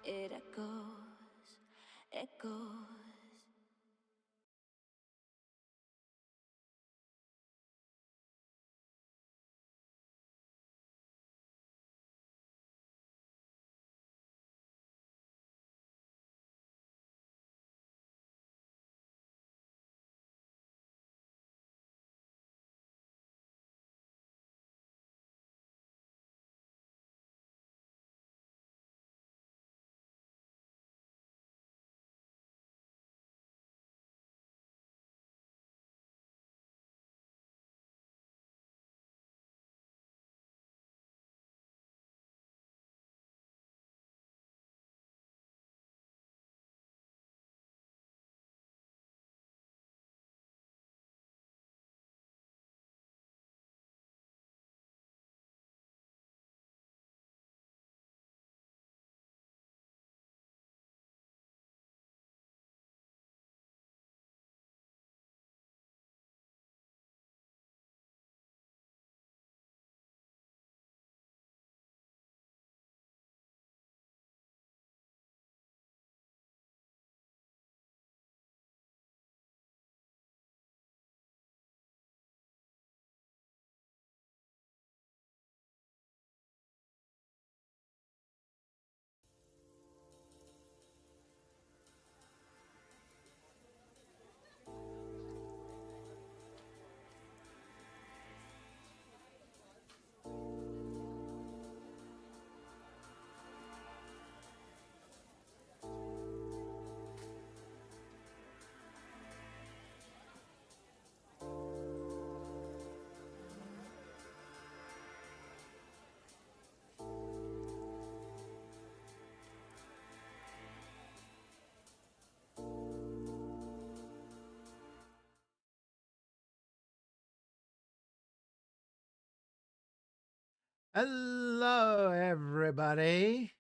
It echoes, echoes. Hello, everybody.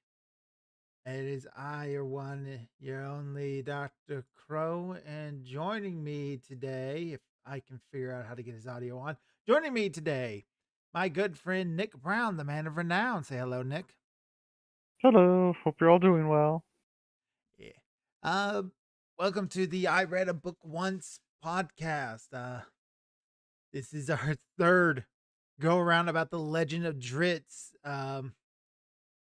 It is I, your one, your only Dr. Crow, and joining me today, if I can figure out how to get his audio on, joining me today, my good friend Nick Brown, the man of renown. Say hello, Nick. Hello, hope you're all doing well. Yeah. Uh, welcome to the I Read a Book Once podcast. This is our third go around about the Legend of Dritz.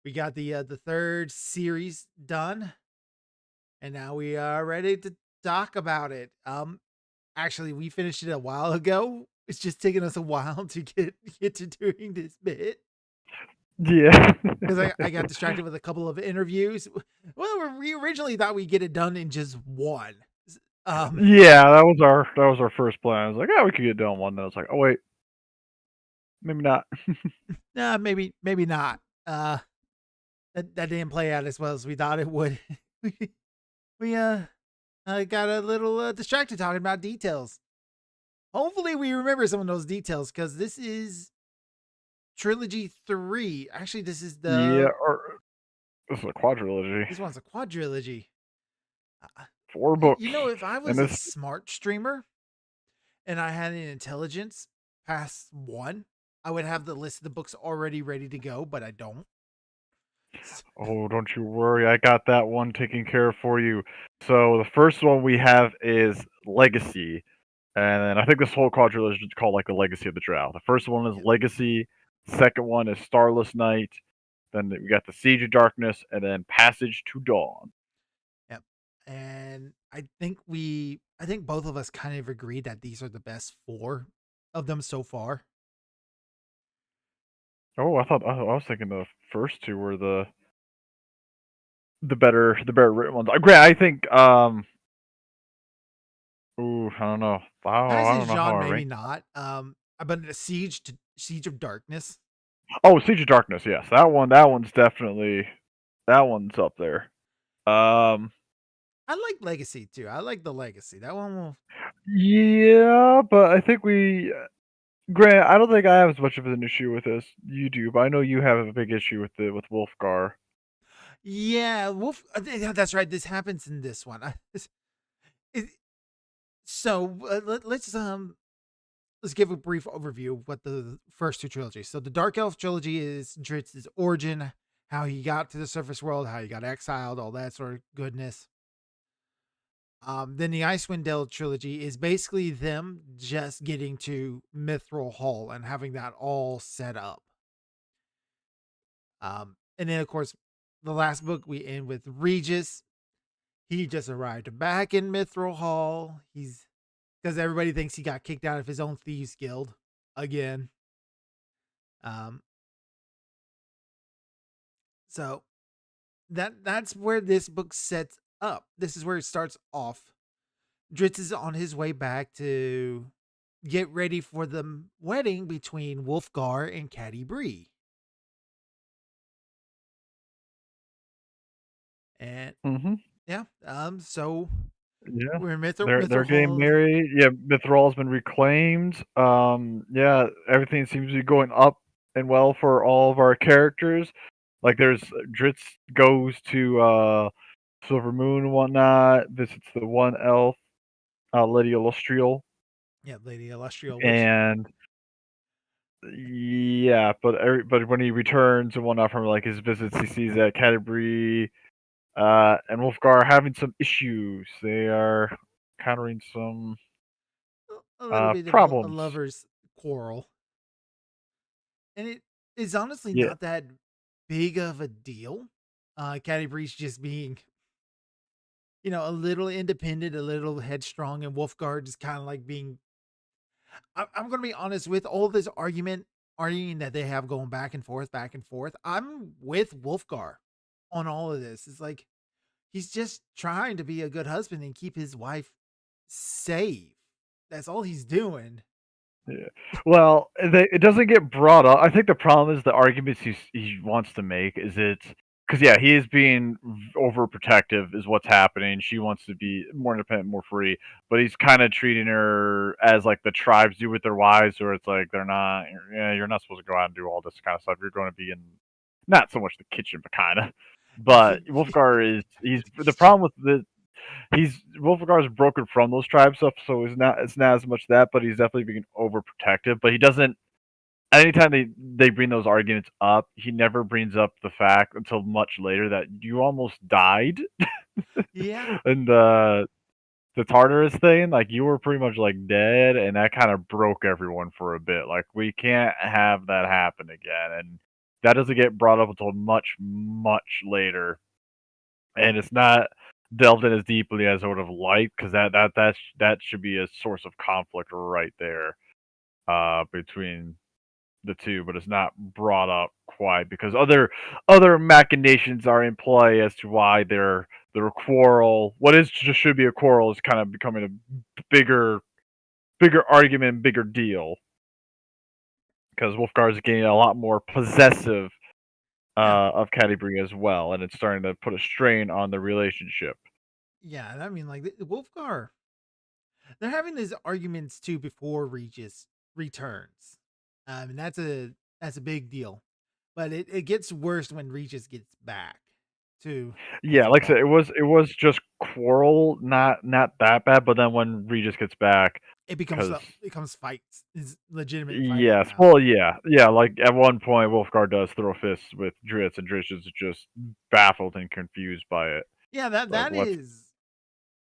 We got the third series done, and now we are ready to talk about it. Actually, we finished it a while ago. It's just taking us a while to get to doing this bit Yeah. because I got distracted with a couple of interviews. Well, we originally thought we'd get it done in just one. Yeah, that was our first plan. I was like, yeah, we could get done one. Then I was like, oh wait, maybe not. Nah, maybe not. That didn't play out as well as we thought it would. We got a little distracted talking about details. Hopefully, we remember some of those details because this is trilogy 3. Actually, this is Yeah, the or this is a quadrilogy. this one's a quadrilogy. Uh, 4 books, if I and was a this. smart streamer and I had an intelligence past 1, I would have the list of the books already ready to go, but I don't. Oh, don't you worry, I got that one taken care of for you. So the first one we have is Legacy, and then I think this whole quadrilogy is called like the Legacy of the Drow. The first one is Yep. Legacy, second one is Starless Night, then we got the Siege of Darkness, and then Passage to Dawn. Yep. And I think both of us kind of agree that these are the best four of them so far. Oh, I was thinking the first two were the better written ones. Grant, I think ooh, I don't know. Wow, I don't Passage know how John, I maybe rank. not. But the Siege of Darkness. Oh, Siege of Darkness, yes. That one's definitely that one's up there. Um I like Legacy too. I like the Legacy. That one will. yeah, but I think Grant, I don't think I have as much of an issue with this. You do, but I know you have a big issue with Wolfgar. Yeah, Wolf. Yeah, that's right. This happens in this one. It, so let's give a brief overview of what the first two trilogies. So the Dark Elf trilogy is Dritz's origin, how he got to the surface world, how he got exiled, all that sort of goodness. Then the Icewind Dale trilogy is basically them just getting to Mithril Hall and having that all set up. And then of course, the last book we end with Regis. He just arrived back in Mithril Hall. He's because everybody thinks he got kicked out of his own thieves guild again. Um, so that's where this book sets up. This is where it starts off. Dritz is on his way back to get ready for the wedding between Wolfgar and Caddy Bree. And Mm-hmm. yeah, so Yeah. we're in They're Mithril getting Hall. married. Yeah, Mithral's been reclaimed. Yeah, everything seems to be going up and well for all of our characters. Like there's Dritz goes to Silver Moon and whatnot, visits the one elf, Lady Illustrial, Yeah, Lady Illustrial, which and yeah, but when he returns and whatnot from like his visits, he sees that Canterbury and Wolfgar are having some issues. They are encountering some a little bit of a problems. lover's quarrel. And it is honestly Yeah, not that big of a deal. Caddy Breach just being, a little independent, a little headstrong, and Wolfguard just kind of like being. I'm going to be honest with all this arguing that they have going back and forth, back and forth. I'm with Wolfgar on all of this. It's like he's just trying to be a good husband and keep his wife safe. That's all he's doing. yeah. Well, it doesn't get brought up. I think the problem is the arguments he wants to make is because yeah, he is being overprotective is what's happening. She wants to be more independent, more free, but he's kind of treating her as like the tribes do with their wives, where it's like they're not. Yeah, you're not supposed to go out and do all this kind of stuff. You're going to be in not so much the kitchen, but kind of. But Wolfgar is he's the problem with the he's Wolfgar is broken from those tribe stuff, so it's not as much that, but he's definitely being overprotective. But he doesn't. Anytime they bring those arguments up, he never brings up the fact until much later that you almost died Yeah. in the Tartarus thing. Like you were pretty much like dead, and that kind of broke everyone for a bit. Like we can't have that happen again, and that doesn't get brought up until much later, and it's not delved in as deeply as I would have liked because that should be a source of conflict right there between the two, but it's not brought up quite because other machinations are in play as to why their quarrel, what is just should be a quarrel, is kind of becoming a bigger argument, bigger deal because Wolfgar is getting a lot more possessive Yeah. of Cadbury as well, and it's starting to put a strain on the relationship. Yeah. And I mean, like, the Wolfgar, they're having these arguments too before Regis returns. And that's a big deal. But it gets worse when Regis gets back. too, as Yeah, I like I said, recall. it was just quarrel, not that bad. But then when Regis gets back, It because becomes fights. It's legitimate fighting yes, now. well, yeah. Like at one point, Wolfgar does throw fists with Dritz, and Dritz is just baffled and confused by it. Yeah, Like that what's is.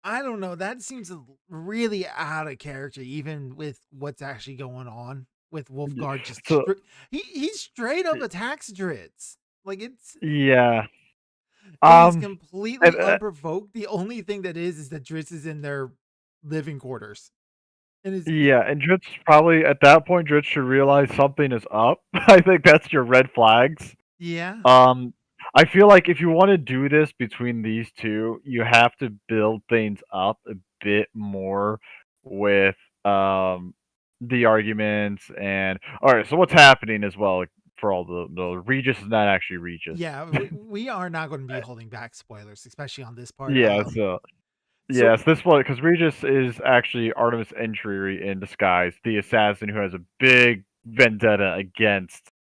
I don't know. That seems really out of character, even with what's actually going on with y- Wolfguard. Just so he straight up attacks Dritz. Like yeah. it is Um, and, completely unprovoked. The only thing that is that Dritz is in their living quarters, and yeah, and Dritz probably at that point, Dritz should realize something is up. I think that's your red flags. yeah, Um, I feel like if you want to do this between these two, you have to build things up a bit more with the arguments and all right. So what's happening as well, like, for all the Regis is not actually Regis. yeah. We are not going to be holding back spoilers, especially on this part. Yeah, so So yes, this one because Regis is actually Artemis Entreri in disguise, the assassin who has a big vendetta against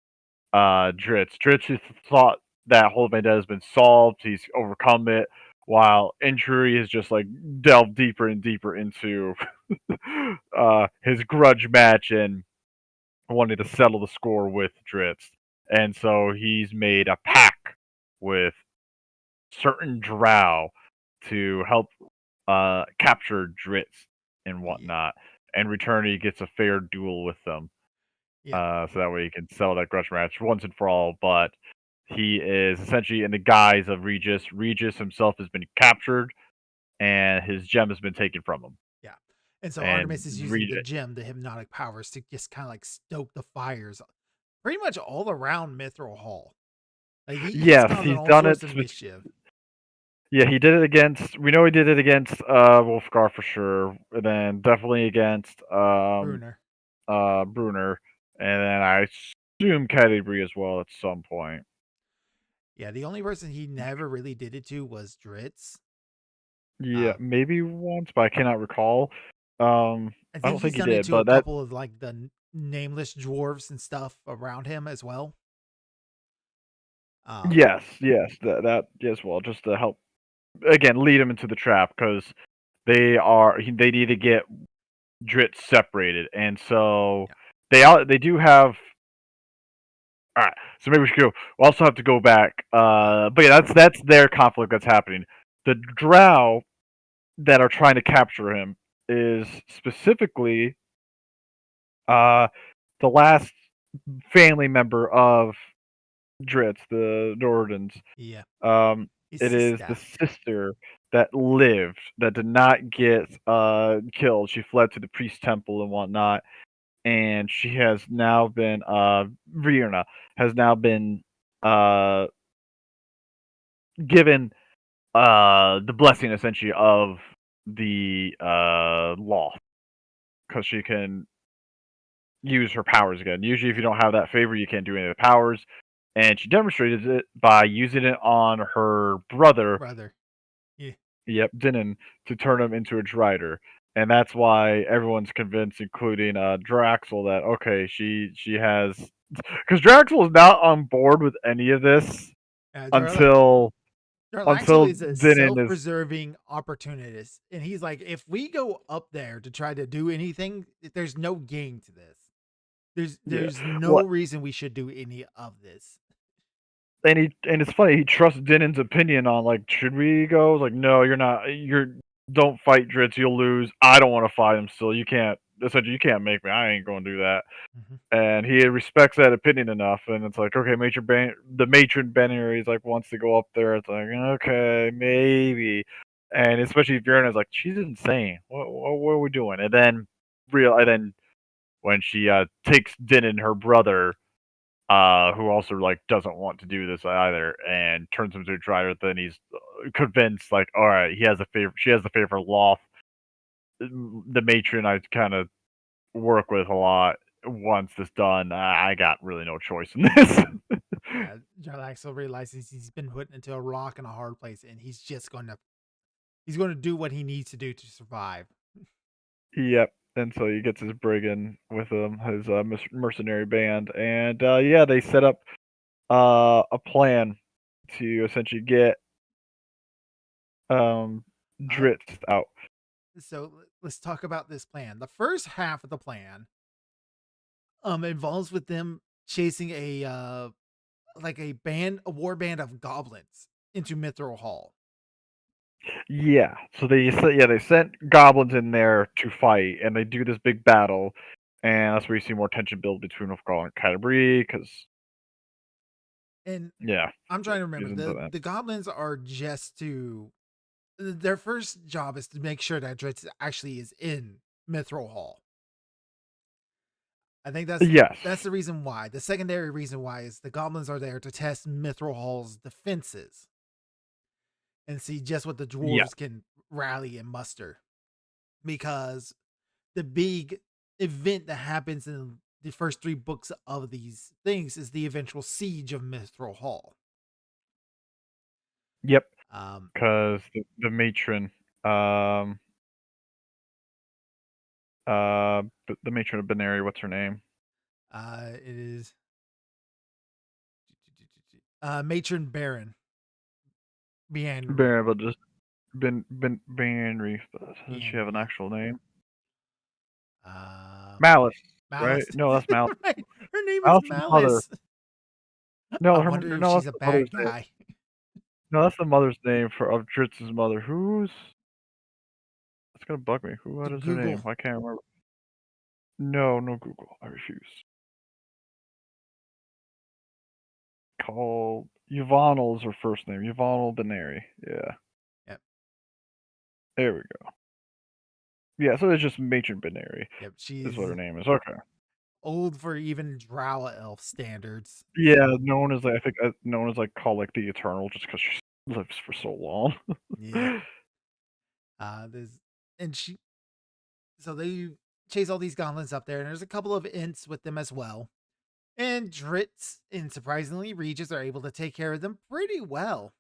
Dritz. Dritz has thought that whole vendetta has been solved. He's overcome it, while Entry has just like delved deeper and deeper into his grudge match and wanted to settle the score with Dritz. And so he's made a pact with certain drow to help capture Dritz and yeah, whatnot. In return, he gets a fair duel with them. yeah. So that way he can settle that grudge match once and for all. But he is essentially in the guise of Regis. Regis himself has been captured, and his gem has been taken from him. Yeah. And so And Artemis is using the Regis, gem, the hypnotic powers, to just kind of like stoke the fires pretty much all around Mithril Hall. Like he's yes, causing he's all done sorts it. of mischief. Yeah, he did it against. We know he did it against Wolfgar for sure, and then definitely against Bruner. Bruner, and then I assume Cadbury as well at some point. Yeah, the only person he never really did it to was Dritz. Yeah, Uh, maybe once, but I cannot recall. I I think don't think he's he done it did, to a but that couple of like the nameless dwarves and stuff around him as well. Um, yes, that as well, just to help again lead him into the trap because they need to get Dritz separated, and so yeah, they do have. All right, so maybe we should go. We'll also have to go back. yeah, But yeah, that's their conflict that's happening. The Drow that are trying to capture him is specifically uh the last family member of Dritz, the Nordens. yeah. Um, His it is the sister. sister that lived, that did not get killed. She fled to the priest temple and whatnot, and she has now been Virna has now been uh given the blessing essentially of the law because she can use her powers again. Usually, if you don't have that favor, you can't do any of the powers. And she demonstrated it by using it on her brother. Brother. Yeah. Yep, Dinan, to turn him into a Drider. And that's why everyone's convinced, including Draxel, that okay, she has because Draxel is not on board with any of this until Darlaxle is a Dinan is self-preserving opportunist, and he's like, if we go up there to try to do anything, there's no gain to this. yeah. There's no Well, reason we should do any of this. and it's funny he trusts Dinan's opinion on like should we go? It's like no, you're not. You're don't fight Dritz, you'll lose. I don't want to fight him still. You can't. Essentially, you can't make me. I ain't going to do that. Mhm. And he respects that opinion enough, and it's like okay, the matron Benary is like wants to go up there. It's like okay, maybe, and especially if Vierna's like she's insane. What are we doing? And then when she takes Din and her brother, who also like doesn't want to do this either, and turns him into a driver, then he's convinced like all right, he has a favor. She has the favor of Loth, the matron I kind of work with a lot. Once this done, I got really no choice in this. Yeah, Darlaxle realizes he's been put into a rock and a hard place, and he's going to do what he needs to do to survive. Yep. And so he gets his brigand with him, his mercenary band, and yeah, they set up a plan to essentially get Uh, Dritz out. so let's talk about this plan. The first half of the plan involves with them chasing a war band of goblins into Mithril Hall. Yeah. So they sent goblins in there to fight, and they do this big battle, and that's where you see more tension build between Ulfgar and Celebi, because And yeah, I'm trying to remember seasons of the goblins are just to their first job is to make sure that Dritz actually is in Mithril Hall. I think Yes. that's the reason why. The secondary reason why is the goblins are there to test Mithril Hall's defenses and see just what the Yeah. dwarves can rally and muster. Because the big event that happens in the first 3 books of these things is the eventual siege of Mithril Hall. Yep. Um, Because the matron, the matron of Benary, what's her name? it is Matron Baron. Beanry. Baron, but just Benry. Does she have an Beanry. actual name? Um, Malice, right? Malice. No, that's Malice. Right. Her name is Malice's mother. Malice. No, I her wonder if no, she's that's a the mother's bad name. guy. No, that's the mother's name of Dritz's mother. That's gonna bug me. What is her Google. name? I can't remember. No, no Google. I refuse. Called Yvonne is her first name. Yvonne Benary. Yeah. Yep. There we go. Yeah, so it's just Matron Benary. Yep. Is what She's her name is. Okay. old for even Drow elf standards. Yeah, known as I think known as like called like the Eternal, just because she lives for so long. Yeah. There's and she so they chase all these goblins up there, and there's a couple of ints with them as well. And Dritz and surprisingly Regis are able to take care of them pretty well.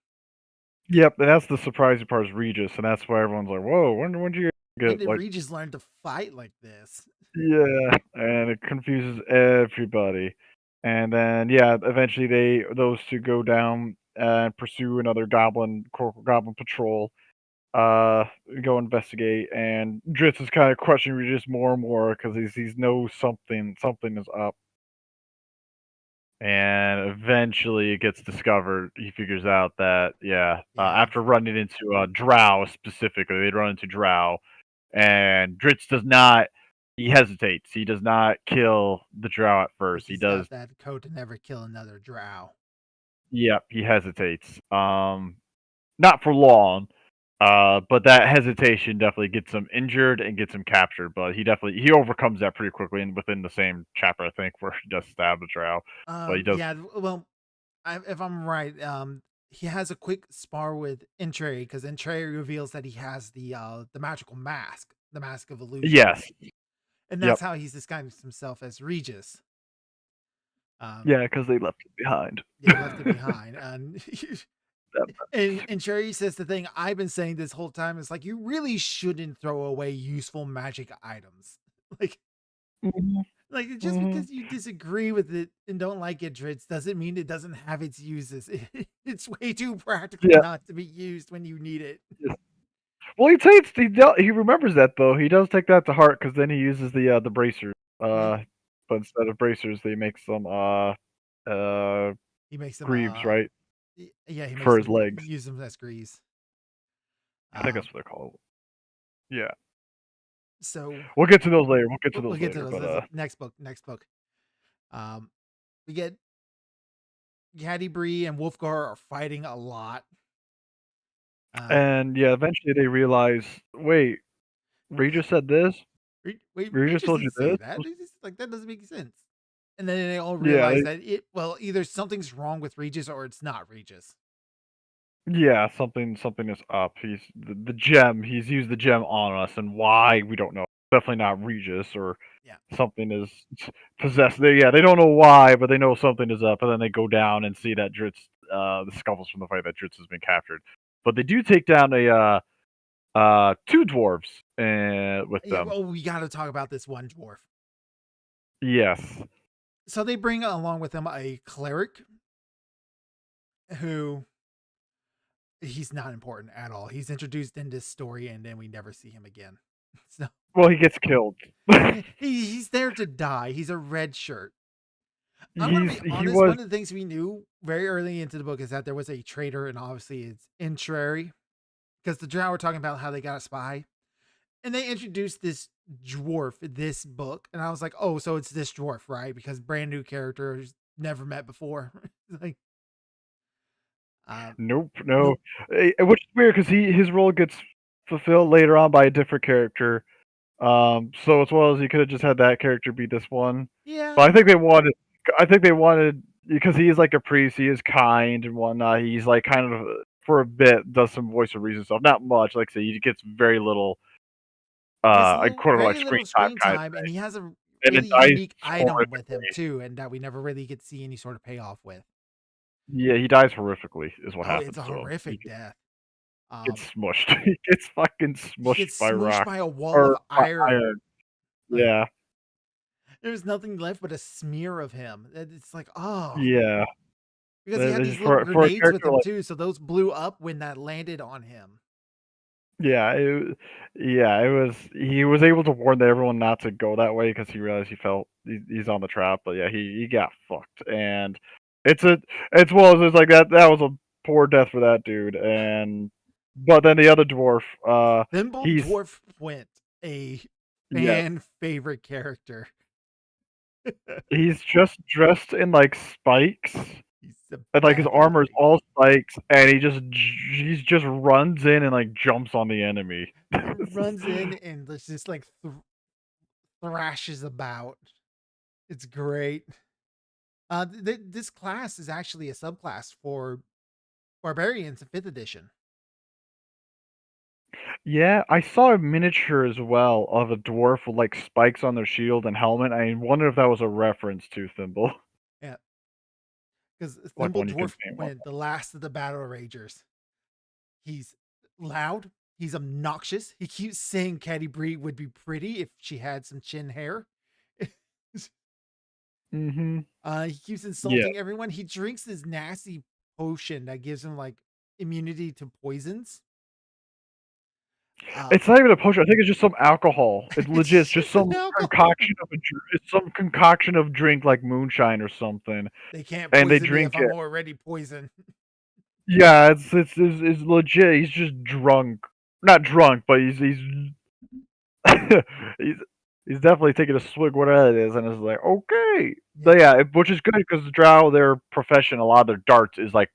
Yep, and that's the surprising part is Regis, and that's why everyone's like, "Whoa, when did you When get did like?" Regis learn to fight like this? Yeah, and it confuses everybody. And then yeah, eventually those two go down and pursue another goblin patrol. Uh, go investigate, and Dritz is kind of questioning Regis more and more because he's knows something is up. And eventually it gets discovered. He figures out that Yeah. after running into Drow specifically, they run into Drow, and Dritz does not. He hesitates. He does not kill the Drow at Because first. He he's does. got that code to never kill another Drow. Yep, he hesitates. Not for long. But that hesitation definitely gets him injured and gets him captured. But he overcomes that pretty quickly, and within the same chapter, I think, where he does stab the Drow. But he does. Yeah. Well, if I'm right, he has a quick spar with Entree because Entree reveals that he has the magical mask, the mask of illusion, Yes. and Yep. that's how he's disguised himself as Regis. Yeah, because they left it behind. They left it behind, and That- and Cherry says the thing I've been saying this whole time is like you really shouldn't throw away useful magic items, like. Mhm, Like just mhm. because you disagree with it and don't like it, Dritz, doesn't mean it doesn't have its uses. It's way too practical Yeah. not to be used when you need it. Yes. Well, he remembers that though. He does take that to heart because then he uses the bracers. Yeah, But instead of bracers, they make some uh he makes them. greaves, right, Yeah, he makes for his them legs. use them as grease. I think Um, that's what they're called. Yeah, so we'll get to those later. We'll get to we'll those get to later. those. But Next book. Next book. Um, we get Hattie Bree and Wolfgar are fighting a lot. and yeah, eventually they realize, wait, Regis said this. Wait, Regis Regis told you didn't say this. that. It's just, like that doesn't make sense. And then they all Yeah, realize that either something's wrong with Regis or it's not Regis. yeah, something is up. He's the gem. He's used the gem on us, and why we don't know. Definitely not Regis, or Yeah. something is possessed. They don't know why, but they know something is up. And then they go down and see that Dritz, the scuffles from the fight that Dritz has been captured. But they do take down two dwarves with Yeah, them. well, we got to talk about this one dwarf. Yes. So they bring along with them a cleric who he's not important at all. He's introduced in this story, and then we never see him again. So Well, he gets killed. he's there to die. He's a red shirt. I'm gonna be He honest. was One of the things we knew very early into the book is that there was a traitor, and obviously it's Intrary, because the drow were talking about how they got a spy, and they introduced this dwarf in this book, and I was like, oh, so it's this dwarf, right? Because brand new characters never met before. Like, nope, no. nope. Which is weird because his role gets fulfilled later on by a different character. So as well as you could have just had that character be this one. Yeah. But I think they wanted because he is like a priest, he is kind and whatnot. He's like kind of for a bit does some voice of reason stuff. Not much, like I say, he gets very little Gets quote unquote like very screen little time screen kind of time, and he has a and it really dies unique item with him horrifically. too, and that we never really get to see any sort of payoff with. Yeah, he dies horrifically is what Oh, happens it's a to him. He horrific death. gets smushed. He gets fucking He smushed gets by smooshed rock by a wall of or iron. iron. Like, Yeah. there's nothing left but a smear of him. It's like, oh, Yeah. because he had these little For a grenades with character him like too, so those blew up when that landed on him. yeah, it was he was able to warn everyone not to go that way because he realized he's on the trap. But yeah, he got fucked, and it's well as it's like that was a poor death for that dude. And but then the other dwarf, Thimble he's Dwarf Flint, a yeah, fan favorite character. he's just dressed in like spikes. He's a And like his badass armor is dude. all spikes, and he just runs in and like jumps on the enemy. Runs in and just like thrashes about. It's great. This class is actually a subclass for barbarians in 5th edition. Yeah, I saw a miniature as well of a dwarf with like spikes on their shield and helmet. I wonder if that was a reference to Thimble, Yeah, because like Thimble one you can Dwarf see. went the last of the battle ragers. He's loud. He's obnoxious. He keeps saying Caddy Bree would be pretty if she had some chin hair. Mm-hmm. He keeps Yeah, insulting everyone. He drinks this nasty potion that gives him like immunity to poisons. it's not even a potion. I think it's just some alcohol. It's legit. It's It's just just an some alcohol. concoction of it's some concoction of drink like moonshine or something, They can't and they poison me drink if I'm it. already poisoned. Yeah, it's legit. He's just drunk. Not drunk, but he's he's he's definitely taking a swig, whatever it is, and it's like okay, but Yeah, which is good because the drow, their profession, a lot of their darts is like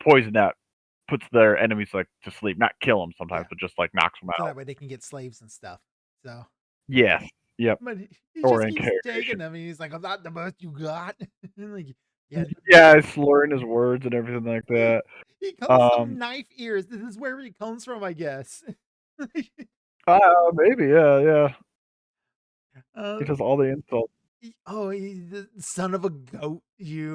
poison that puts their enemies like to sleep, not kill them sometimes, yeah. but just like knocks them So out. that way they can get slaves and stuff. So, Yes, yep, but he or just keeps taking interrogation. them, and he's like, "I'm not the best you got." Like, yeah, Yeah, slurring his words and everything like that. he calls them Um, knife ears. This is where he comes from, I guess. maybe, yeah. uh, He does all the insults. he's the son of a goat. He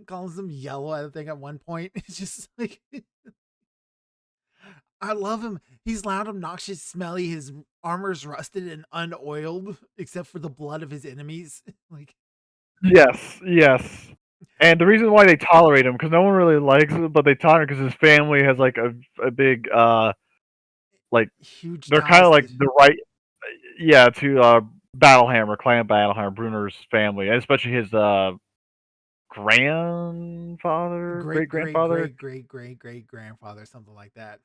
calls him yellow. I think at one point it's just like I love him. He's loud, obnoxious, smelly. His armor's rusted and unoiled, except for the blood of his enemies. Like, Yes. And the reason why they tolerate him, because no one really likes him, but they tolerate because his family has like a big like huge they're kind ties of like to. the right yeah to Battlehammer Clan Battlehammer Bruner's family, and especially his grandfather, Great, great great, grandfather. great, great, great, great grandfather, something like that.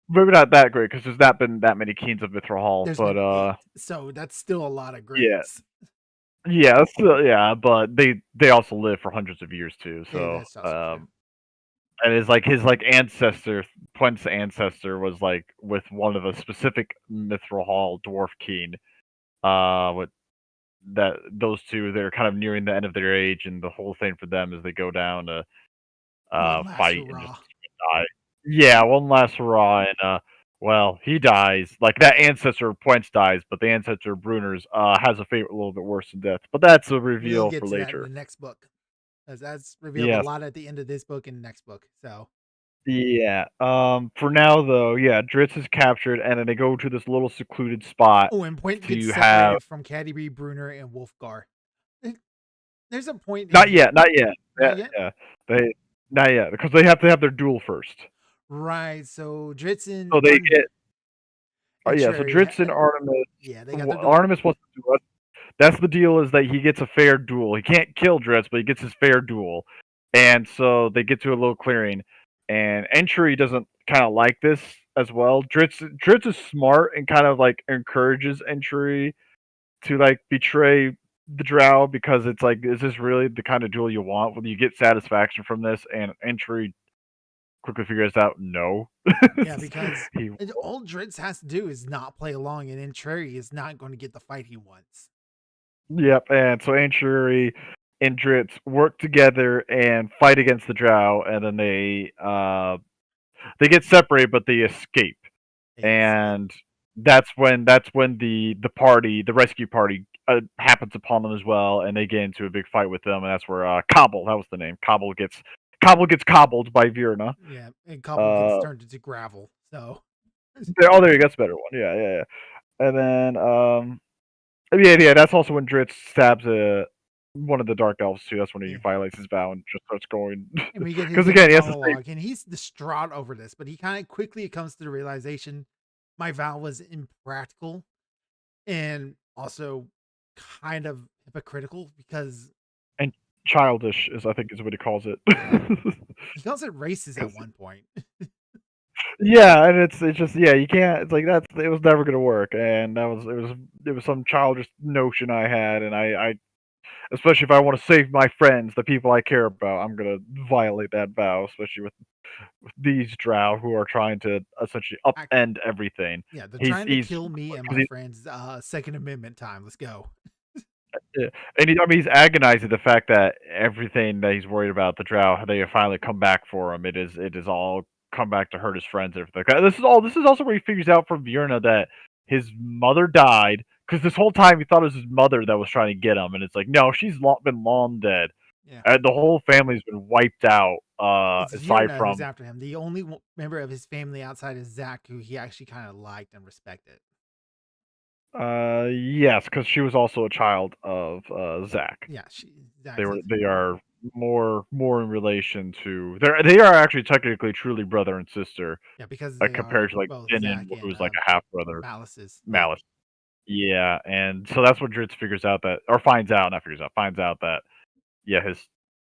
Maybe not that great because there's not been that many Keens of Mithral Hall, There's but been 8, so that's still a lot of yeah, greats. yeah, but they also live for hundreds of years too, Yeah, so that's also true. and it's like his like ancestor, Quent's ancestor was like with one of a specific Mithril Hall dwarf keen. With that those two, they're kind of nearing the end of their age, and the whole thing for them is they go down to One last fight and just hurrah. die. Yeah, one last hurrah, and well, he dies. Like that ancestor of Points dies, but the ancestor of Bruner's has a fate a little bit worse than death. But that's a We'll reveal get for to that in later. the next book, as that's revealed a Yes. lot at the end of this book and next book. So, Yeah. For now though, yeah, Dritz is captured, and then they go to this little secluded spot oh, and Point gets to have. separated from Caddy Brunner and Wolfgar. There's a point Not in yet, not yet. not yet. Yeah. They Not yet, because they have to have their duel first. Right. So Dritz So they get and yeah. So Cherry, Dritz and Artemis. yeah, they got their duel. Artemis wants to do it. That's the deal, is that he gets a fair duel. He can't kill Dritz, but he gets his fair duel. And so they get to a little clearing, and Entry doesn't kind of like this as well. Dritz is smart and kind of like encourages Entry to like betray the Drow, because it's like, is this really the kind of duel you want? Will you get satisfaction from this? And Entry quickly figures out no. Yeah, because he all Dritz has to do is not play along, and then Cherry is not going to get the fight he wants. Yep, and so Anciary and Dritz work together and fight against the Drow, and then they get separated, but they escape. And that's when the party, the rescue party, happens upon them as well, and they get into a big fight with them, and that's where Cobble, that was the name, Cobble gets cobbled by Virna. Yeah, and Cobble gets turned into gravel. So oh, there you go, that's a better one. Yeah. And then yeah, that's also when Dritz stabs one of the Dark Elves too. That's when he violates his vow and just starts going. And we get his because again, he has to monologue, and he's distraught over this, but he kind of quickly comes to the realization, my vow was impractical, and also kind of hypocritical, because and childish is, I think, is what he calls it. he calls it racist at one point. Yeah, and it's just, yeah, you can't. It's like, it was never gonna work, and it was some childish notion I had, and I especially if I want to save my friends, the people I care about, I'm gonna violate that vow, especially with these Drow who are trying to essentially upend everything. Yeah, they're trying to kill me and my friends. Second Amendment time. Let's go. Yeah, and he's agonizing the fact that everything that he's worried about, the Drow, they finally come back for him. It is all come back to hurt his friends and everything. This is also where he figures out from Virna that his mother died, because this whole time he thought it was his mother that was trying to get him, and it's like, no, she's been long dead. Yeah. The whole family's been wiped out. It's aside Virna from who's after him. The only member of his family outside is Zach, who he actually kind of liked and respected. yes, because she was also a child of Zach. Yeah, They are more in relation to, they are actually technically truly brother and sister. Yeah, because compared to like Denon, who was like a half brother. Malice. Yeah, and so that's what Dritz figures out that, or finds out, not figures out, finds out that, yeah, his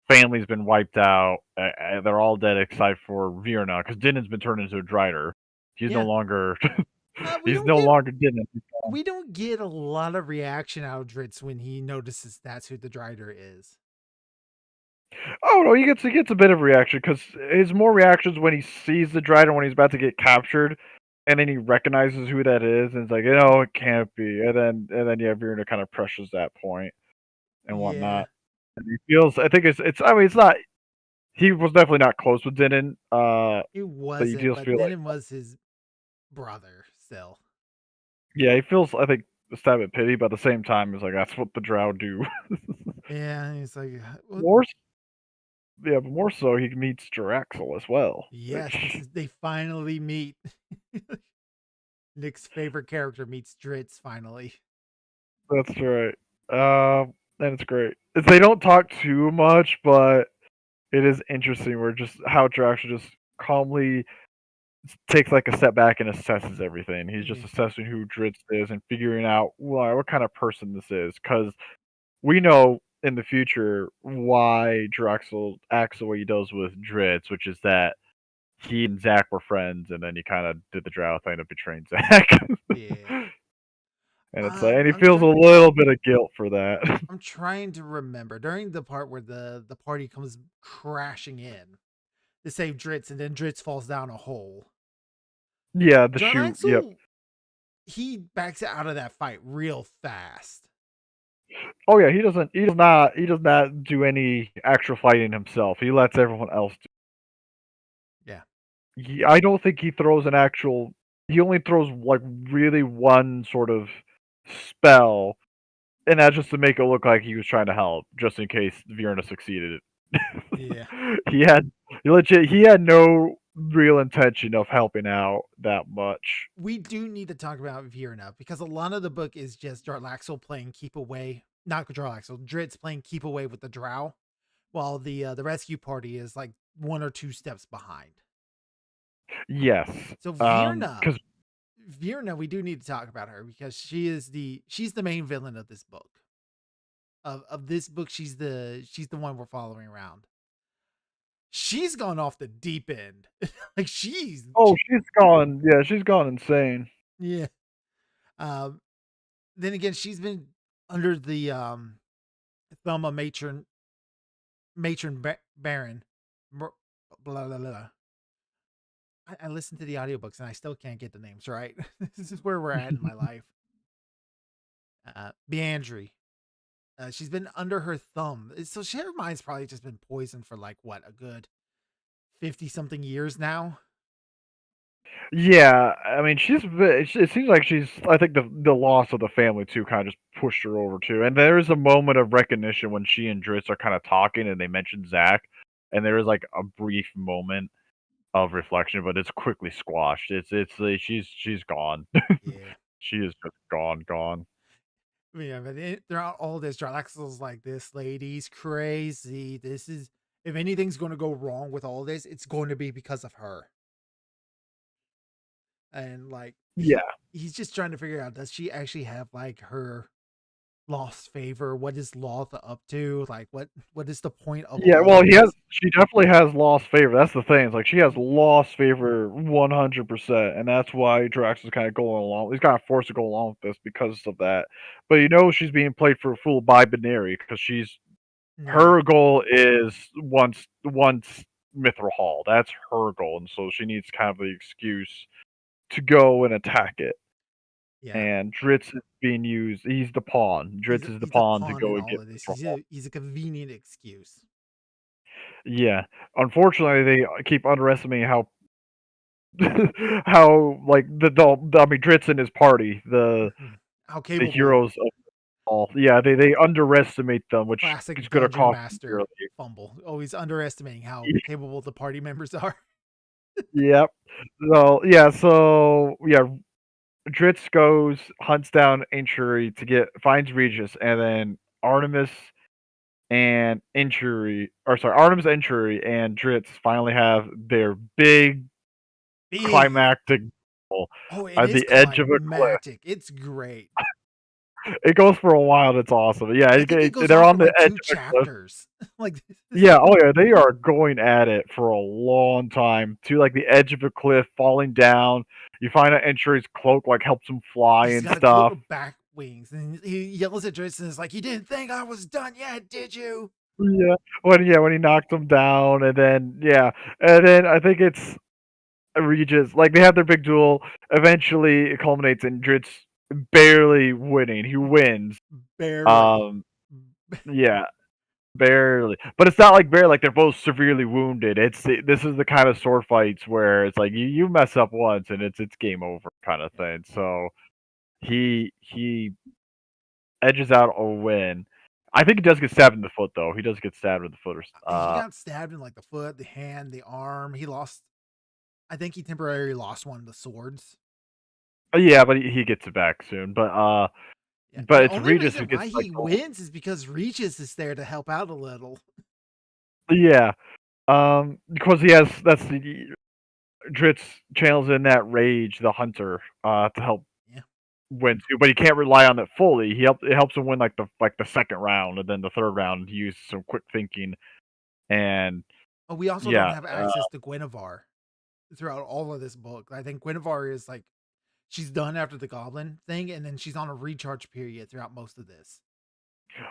family's been wiped out. They're all dead except for Virna, because Denon's been turned into a Drider. He's no longer. He's no longer Denon. We don't get a lot of reaction out of Dritz when he notices that's who the Drider is. Oh no, he gets a bit of reaction, because his more reactions when he sees the Drider when he's about to get captured, and then he recognizes who that is, and it's like, it can't be. And then yeah, Virna kind of pressures that point and whatnot. And he feels, I think it's I mean, it's not, he was definitely not close with Denon. He wasn't, but Denon was his brother still. Yeah, he feels, I think, a stab at pity, but at the same time, it's like, that's what the Drow do. Yeah, he's like, but more so, he meets Jaraxel as well. Yes, they finally meet. Nick's favorite character meets Dritz finally. That's right. And it's great. They don't talk too much, but it is interesting where just how Jaraxel just calmly takes like a step back and assesses everything. He's just assessing who Dritz is and figuring out what kind of person this is, because we know in the future why Jaraxel acts the way he does with Dritz, which is that he and Zach were friends, and then he kind of did the Drow thing of betraying Zach. Yeah. And it's like, and he feels a little bit of guilt for that. I'm trying to remember during the part where the party comes crashing in to save Dritz, and then Dritz falls down a hole. Yeah, the chute. Yep. He backs out of that fight real fast. Oh yeah, he does not do any actual fighting himself. He lets everyone else do. Yeah. I don't think he throws an actual. He only throws like really one sort of spell, and that's just to make it look like he was trying to help, just in case Virna succeeded. Yeah. he had no real intention of helping out that much. We do need to talk about Virna, because a lot of the book is just Jarlaxle playing keep away, not Jarlaxle, Dritz playing keep away with the Drow, while the rescue party is like one or two steps behind. Yes. So Because Virna, we do need to talk about her because she's the main villain of this book. Of this book, she's the one we're following around. She's gone off the deep end. Like she's gone. Yeah, she's gone insane. yeah. Um, then again, she's been under the thumb of Baron. Blah blah blah. I listened to the audiobooks and I still can't get the names right. This is where we're at in my life. Beandry. She's been under her thumb. So her mind's probably just been poisoned for like what, a good 50 something years now. Yeah, I mean, it seems like she's. I think the loss of the family too kind of just pushed her over too. And there is a moment of recognition when she and Dritz are kind of talking, and they mention Zach, and there is like a brief moment of reflection, but it's quickly squashed. She's gone. Yeah. She is just gone. Yeah, but throughout all this, Jarlaxle's like, this lady's crazy. This is, if anything's going to go wrong with all this, it's going to be because of her. And like, Yeah. he's just trying to figure out, does she actually have like her lost favor? What is Loth up to? Like, what is the point of Yeah, all well, of this? she definitely has lost favor. That's the thing. It's like she has lost favor 100%, and that's why Drax is kind of going along. He's kind of forced to go along with this because of that. But she's being played for a fool by Binary because Yeah, her goal is once Mithril Hall. That's her goal, and so she needs kind of the excuse to go and attack it. yeah. And Dritz is being used. He's the pawn. Dritz is the He's a pawn to pawn in go and all get of this. Mithril Hall. He's a convenient excuse. Yeah. Unfortunately, they keep underestimating how how like I mean Dritz and his party, How the capable. heroes of all. Yeah, they underestimate them, which is Classic gonna dungeon cost them master dearly. fumble. Always underestimating how capable the party members are. Yep. So Dritz goes, hunts down Inturi to finds Regis, and then Artemis, Inturi, and Dritz finally have their big Big. climactic battle Oh, it at is the edge of a cliff. climactic. It's great. It goes for a while, and it's awesome. Yeah, I think it goes they're on on for the like edge two of a cliff. chapters. Like this is Yeah, oh yeah, they are going at it for a long time to like the edge of a cliff, falling down. You find out Entry's cloak like helps him fly he's and got a cloak stuff. with back wings, and he yells at Tristan. Is like, "You didn't think I was done yet, did you?" When he knocked him down, and then I think it's Regis. Like they have their big duel. Eventually, it culminates in Dritz barely winning. He wins. Barely. Um, yeah, barely. But it's not like barely. Like they're both severely wounded. This is the kind of sword fights where it's like you mess up once and it's game over kind of thing. So he edges out a win. I think he does get stabbed in the foot though. He does get stabbed in the foot. He got stabbed in like the foot, the hand, the arm. He lost. I think he temporarily lost one of the swords. Yeah, but he gets it back soon. Yeah. But The it's only Regis who reason gets why like he wins is because Regis is there to help out a little. yeah. Because he has that's the Dritz channels in that rage the hunter to help Yeah. win too, but he can't rely on it fully. It helps him win like the second round, and then the third round he uses some quick thinking and But we also don't yeah, have access to Guinevere throughout all of this book. I think Guinevere is like, she's done after the goblin thing, and then she's on a recharge period throughout most of this.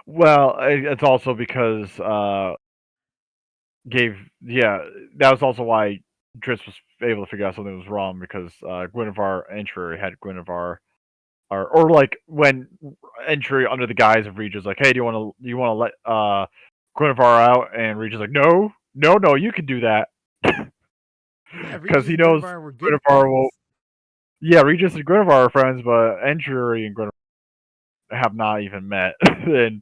well, it's also because gave yeah that was also why Dritz was able to figure out something was wrong because Guinevere Entry had Guinevere or like when Entry under the guise of Regis like, hey, do you want to let Guinevere out, and Regis like, no, you can do that Yeah, because Regis he and knows Guinevere were good Guinevere friends. will. Yeah, Regis and Guinevere are friends, but Entry and Guinevere have not even met, and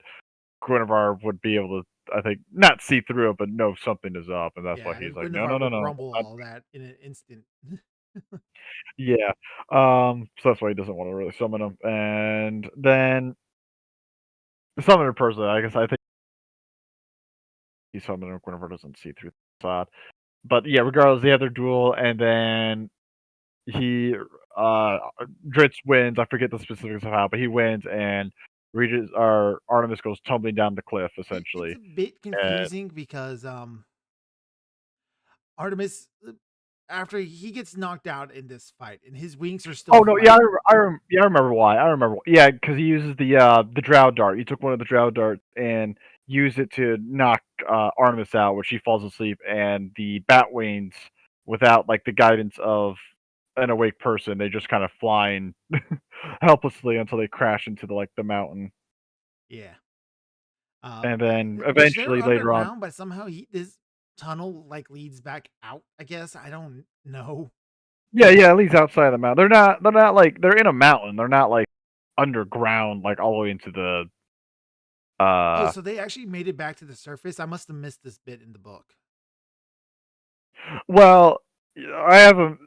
Guinevere would be able to, I think, not see through it, but know something is up, and that's why Yeah, he's like, Guinevere would no, crumble not all that in an instant. yeah. So that's why he doesn't want to really summon him. And then the summoner person, I guess I think something Guinevere doesn't see through the facade. But yeah, regardless, they have their duel, and then he Dritz wins. I forget the specifics of how, but he wins, and Regis or Artemis goes tumbling down the cliff It's essentially. a bit And confusing because Artemis, after he gets knocked out in this fight, and his wings are still oh no, yeah, flapping. yeah, I remember why. I remember, yeah, because he uses the drow dart. He took one of the drow darts and used it to knock Artemis out, where she falls asleep, and the bat wings, without like the guidance of an awake person, they just kind of flying helplessly until they crash into the mountain, Yeah. and then Which they're eventually later on, underground, but somehow this tunnel like leads back out. I guess I don't know. yeah, at least outside the mountain, they're not like they're in a mountain. They're not like underground, like all the way into the Oh, uh so they actually made it back to the surface. I must have missed this bit in the book. Well, I have a.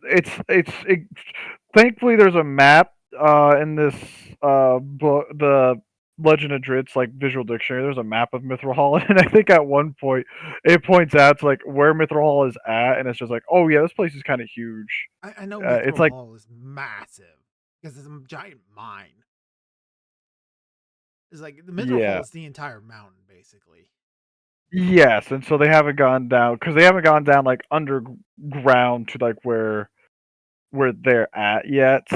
Thankfully, there's a map in this book, the Legend of Dritz like visual dictionary. There's a map of Mithril Hall, and I think at one point it points out to like where Mithril Hall is at, and it's just like, oh yeah, this place is kind of huge. I know It's Mithril like Hall is massive because it's a giant mine. It's like the Mithril Hall yeah, is the entire mountain, basically. yes, and so they haven't gone down because they haven't gone down like underground to like where they're at yet.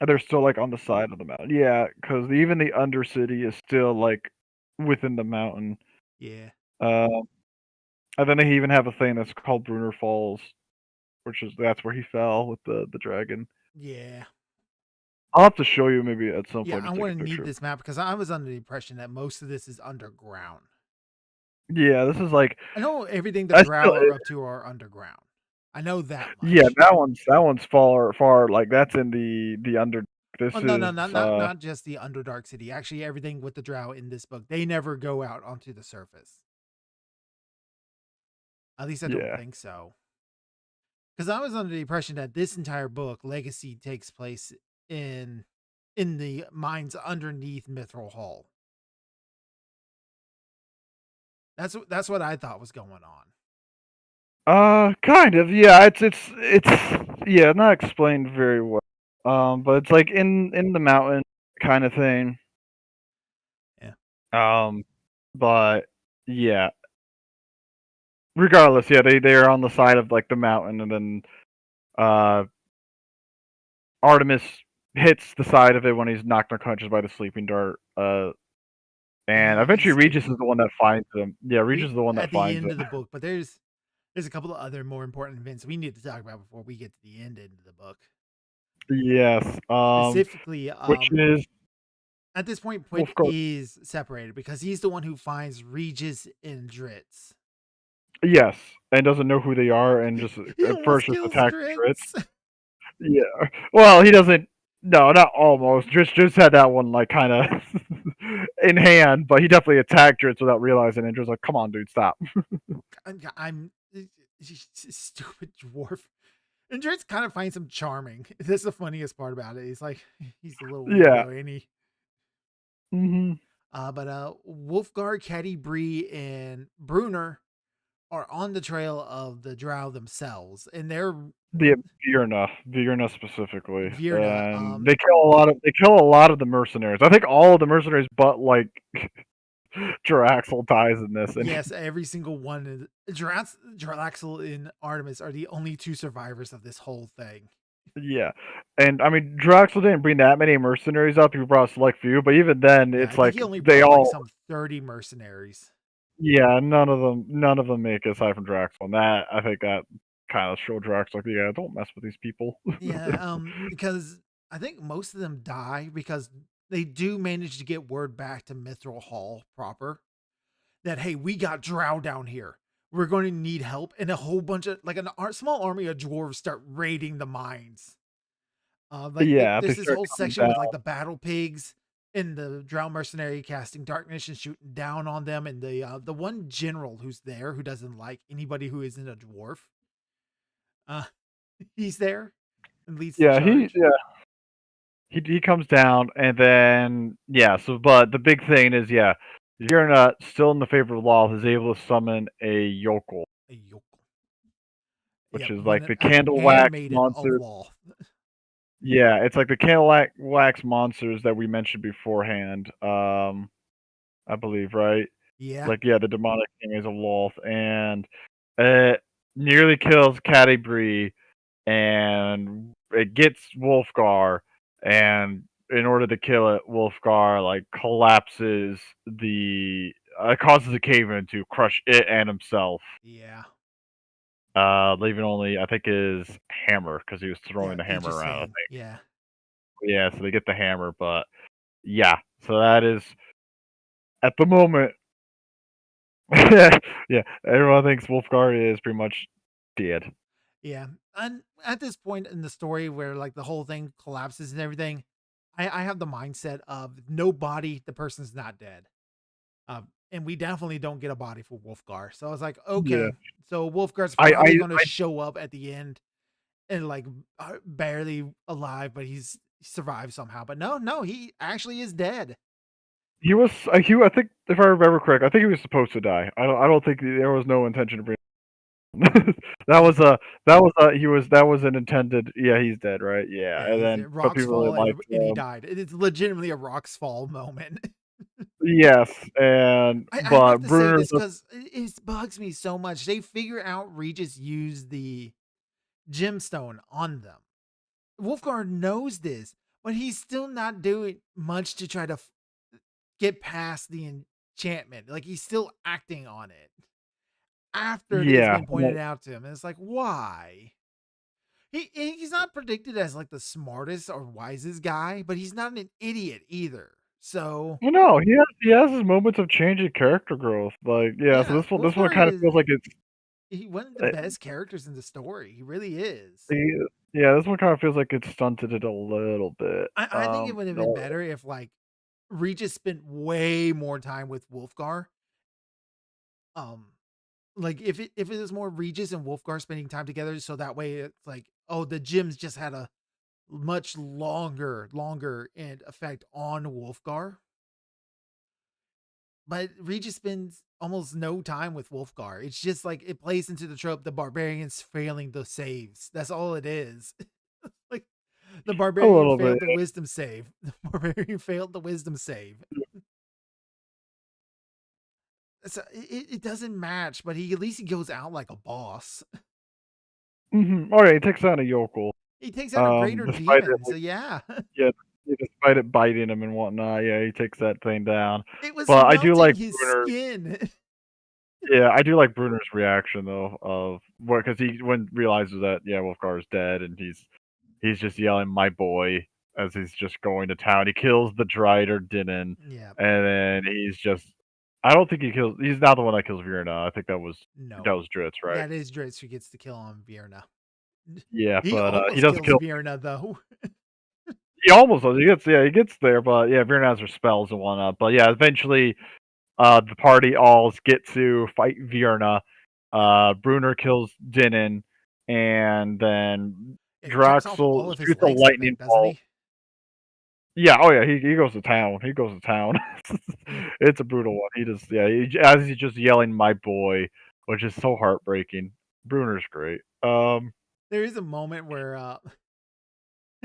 They're still, like, on the side of the mountain. Yeah, because even the Undercity is still, like, within the mountain. Yeah, Um, and then they even have a thing that's called Brunner Falls, that's where he fell with the dragon. yeah, I'll have to show you maybe at some yeah. point, I'm just take going a to need picture. this map because I was under the impression that most of this is underground. Yeah, this is, like I know everything the I still Drow are up to are underground. I know that yeah, much. that one's far, like, that's in the under this Oh no, is, no, not just the Underdark City. Actually, everything with the Drow in this book, they never go out onto the surface. At least I don't yeah. think so. Because I was under the impression that this entire book, Legacy, takes place in the mines underneath Mithril Hall. That's what I thought was going on. Kind of, yeah, it's yeah, not explained very well. But it's, like, in the mountain kinda thing. Yeah, Um, but yeah. Regardless, yeah, they're on the side of, like, the mountain, and then, uh, Artemis hits the side of it when he's knocked unconscious by the sleeping dart, and and he eventually Regis is escapes the one that finds him. Yeah, Regis is the one that at the finds end him. of the book. But there's a couple of other more important events we need to talk about before we get to the end of the book. Yes, Specifically, which is at this point, well, Puig of course. is separated because he's the one who finds Regis and Dritz. Yes, and doesn't know who they are, and just He at almost first just kills attacks Dritz. Dritz. Yeah. Well, he doesn't. No, not almost. Just had that one like kind of in hand, but he definitely attacked Dritz without realizing it. Just like, come on, dude, stop. I'm stupid dwarf. And Dritz kind of finds him charming. That's the funniest part about it. He's like, he's a little Yeah. weirdo, ain't he? Hmm. But Wolfgar, Caddy, Bree, and Bruner are on the trail of the Drow themselves, and they're The Virna specifically, Virna. and they kill a lot of the mercenaries. I think all of the mercenaries, but like Jaraxel dies in this, and Yes, every single one. Jarlaxle and Artemis are the only two survivors of this whole thing. yeah, and I mean Jaraxel didn't bring that many mercenaries up. He brought a select few, but even then, Yeah, I it's think like he only they brought like all. some 30 mercenaries. Yeah, none of them make it aside from Draxel, and that I think that kind of showed Drax like, yeah, don't mess with these people. Yeah, because I think most of them die because they do manage to get word back to Mithril Hall proper that hey, we got Drow down here. We're going to need help, and a whole bunch of like small army of dwarves start raiding the mines. Yeah, they There's this start whole coming section down. with like the battle pigs and the Drow mercenary casting darkness and shooting down on them, and the one general who's there who doesn't like anybody who isn't a dwarf. Uh, he's there and leads the Yeah, he charge. yeah he comes down, and then yeah. So, but the big thing is, yeah, Virna, still in the favor of law, is able to summon a yokel, A yokel. which Yep, is like one the a candle wax handmaiden of monster. law. Yeah, it's like the candle wax monsters that we mentioned beforehand. I believe, right? Yeah, Like, yeah, the demonic king is a wolf, and it nearly kills Catti and it gets Wolfgar, and in order to kill it, Wolfgar like collapses causes a cave in to crush it and himself. yeah, Leaving only I think his hammer because he was yeah. throwing the hammer Aegis around. I hand. think. Yeah, Yeah, so they get the hammer, but yeah, so that is at the moment. Yeah, everyone thinks Wolfgar is pretty much dead. yeah. And at this point in the story where like the whole thing collapses and everything, I have the mindset of no body, the person's not dead. And we definitely don't get a body for Wolfgar. So I was like, Yeah, okay, so Wolfgar's I probably I, going to I show up at the end and like barely alive, but he survived somehow. But no, he actually is dead. he was I think if I remember correct, I think he was supposed to die. I don't think there was no intention to bring. that He, was a that was a he was that was an intended. Yeah, he's dead, right? Yeah, yeah, and he's then at but rocks people really fall liked and he died. It's legitimately a rocks fall moment. yes, and I but have to say Bruner's this because it bugs me so much. They figure out Regis used the gemstone on them. Wolfgar knows this, but he's still not doing much to try to get past the enchantment. Like he's still acting on it after it has yeah, been pointed out to him. And it's like, why? He's not predicted as like the smartest or wisest guy, but he's not an idiot either. So well, no, he has his moments of change in character growth. Like yeah, so yeah, this one Wolfgar kind of is feels like it's one of the uh, best characters in the story. He really is. he, yeah, this one kind of feels like it's stunted it a little bit. I think it would have been better if like Regis spent way more time with Wolfgar. Um, like if it was more Regis and Wolfgar spending time together, so that way it's like, oh, the gyms just had a much longer and effect on Wolfgar. But Regis spends almost no time with Wolfgar. It's just like it plays into the trope the barbarians failing the saves. That's all it is. Like the A barbarian little bit. failed the wisdom save. The barbarian failed the wisdom save. So it doesn't match, but he at least he goes out like a boss. Oh yeah, he takes on a yokel. He takes out a greater Despite it, demon. So yeah, yeah, despite it biting him and whatnot, yeah, he takes that thing down. it was But I do melting like his Bruner. skin. Yeah, I do like Bruner's reaction though of what because he when realizes that yeah Wolfgar is dead and he's just yelling my boy as he's just going to town. He kills the Drider Dinan Yeah, and then he's just I don't think he kills. He's not the one that kills Virna. I think that was no, Dritz, right? that is Dritz who gets the kill on Vierna. Yeah, He but he almost doesn't kills kill. Vierna though. He almost does. He gets there, but yeah, Virna has her spells and whatnot. But yeah, eventually the party all get to fight Vierna. Yep. Bruner kills Dinan, and then Yeah, he chops off Draxel all of his shoots a legs, I lightning think, doesn't bolt. he? Yeah, oh yeah, he goes to town. He goes to town. Yeah. It's a brutal one. He just yeah, as he's just yelling "my boy," which is so heartbreaking. Bruner's great. There is a moment where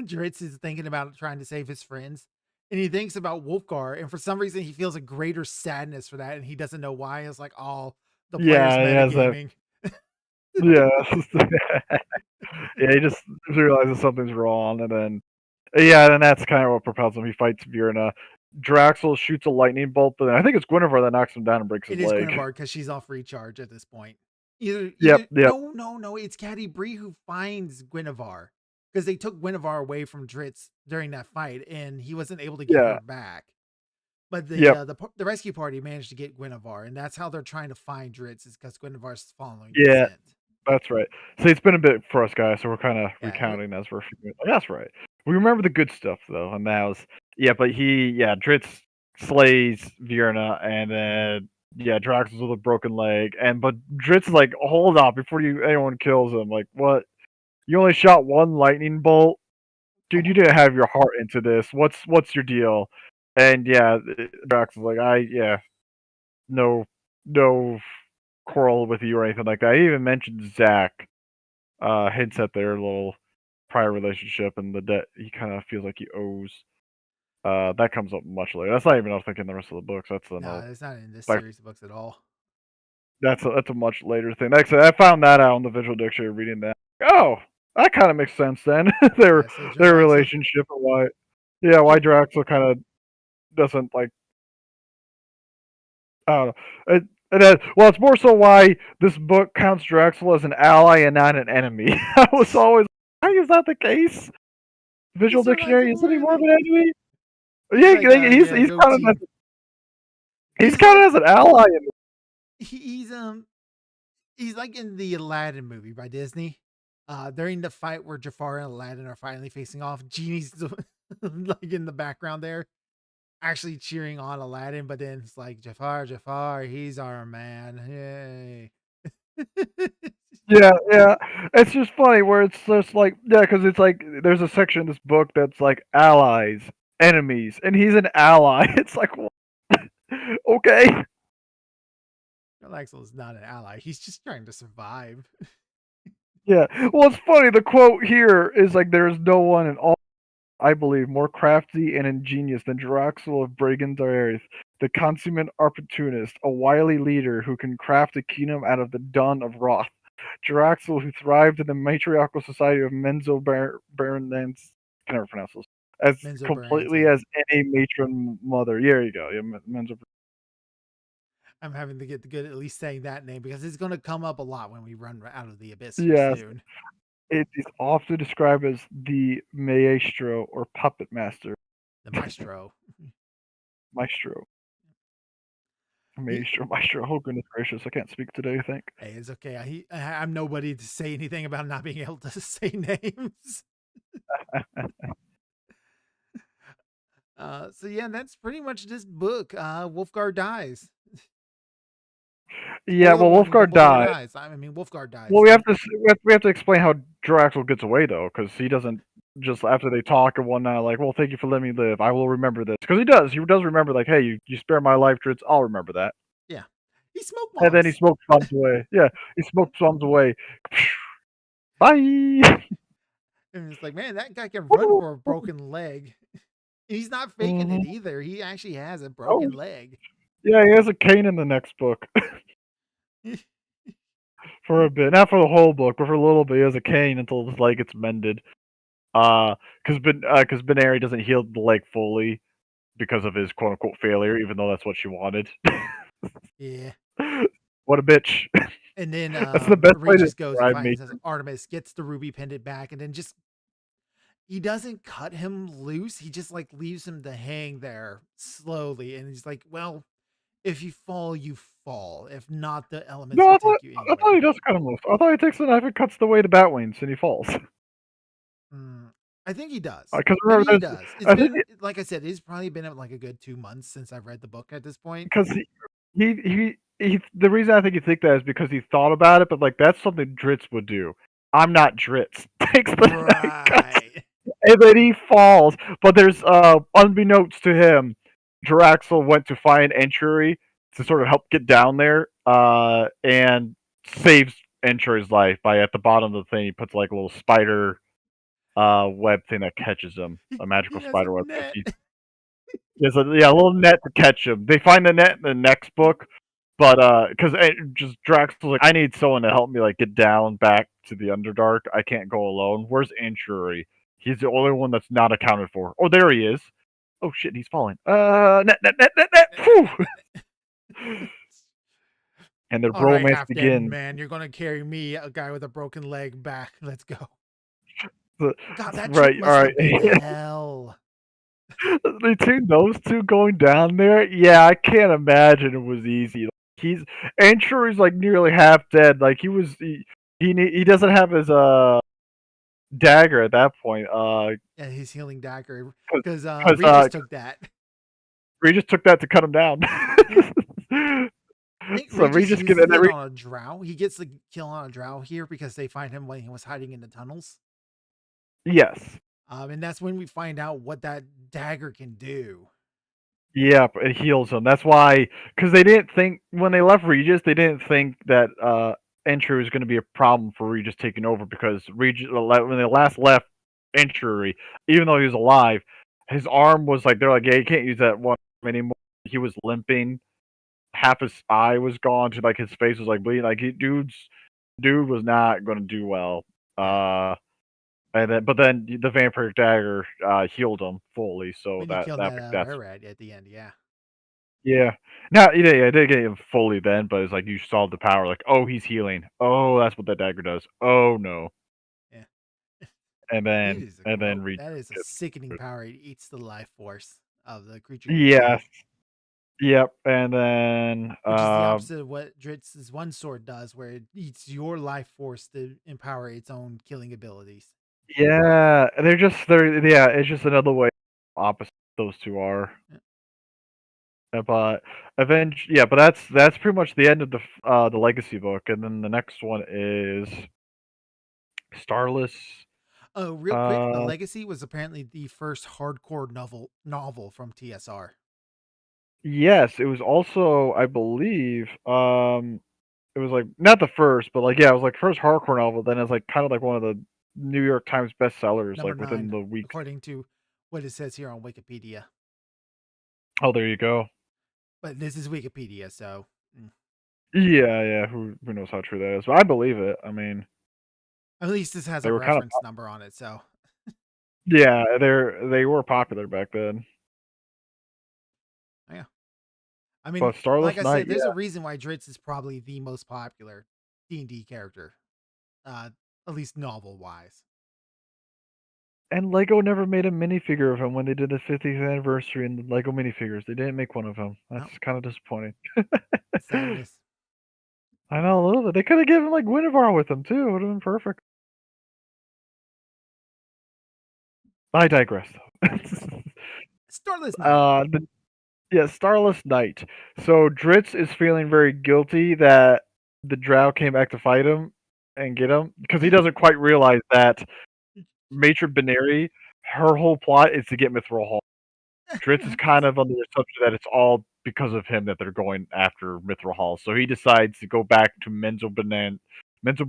Dritz is thinking about trying to save his friends, and he thinks about Wolfgar, and for some reason he feels a greater sadness for that, and he doesn't know why. It's like, oh, the player's Yeah, he has that. metagaming. Yeah, yeah. He just realizes something's wrong, and then yeah, and that's kind of what propels him. He fights Virna. Draxel shoots a lightning bolt, but I think it's Guinevere that knocks him down and breaks his It is leg. Guinevere because she's off recharge at this point. Either Yep. no, it's Caddy Bree who finds Guinevere because they took Guinevere away from Dritz during that fight, and he wasn't able to get her Yeah. back. But Yep. The rescue party managed to get Guinevere, and that's how they're trying to find Dritz is because Guinevere's following the Yeah. scent. That's right. See, it's been a bit for us guys, so we're kind of Yeah, recounting as we're. That's right. We remember the good stuff though, and that was yeah. But Dritz slays Virna, and then yeah, Draxus with a broken leg, and but Dritz is like, hold up before anyone kills him. Like, what? You only shot one lightning bolt, come dude. You on. didn't have your heart into this. What's your deal? And yeah, Drax is like, no quarrel with you or anything like that. He even mentioned Zach, hints at their little prior relationship and the debt he kind of feels like he owes. That comes up much later. That's not even I think in the rest of the books. That's No, it's not in this like series of books at all. that's a much later thing. Like I said, I found that out in the visual dictionary reading that. Oh, that kind of makes sense then. their Yeah, so their Draxel, relationship and why Draxel kind of doesn't like I don't know. Well, it's more so why this book counts Draxel as an ally and not an enemy. I was always, why is that the case? he's Visual so dictionary, isn't he likable, more of man. an enemy? He's like, yeah, He's go team. he's He's counted as an ally. he's he's like in the Aladdin movie by Disney. During the fight where Jafar and Aladdin are finally facing off, Genie's like in the background there, actually cheering on Aladdin, but then it's like Jafar, he's our man. Yay. Yeah. It's just funny where it's just like, yeah, because it's like there's a section in this book that's like allies, enemies, and he's an ally. It's like, what? Okay. Axel is not an ally. He's just trying to survive. Yeah. Well, it's funny. The quote here is like, there is no one in all, I believe, more crafty and ingenious than Draxel of Brigandareth, the consummate opportunist, a wily leader who can craft a kingdom out of the dawn of Roth. Draxel, who thrived in the matriarchal society of Baronance, can never pronounce this, as Menzo completely Baranza. as any matron mother. Yeah, there you go. Yeah, Menzo. I'm having to get good at least saying that name because it's going to come up a lot when we run out of the abyss here Yes, soon. it is often described as the maestro or puppet master. The maestro. Maestro. He, Maestro. Oh, goodness gracious. I can't speak today, I think. hey, it's okay. I'm nobody to say anything about not being able to say names. So yeah, that's pretty much this book. Wolfgar dies. Yeah, Spoiler well, warning: Wolfgar Dumbledore died. dies. I mean, Wolfgar dies. Well, we have to explain how Draxel gets away though, because he doesn't just after they talk and whatnot, like, well, thank you for letting me live. I will remember this because he does. He does remember, like, hey, you spare my life, Dritz. I'll remember that. Yeah, he smoke And then he bombs. smokes bombs away. Yeah, he smokes bombs away. Bye. And it's like, man, that guy can run for a broken leg. He's not faking hmm it either. He actually has a Oh, broken leg. yeah, he has a cane in the next book for a bit, not for the whole book, but for a little bit. He has a cane until his leg gets mended. Because Benari doesn't heal the leg fully because of his quote unquote failure, even though that's what she wanted. Yeah. What a bitch. And then That's the best way to Regis goes and describe me. finds Artemis, gets the ruby pendant back, and then just he doesn't cut him loose. He just like leaves him to hang there slowly, and he's like, "Well, if you fall, you fall. If not, the elements No, will take you I thought anywhere." he does cut him loose. I thought he takes the knife and cuts the way the bat wings and he falls. I think he does. Because Maybe remember, he does. It's I think been like I said, it's probably been like a good 2 months since I've read the book at this point. because the reason I think you think that is because he thought about it, but like that's something Dritz would do. I'm not Dritz. Takes the knife, cuts, Right. and then he falls. But there's unbeknownst to him, Draxel went to find Entry to sort of help get down there, and saves Entry's life by at the bottom of the thing he puts like a little spider web thing that catches him, a He magical has a spider web. net. There's a little net to catch him. They find the net in the next book, but because just Drax's like, I need someone to help me like get down back to the Underdark. I can't go alone. Where's Intrury? He's the only one that's not accounted for. Oh, there he is. Oh shit, he's falling. Net. Whew. And their All right, bromance half dead begins. man, you're gonna carry me, a guy with a broken leg, back. Let's go. God, that Right, trip must all have right. been hell. Between those two going down there, yeah, I can't imagine it was easy. He's Entrury's like nearly half dead. Like he doesn't have his dagger at that point. Yeah, his healing dagger, because because Regis took that. Regis took that to cut him down. Yeah. I think So Regis Regis can uses it on a drow. He gets the kill on a drow here because they find him when he was hiding in the tunnels. yes. And that's when we find out what that dagger can do. Yep, it heals him. That's why, because they didn't think when they left Regis, they didn't think that Entry was going to be a problem for Regis taking over because Regis, when they last left Entry, even though he was alive, his arm was like they're like, yeah, you can't use that one anymore. He was limping, half his eye was gone, to like his face was like bleeding. Like dude was not going to do well. Yeah. But then the vampire dagger healed him fully, so When you that killed that that that's bear rat at the end, yeah. yeah. Now, yeah, I did get him fully then, but it's like you saw the power, like, oh, he's healing. Oh, that's what that dagger does. Oh no. Yeah. And It then is a and then gross. Regis That is a gets sickening it. power. It eats the life force of the creature you Yes. control, Yep. And then which is the opposite of what Dritz's one sword does, where it eats your life force to empower its own killing abilities. yeah, it's just another way opposite those two are. Yeah. But yeah, but that's pretty much the end of the legacy book, and then the next one is Starless. Oh, real quick, the Uh, Legacy was apparently the first hardcore novel from TSR. yes, it was also, I believe, it was like not the first, but like yeah, it was like first hardcore novel. Then it's like kind of like one of the New York Times bestsellers, Number like within 9, the weeks. according to what it says here on Wikipedia. Oh, there you go. But this is Wikipedia, so Yeah. Who knows how true that is? But I believe it. I mean, at least this has they a were kind of reference number on it. So yeah, they were popular back then. yeah, I mean, But like Starless I Night, said, there's a yeah. reason why Dritz is probably the most popular D&D character, uh, at least novel wise. And Lego never made a minifigure of him when they did the 50th anniversary in the Lego minifigures. They didn't make one of him. That's No, kind of disappointing. sadness. I know a little bit. They could have given like Guinevere with them too. It would have been perfect. I digress. Starless Night. uh, the, yeah, Starless Night. So Dritz is feeling very guilty that the Drow came back to fight him and get him because he Yeah. doesn't quite realize that Matron Beneri, her whole plot is to get Mithril Hall. Dritz is kind of under the assumption that it's all because of him that they're going after Mithril Hall. So he decides to go back to Mental Bananas. Menzo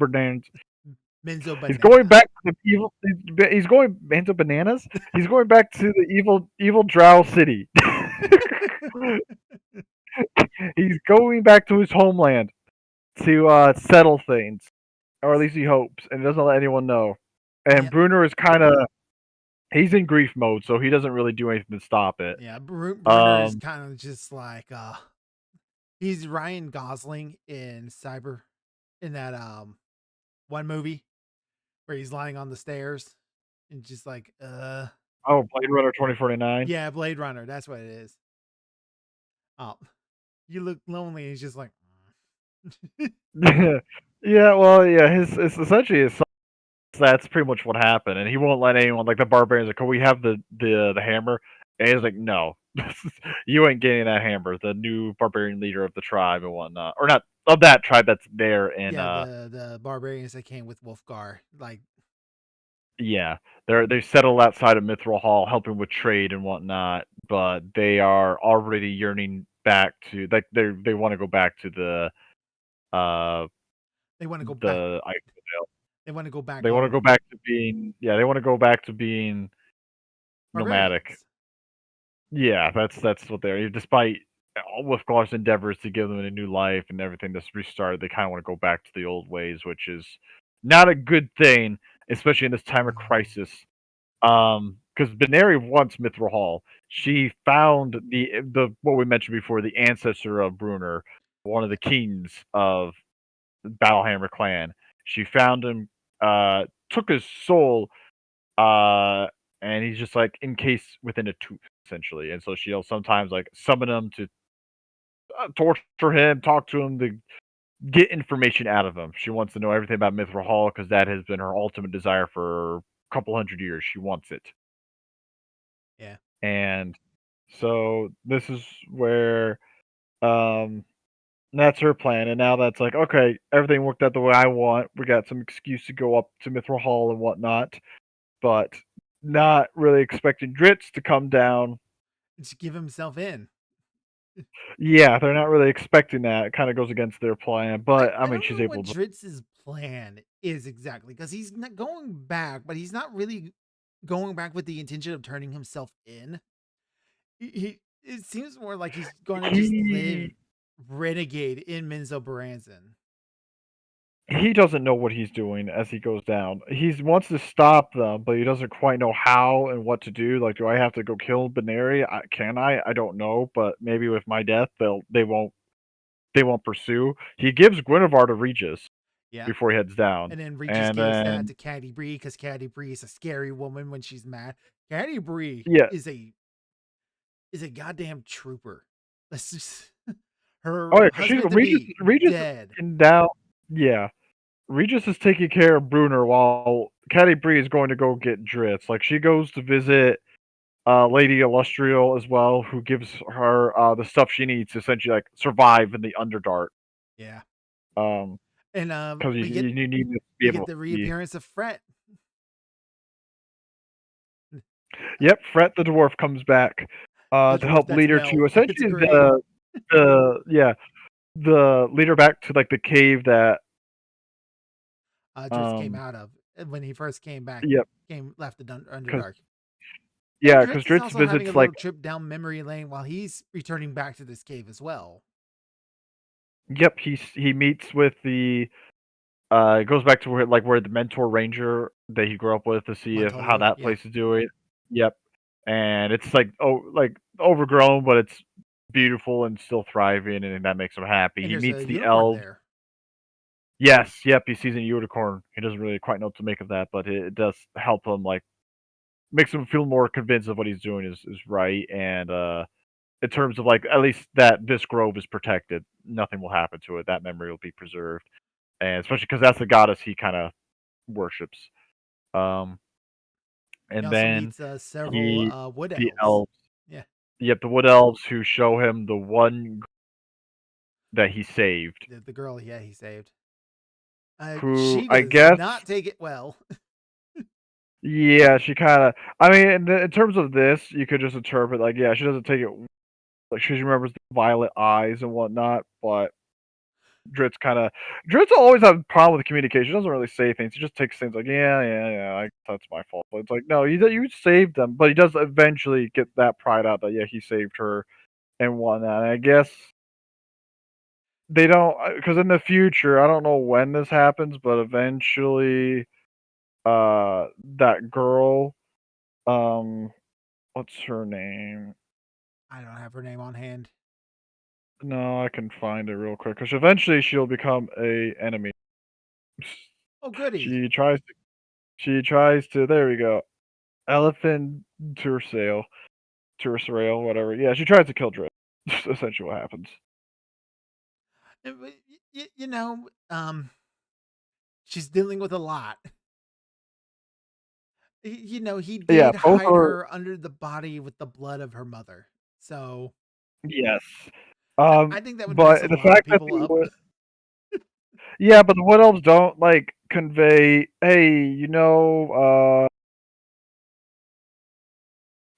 He's going Banana. back to the evil. He's going Mental Bananas. He's going back to the evil Drow city. He's going back to his homeland to settle things, or at least he hopes, and doesn't let anyone know. And Yeah. Bruner is kind of he's in grief mode, so he doesn't really do anything to stop it. Yeah, Bruner is Um, kind of just like he's Ryan Gosling in Cyber in that one movie where he's lying on the stairs and just like oh, Blade Runner 2049. yeah, Blade Runner, that's what it is. Oh, you look lonely. He's just like Yeah, well, yeah, it's essentially his son. That's pretty much what happened, and he won't let anyone like the barbarians like, "Oh, we have the hammer," and he's like, "No, you ain't getting that hammer." The new barbarian leader of the tribe and whatnot, or not of that tribe that's there in yeah, the barbarians that came with Wolfgar. Like yeah, they settle outside of Mithril Hall, helping with trade and whatnot, but they are already yearning back to like they want to go back to uh they want to go back. the They want to go back they want to home. go back to being yeah, they want to go back to being nomadic. Barbarians. Yeah, that's what they're despite all Wolfgar's endeavors to give them a new life and everything that's restarted, they kind of want to go back to the old ways, which is not a good thing, especially in this time of No. crisis. Because Benari wants Mithril Hall. She found the what we mentioned before, the ancestor of Bruner, one of the kings of Battlehammer clan. She found him, took his soul, uh, and he's just like encased within a tooth, essentially. And so she'll sometimes like summon him to torture him, talk to him to get information out of him. She wants to know everything about Mithril Hall because that has been her ultimate desire for a couple hundred years. She wants it. Yeah. And so this is where um that's her plan. And now that's like, okay, everything worked out the way I want. We got some excuse to go up to Mithril Hall and whatnot, but not really expecting Dritz to come down. Just give himself in. Yeah, they're not really expecting that. It kind of goes against their plan, but I I mean, don't she's know what able to. Dritz's plan is exactly because he's not going back, but he's not really going back with the intention of turning himself in. It seems more like he's going to just live He renegade in Menzo Branson. he doesn't know what he's doing as he goes down. He wants to stop them, but he doesn't quite know how and what to do. Like, do I have to go kill Beneri? Can I? I don't know, but maybe with my death, they won't pursue. He gives Guinevere to Regis Yeah. before he heads down, And then Regis and gives that then to Caddy Bree because Caddy Bree is a scary woman when she's mad. Caddy Bree yeah, is a goddamn trooper. Let's just oh her yeah, 'cause she's husband to Regis. be Regis is dead. taking down. Yeah, Regis is taking care of Bruner while Caddy Bree is going to go get Dritz. Like she goes to visit Lady Illustrial as well, who gives her the stuff she needs to essentially like survive in the Underdark. Yeah. Um, And because you need to be we able get to the see. reappearance of Fret. Yep, Fret the dwarf comes back The to dwarf help that's lead an her to elf. It's essentially great. the lead her back to like the cave that Dritz came out of when he first came back, yep, left the because Underdark. And yeah, because Dritz is Dritz also having a visits like little trip down memory lane while he's returning back to this cave as well. yep, he meets with the it goes back to where the mentor ranger that he grew up with to see if how Montolier, that yeah. place is doing. Yep. And it's like overgrown, but it's beautiful and still thriving, and that makes him happy. And He there's meets a the unicorn elves. there. Yes, yep, he sees a unicorn. He doesn't really quite know what to make of that, but it does help him like makes him feel more convinced of what he's doing is right. And in terms of like at least that this grove is protected, nothing will happen to it. That memory will be preserved. And especially because that's the goddess he kind of worships. Um, He and also then meets several he wood the elves. elves, Yeah, yep, the wood elves who show him the one that he saved, the girl, yeah, he saved. who She I does guess, not take it well. yeah, she kind of. I mean, in terms of this, you could just interpret like, yeah, she doesn't take it like she remembers the violet eyes and whatnot, but Dritz always have a problem with communication. He doesn't really say things. He just takes things like, yeah, that's my fault. But it's like, no, you saved them. But he does eventually get that pride out that yeah, he saved her and whatnot. And I guess they don't because in the future, I don't know when this happens, but eventually, that girl, um, what's her name? I don't have her name on hand. No, I can find it real quick because eventually she'll become a enemy. Oh, goody. She tries to. She tries to. There we go. Elephant Tursail, whatever. Yeah, she tries to kill Drake. Essentially, what happens. You know, she's dealing with a lot. You know, he Yeah, did both hide are. her under the body with the blood of her mother. So Yes. I think that would mess But a the lot of fact that people up. yeah, but the Wood Elves don't like convey, hey,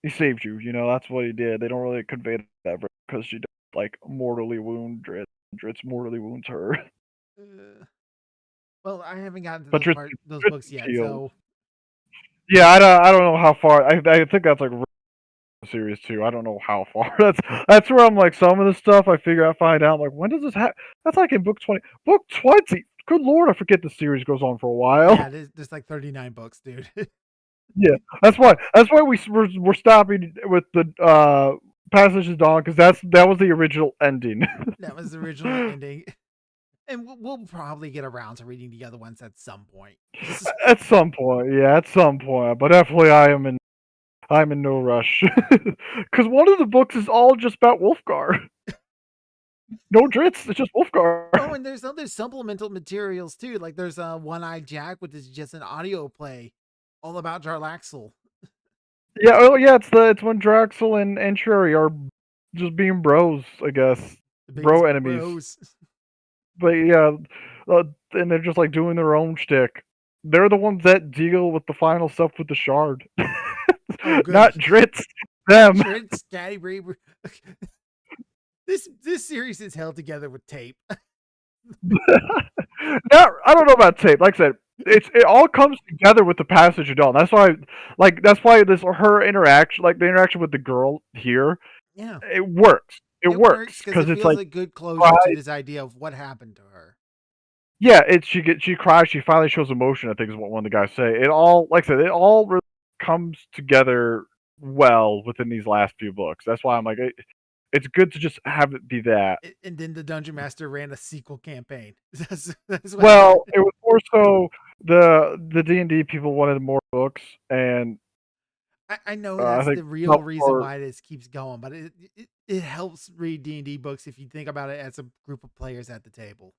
he saved you. That's what he did. They don't really convey that because she does like mortally wound Dritz. Dritz mortally wounds her. Uh, well, I haven't gotten to But those Dritz books is yet, healed. so Yeah, I don't know how far. I think that's like series too. I don't know how far. That's where I'm like some of the stuff I find out. I'm like, when does this happen? That's like in book 20. Book 20. Good lord, I forget the series goes on for a while. yeah, there's like 39 books, dude. Yeah, that's why we're stopping with the Passage of Dawn because that was the original ending. That was the original ending. And we'll probably get around to reading the other ones at some point. At some point, yeah, at some point. But definitely, I'm in no rush because one of the books is all just about Wolfgar. No Dritz, it's just Wolfgar. Oh, and there's other supplemental materials too. Like there's a One-Eyed Jack, which is just an audio play all about Jarlaxle. Yeah, oh yeah, it's when Draxel and Cherry are just being bros, I guess, The bro biggest enemies. bros. But yeah, and they're just like doing their own shtick. They're the ones that deal with the final stuff with the shard, Oh, good. not Dritz. Them. Dritz, Scatty Reaver. This series is held together with tape. Not, I don't know about tape. Like I said, it all comes together with the passage of dawn. That's why this her interaction, like the interaction with the girl here, Yeah, it works. It it works works because because it it's feels like like good closure to cries. this idea of what happened to her. Yeah, she cries. She finally shows emotion. I think is what one of the guys say. It all, like I said, it all really comes together well within these last few books. That's why I'm like, it's good to just have it be that. And then the dungeon master ran a sequel campaign. That's what happened. Well, it was more so the D&D people wanted more books, and I know I that's think the real some reason for why this keeps going, but it helps read D&D books if you think about it as a group of players at the table.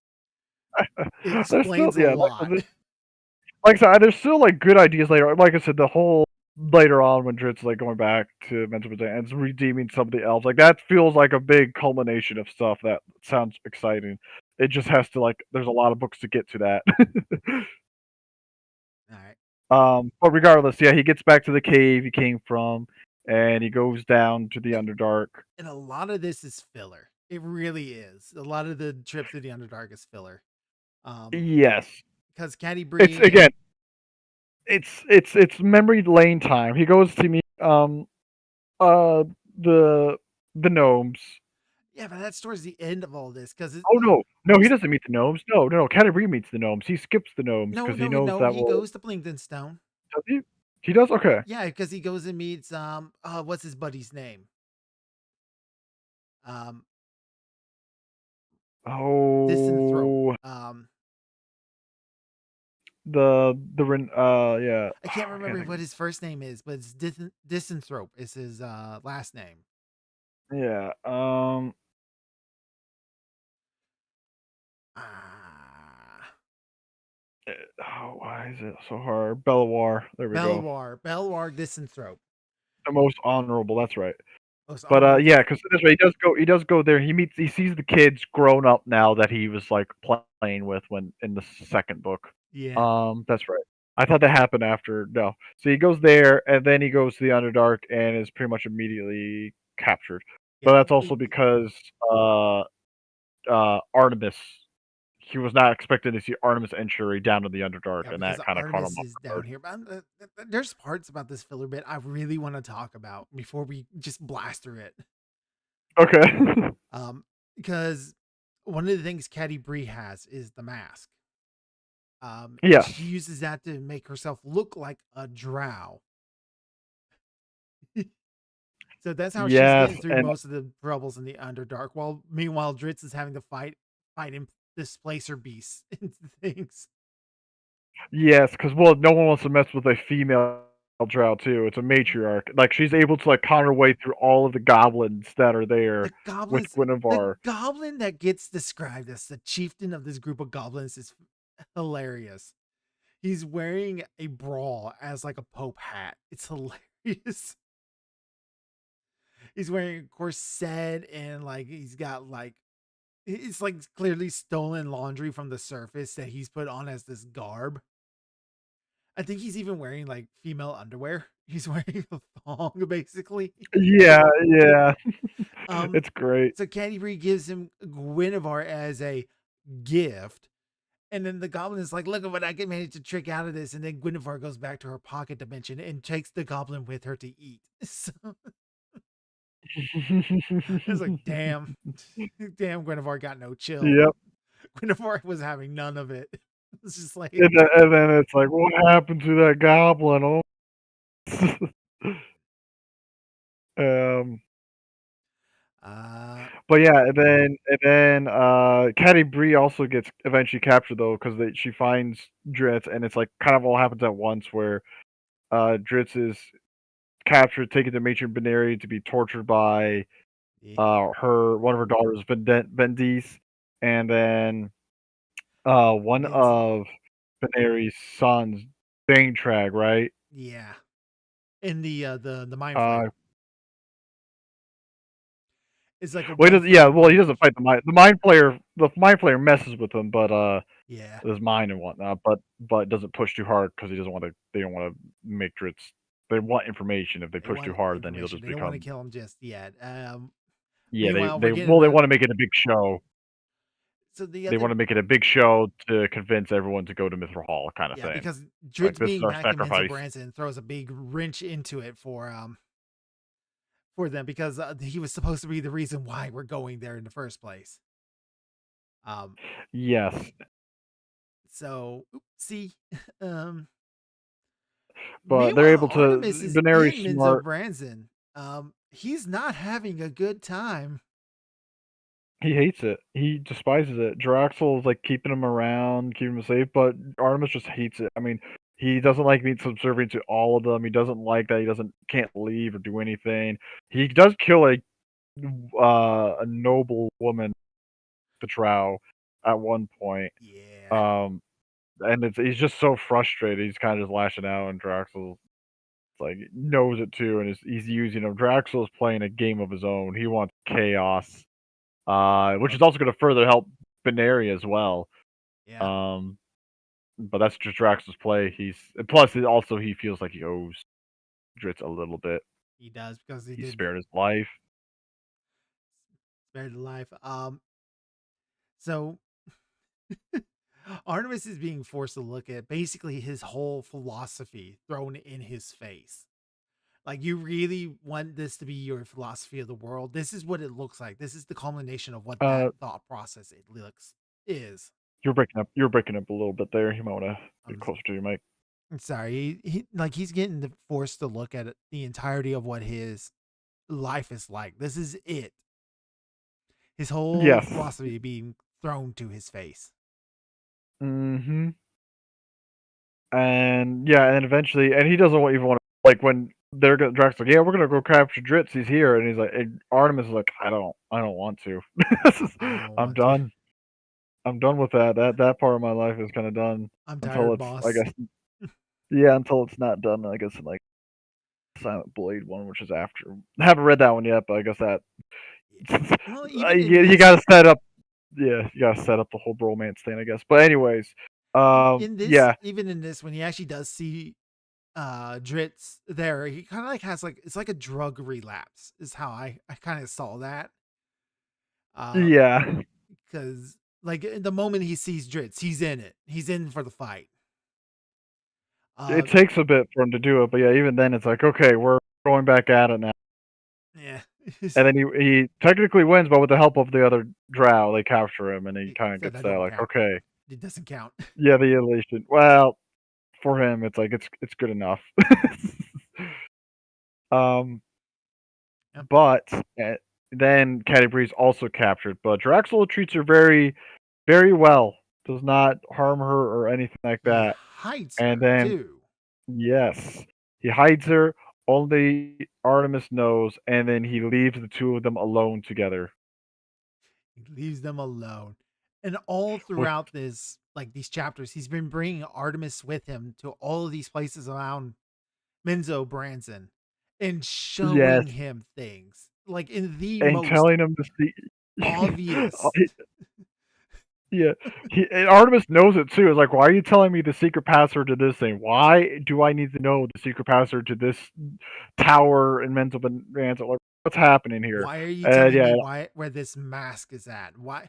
It there's still, explains a yeah, lot. like I said, there's still like good ideas later. Like I said, the whole later on when Drit's like going back to Mental and it's redeeming some of the elves, like that feels like a big culmination of stuff that sounds exciting. It just has to, like, there's a lot of books to get to that. All right. But regardless, yeah, he gets back to the cave he came from, and he goes down to the Underdark. And a lot of this is filler. It really is. A lot of the trip to the Underdark is filler. Yes, Because Caddy it's Bree again, and it's memory lane time. He goes to meet uh the gnomes. yeah, but that's towards the end of all this because Oh no, he it's doesn't meet the gnomes. No, Canterbury meets the gnomes. He skips the gnomes no, because he no, knows no. that He will. goes to Blinkdenstone. Does he? He does. Okay. Yeah, because he goes and meets what's his buddy's name? Um, Disenthrope. Oh, yeah. I can't I can't remember think. what his first name is, but it's Disenthrope is his last name. Yeah. Ah, Why is it so hard? Belloir. There we go. Belwar Disenthrope. The most honorable. That's right. Most But honorable. yeah, because this way he does go there. He sees the kids grown up now that he was like playing with when in the second book. Yeah. That's right. I thought that happened after. No, so he goes there and then he goes to the Underdark and is pretty much immediately captured. Yeah. But that's also because Artemis. He was not expecting to see Artemis and Shuri down to the Underdark, Yeah, and because that kind of caught him Artemis off is down guard. here. But there's parts about this filler bit I really want to talk about before we just blast through it. Okay. Because one of the things Caddy Bree has is the mask. Yes. She uses that to make herself look like a drow. So that's how she's Yes, getting through and most of the troubles in the Underdark. While meanwhile, Dritz is having to fight and displacer beasts and things. yes, because well, no one wants to mess with a female drow too. It's a matriarch. Like she's able to like con her way through all of the goblins that are there The with goblins, the Guinevere. goblin that gets described as the chieftain of this group of goblins is hilarious. He's wearing a brawl as like a pope hat. It's hilarious. He's wearing a corset and like he's got like it's like clearly stolen laundry from the surface that he's put on as this garb. I think he's even wearing like female underwear. He's wearing a thong basically. Yeah, yeah, Um, it's great. so Canterbury gives him Guinevere as a gift. And then the goblin is like, look at what I can manage to trick out of this. And then Guinevere goes back to her pocket dimension and takes the goblin with her to eat. So it's like, damn, damn, Guinevere got no chill. Yep. Guinevere was having none of it. It's just like, And then it's like, what happened to that goblin? Oh. um. uh, But yeah, Caddy Bree also gets eventually captured though because she finds Dritz, and it's like kind of all happens at once where Dritz is captured, taken to Matron Benary to be tortured by yeah, one of her daughters, Vendice, and then one Benzie. of Benary's sons, Banetrag, right? Yeah. In the mind Uh, flayer. It's like a well, one yeah, foot well, he bridge. doesn't fight the mind. The mind flayer messes with him, but Yeah. his mind and whatnot, but doesn't push too hard because he doesn't want to. They don't want to make Dritz. They want information. If they They push too want hard, then he'll information. just They don't want to become. kill him just yet. Yeah, Meanwhile, they we're getting well, they the wanna make it a big show. so the They other wanna make it a big show to convince everyone to go to Mithril Hall kinda yeah, thing. because Like, Dritz "This is being our back in Menzo sacrifice." Branson throws a big wrench into it for them because he was supposed to be the reason why we're going there in the first place. Um, Yes, so see, um, but they're meanwhile, able Artemis to is Benary's in Menzo smart. Branson. He's not having a good time. He hates it. He despises it. Draxel's, like, keeping him around, keeping him safe, but Artemis just hates it. I mean, he doesn't like being subservient to all of them. He doesn't like that he can't leave or do anything. He does kill a noble woman, Patrow, at one point. Yeah, Um, and he's just so frustrated. He's kind of just lashing out, and Draxel like knows it too, and he's using him. Draxel is playing a game of his own. He wants chaos, which yep, is also going to further help Benary as well. yeah, Um, but that's just Draxel's play. Plus also he feels like he owes Dritz a little bit. he does because he He did spared his life. spare the life. So Artemis is being forced to look at basically his whole philosophy thrown in his face. Like, you really want this to be your philosophy of the world? This is what it looks like. This is the culmination of what that Uh, thought process it looks is. you're breaking up. You're breaking up a little bit there. You might want to get I'm, closer to your mic. I'm sorry. He's getting forced to look at the entirety of what his life is like. This is it. His whole Yes. philosophy being thrown to his face. Mm-hmm. And yeah, and eventually, and he doesn't even want to like when they're gonna Drax like, yeah, we're gonna go capture Dritz. He's here, and he's like, and Artemis is like, I don't want to. I don't I'm want to. done. I'm done with that. That part of my life is kind of done I'm until tired, it's, I boss. guess, yeah, until it's not done. I guess in like Silent Blade one, which is after. I haven't read that one yet, but I guess that Well, even in you this got to set up. Yeah, you got to set up the whole bromance thing, I guess. But anyways, yeah, even in this, when he actually does see Dritz there, he kind of like has like it's like a drug relapse is how I kind of saw that. yeah. Because like the moment he sees Dritz, he's in it. He's in for the fight. It Uh, takes a bit for him to do it, but yeah, even then it's like, okay, we're going back at it now. yeah, And then he technically wins, but with the help of the other Drow, they capture him, and he kind of so gets that that don't like, count. okay, It doesn't count. yeah, the elation. Well, for him, it's like it's good enough. um, Yeah. but then Catti also captured, but Draxel treats her very, very well. Does not harm her or anything like He that. hides And her then too. yes, he hides her. Only Artemis knows, and then he leaves the two of them alone together. He leaves them alone. And all Which throughout this, like these chapters, he's been bringing Artemis with him to all of these places around Menzo Branson and yes, showing him things like in the and most telling him to see. obvious. Yeah, and Artemis knows it too. It's like, why are you telling me the secret password to this thing? Why do I need to know the secret password to this tower in Mental Banana? Like, what's happening here? Why are you And telling yeah, me where this mask is at? Why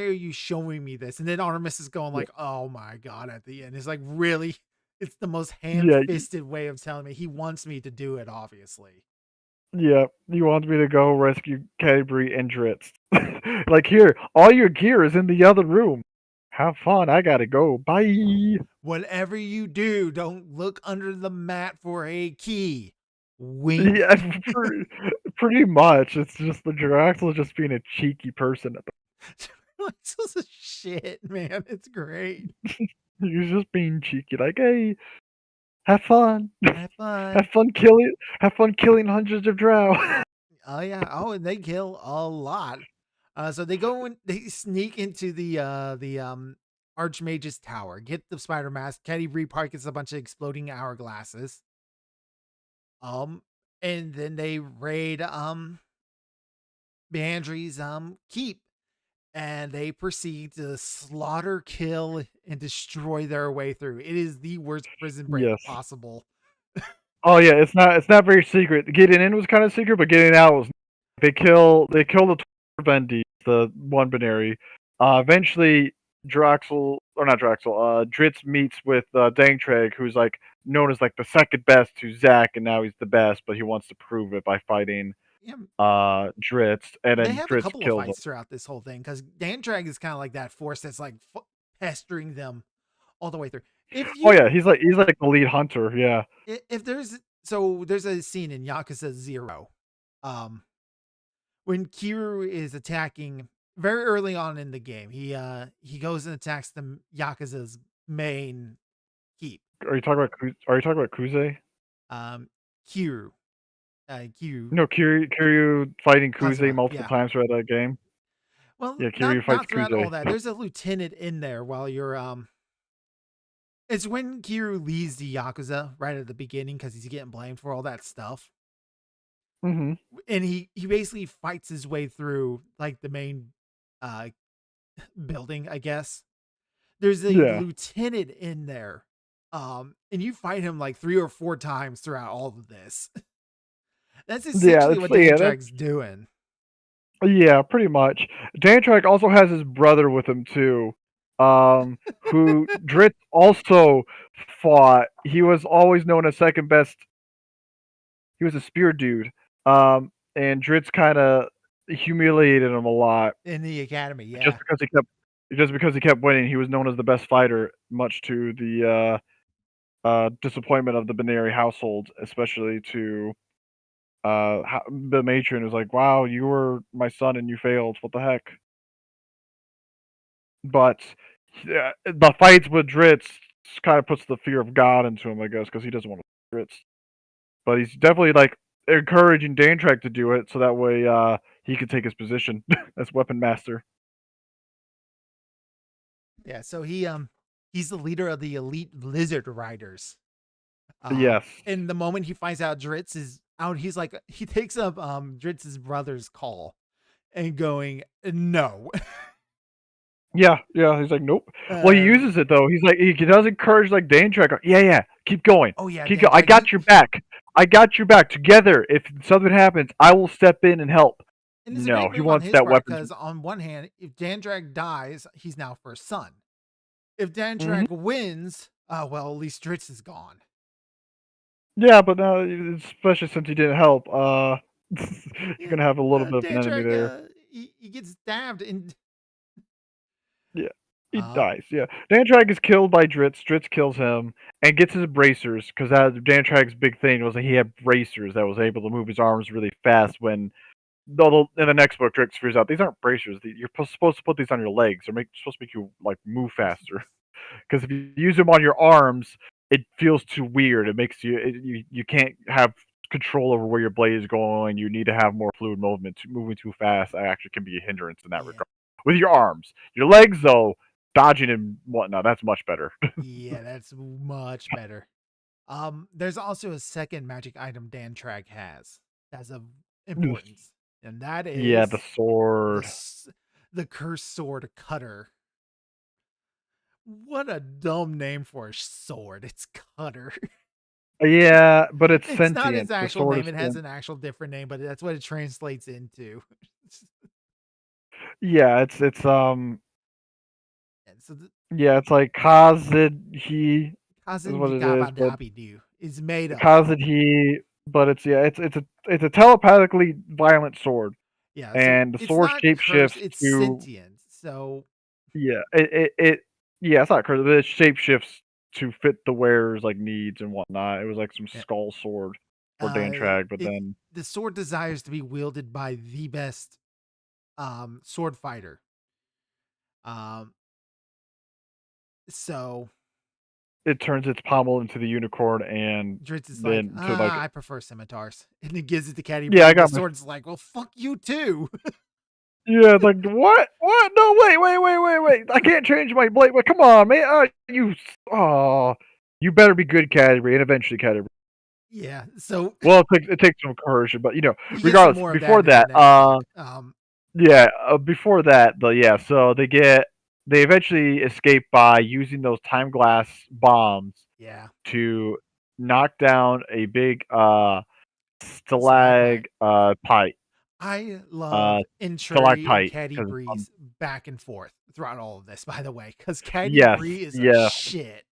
are you showing me this? And then Artemis is going yeah, like, "Oh my god!" At the end, it's like, really, it's the most yeah, ham-fisted way of telling me he wants me to do it. Obviously, yeah. You want me to go rescue Cadbury and Dritz? Like, here, all your gear is in the other room. Have fun. I gotta go. Bye. whatever you do, don't look under the mat for a key. Wink. Yeah, pretty much. It's just the Draxel just being a cheeky person. This is a shit, man. It's great. He's just being cheeky, like, hey, have fun. Have fun. Have fun killing hundreds of drow. Oh yeah. Oh, and they kill a lot. So they go and they sneak into the Archmage's tower, get the spider mask. Caddy Repark gets a bunch of exploding hourglasses. Um, and then they raid Bandry's keep, and they proceed to slaughter, kill, and destroy their way through. It is the worst prison break Yes. possible. Oh yeah, it's not very secret. Getting in was kind of secret, but getting out was they kill the Vendy, the one binary. Eventually, Draxel or not Draxel, Dritz meets with Dangtreg, who's like known as like the second best to Zack, and now he's the best, but he wants to prove it by fighting Yeah, Dritz, and they then have a Dritz couple of kills him. fights throughout this whole thing because Dantrag is kind of like that force that's like pestering them all the way through. If Oh yeah, you he's like the lead hunter. Yeah. if there's a scene in Yakuza 0, um, when Kiryu is attacking very early on in the game, he goes and attacks the Yakuza's main keep. Are you talking about Are you talking about Kuze? Um, Kiryu, Kiryu No, Kiryu fighting Kuze Kazuma, multiple yeah. times throughout that game. Well, Yeah, Kiryu fights not throughout Kuze. all that. There's a lieutenant in there while you're It's when Kiryu leaves the Yakuza right at the beginning because he's getting blamed for all that stuff. Mm-hmm. And he basically fights his way through like the main uh building, I guess. There's a Yeah. lieutenant in there. And you fight him like 3 or 4 times throughout all of this. That's essentially what Dan Drag's doing. Yeah, pretty much. Dantrag also has his brother with him too, who Dritz also fought. He was always known as second best. He was a spear dude, and Dritz kind of humiliated him a lot In the academy, yeah. just because he kept winning. He was known as the best fighter, much to the disappointment of the Binary household, especially to the matron was like, "Wow, you were my son and you failed. What the heck?" But yeah, the fights with Dritz kind of puts the fear of God into him, I guess, because he doesn't want to Dritz. But he's definitely like encouraging Dantrek to do it, so that way he can take his position as weapon master. Yeah, so he's the leader of the elite lizard riders. Yes. And the moment he finds out Dritz is out, he's like he takes up Dritz's brother's call and going, no. Yeah, he's like, nope. Well, he uses it though. He's like, he does encourage like Dantrek. Yeah, keep going. Oh yeah, keep going. I got your back. I got your back. Together, if something happens, I will step in and help. And it's No, a great he move on wants his that part weapon. because on one hand, if Dandrag dies, he's now first son. If Dandrag wins, well, at least Dritz is gone. Yeah, but now, especially since he didn't help, you're gonna have a little bit of an enemy there. He gets stabbed and Yeah, he dies. Yeah, Dantrag is killed by Dritz. Dritz kills him and gets his bracers because Dantrag's big thing was that he had bracers that was able to move his arms really fast. When in the next book, Dritz figures out these aren't bracers. You're supposed to put these on your legs. They're supposed to make you like move faster. Because if you use them on your arms, it feels too weird. It makes you can't have control over where your blade is going. You need to have more fluid movement. Moving too fast actually can be a hindrance in that regard. With your arms, your legs though, dodging and whatnot, that's much better. Yeah, that's much better. There's also a second magic item Dantrag has that's of importance, and that is the sword. The cursed sword cutter. What a dumb name for a sword. It's cutter. Yeah, but it's sentient. Not its actual name. It has an actual different name, but that's what it translates into. Yeah, it's yeah, it's like Kazidhi is what it is, but is made up. Kazidhi, but it's a telepathically violent sword. Yeah, and the sword shapeshifts it's to sentient. So yeah, it's not cursed, but it shapeshifts to fit the wearer's like needs and whatnot. It was like some skull sword for Dantrag, but then the sword desires to be wielded by the best sword fighter. So it turns its pommel into the unicorn, and Dritz is then like, I prefer scimitars, and it gives it to Caddy. Yeah, I got the sword's like, well, fuck you too. Yeah, it's like what? What? No, wait! I can't change my blade. But come on, man! You better be good, Cadbury, and eventually Cadbury. Yeah. So well, it takes some coercion, but regardless. Before that, before that, so they eventually escape by using those time glass bombs. Yeah. To knock down a big pipe. I love Entry and Stalactite Caddy because Bree's back and forth throughout all of this, by the way, because Caddy yes, Bree is a yes. shit.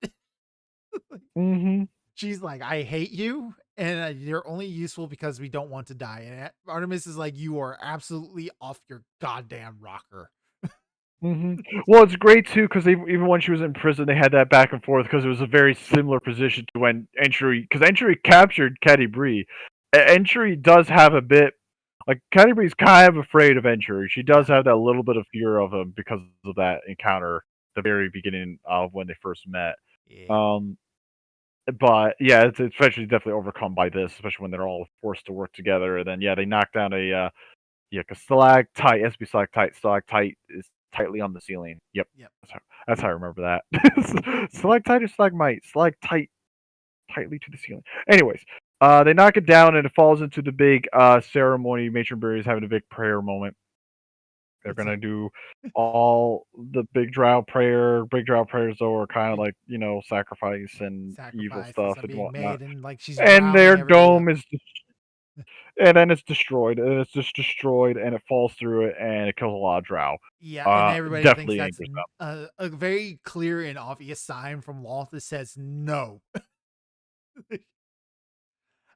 Mhm. She's like, I hate you, and you're only useful because we don't want to die. And Artemis is like, you are absolutely off your goddamn rocker. Well, it's great too because even when she was in prison, they had that back and forth because it was a very similar position to when Entry, because Entry captured Caddy Bree. Entry does have a bit like Caddy Bree's kind of afraid of Entry. She does have that little bit of fear of him because of that encounter, the very beginning of when they first met. Yeah. Um, but yeah, it's eventually definitely overcome by this, especially when they're all forced to work together. And then yeah, they knock down a yeah, because stalactite, SB stalactite, stalactite is tightly on the ceiling. Yep, Yep. that's how I remember that. Stalactite or stalagmite? Stalactite tightly to the ceiling. Anyways, they knock it down and it falls into the big ceremony. Matron Berry is having a big prayer moment. They're It's gonna do all the big drow prayer. Big drow prayers though are kind of big like sacrifice and evil sacrifices stuff are and being whatnot. made, and like she's And rounding their everybody up. dome is and then it's destroyed, and it's just destroyed, and it falls through it, and it kills a lot of drow. Yeah, and everybody thinks Definitely that's angers a very clear and obvious sign from Loth that says no.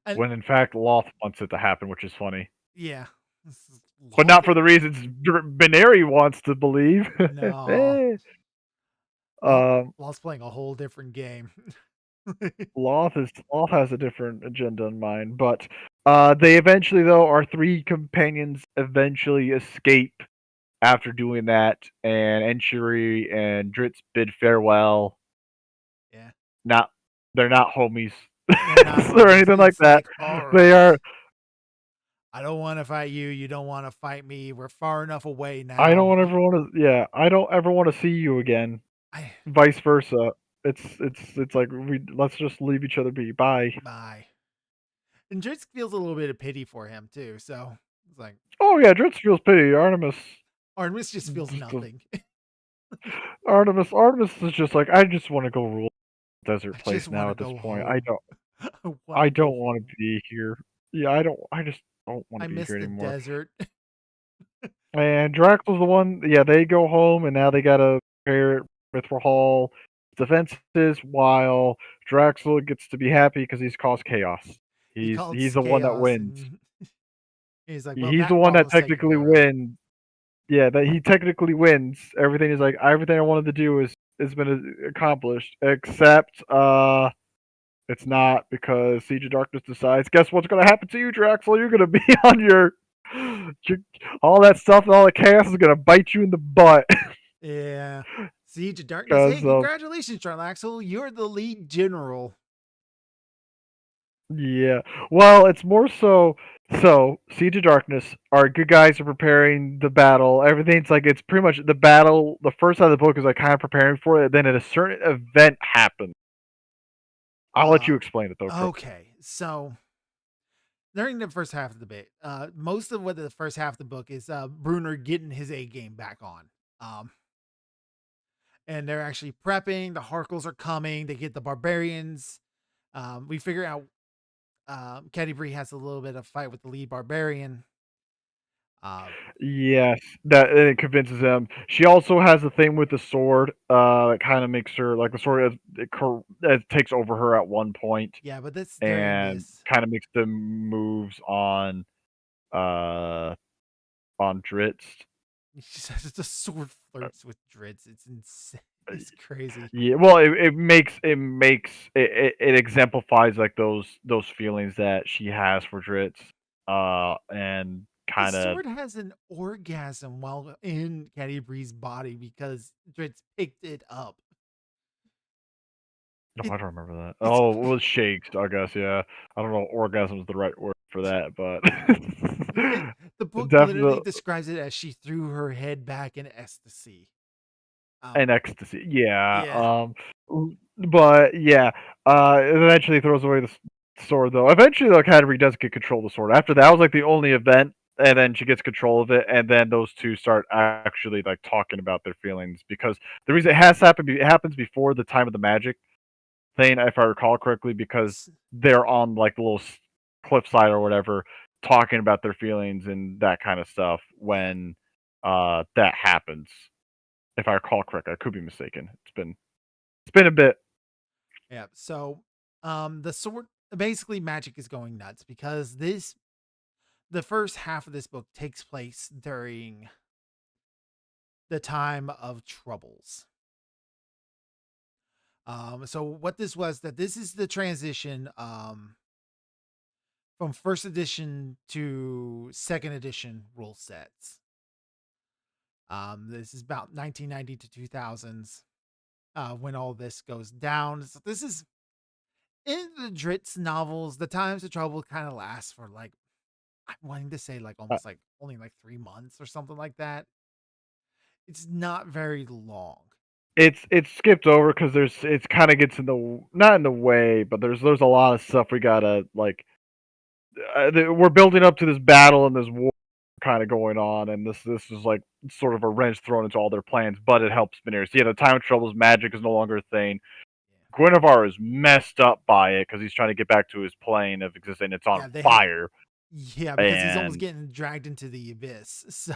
And when in fact Loth wants it to happen, which is funny, yeah, but Loth. not for the reasons Benary wants to believe. No, Loth, um, Loth's playing a whole different game. Loth has a different agenda in mind, but they eventually though our three companions eventually escape after doing that, and Enchiri and Dritz bid farewell. Yeah, Not they're not homies they're not or homies. anything like It's that. like, all They right, are. I don't want to fight you. You don't want to fight me. We're far enough away I now. don't ever want to. Yeah, I don't ever want to see you again. I Vice versa. It's like let's just leave each other be. Bye. bye. And Dritz feels a little bit of pity for him too. So it's like Oh yeah, Dritz feels pity. Artemis just feels Just- nothing. Artemis is just like I just want to go rule a desert I place just want now. to At this go point, home. I want I to go don't want home. to be here. Yeah, I don't. I just don't want I to be miss here the anymore. desert. And Draxel's the one. Yeah, they go home, and now they gotta prepare Mithra Hall defenses. While Draxel gets to be happy because he's caused chaos. He He's calls the one that chaos, wins. and he's like, "Well, He's the that one part that was taken technically care of." wins. Yeah, that he technically wins. Everything is like everything I wanted to do is been accomplished, except it's not because Siege of Darkness decides. Guess what's gonna happen to you, Draxel? You're gonna be on your all that stuff and all the chaos is gonna bite you in the butt. Yeah. Siege of Darkness. Hey, Because congratulations, Charlaxel. You're the lead general. yeah, well, it's more so. So Siege of Darkness, our good guys are preparing the battle. Everything's like it's pretty much the battle. The first side of the book is like kind of preparing for it. Then at a certain event happens. I'll let Uh, you explain it though, Chris. okay. So during the first half of the bit, most of what the first half of the book is Bruner getting his A game back on. Um, and they're actually prepping. The Harkles are coming. They get the barbarians. We figure out Caddy Bree has a little bit of fight with the lead barbarian. Yes, that it convinces him. She also has a thing with the sword. That kind of makes her like the sword. It takes over her at one point, Yeah, but that's during and this. kind of makes the moves uh on Dritz. She says the sword flirts with Dritz. It's insane. It's crazy. Yeah, well, it exemplifies like those feelings that she has for Dritz, and The kind of sword has an orgasm while in Caddy Bree's body because Dritz picked it up. no, It, I don't remember that. it's Oh, well, shakes, I guess. Yeah, I don't know. Orgasm is the right word for that, but it, the book literally definitely describes it as she threw her head back in ecstasy. an ecstasy. Yeah. Yeah. But yeah. It eventually throws away the sword though. Eventually, though, Cadbury does get control of the sword. After that was like the only event, and then she gets control of it, and then those two start actually like talking about their feelings because the reason it has happened, it happens before the time of the magic thing, if I recall correctly, because they're on like the little cliffside or whatever. talking about their feelings and that kind of stuff Yeah. when that happens. If I recall correctly, I could be mistaken. It's been a bit. Yeah. So, the sword basically magic is going nuts because the first half of this book takes place during the time of troubles. So what this was that this is the transition from first edition to second edition rule sets. This is about 1990 to 2000s when all this goes down. So this is in the Dritz novels. The times of trouble kind of lasts for like I'm wanting to say like Uh, almost like only like 3 months or something like that. It's not very long. it's skipped over because it kind of gets in the not in the way, but there's a lot of stuff we gotta like. We're building up to this battle and this war kind of going on, and this is like sort of a wrench thrown into all their plans. But it helps Daenerys. Yeah, the time of troubles, magic is no longer a thing. Guinevere is messed up by it because he's trying to get back to his plane of existence. It's on Yeah, they have. fire, Yeah, because he's almost and getting dragged into the abyss. So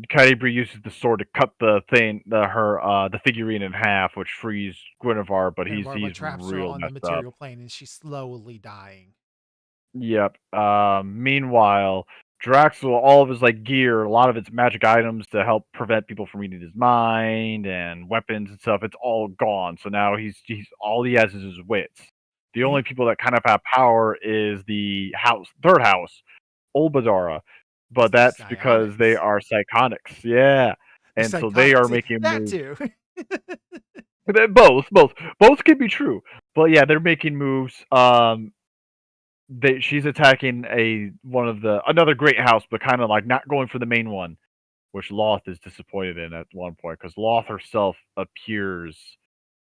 Calibri uses the sword to cut the figurine in half, which frees Guinevere. But kind of he's traps her real on the messed up. material plane, and she's slowly dying. Yep. Meanwhile, Draxel, all of his like gear, a lot of its magic items to help prevent people from reading his mind and weapons and stuff, it's all gone. So now he's all he has is his wits. The only people that kind of have power is the third house, Olbadara. It's But the that's because they psionics. are psychonics. Yeah. The And so they psychotic. are See making that moves. too. Both could be true. But yeah, they're making moves. She's attacking another great house, but kind of like not going for the main one, which Loth is disappointed in at one point because Loth herself appears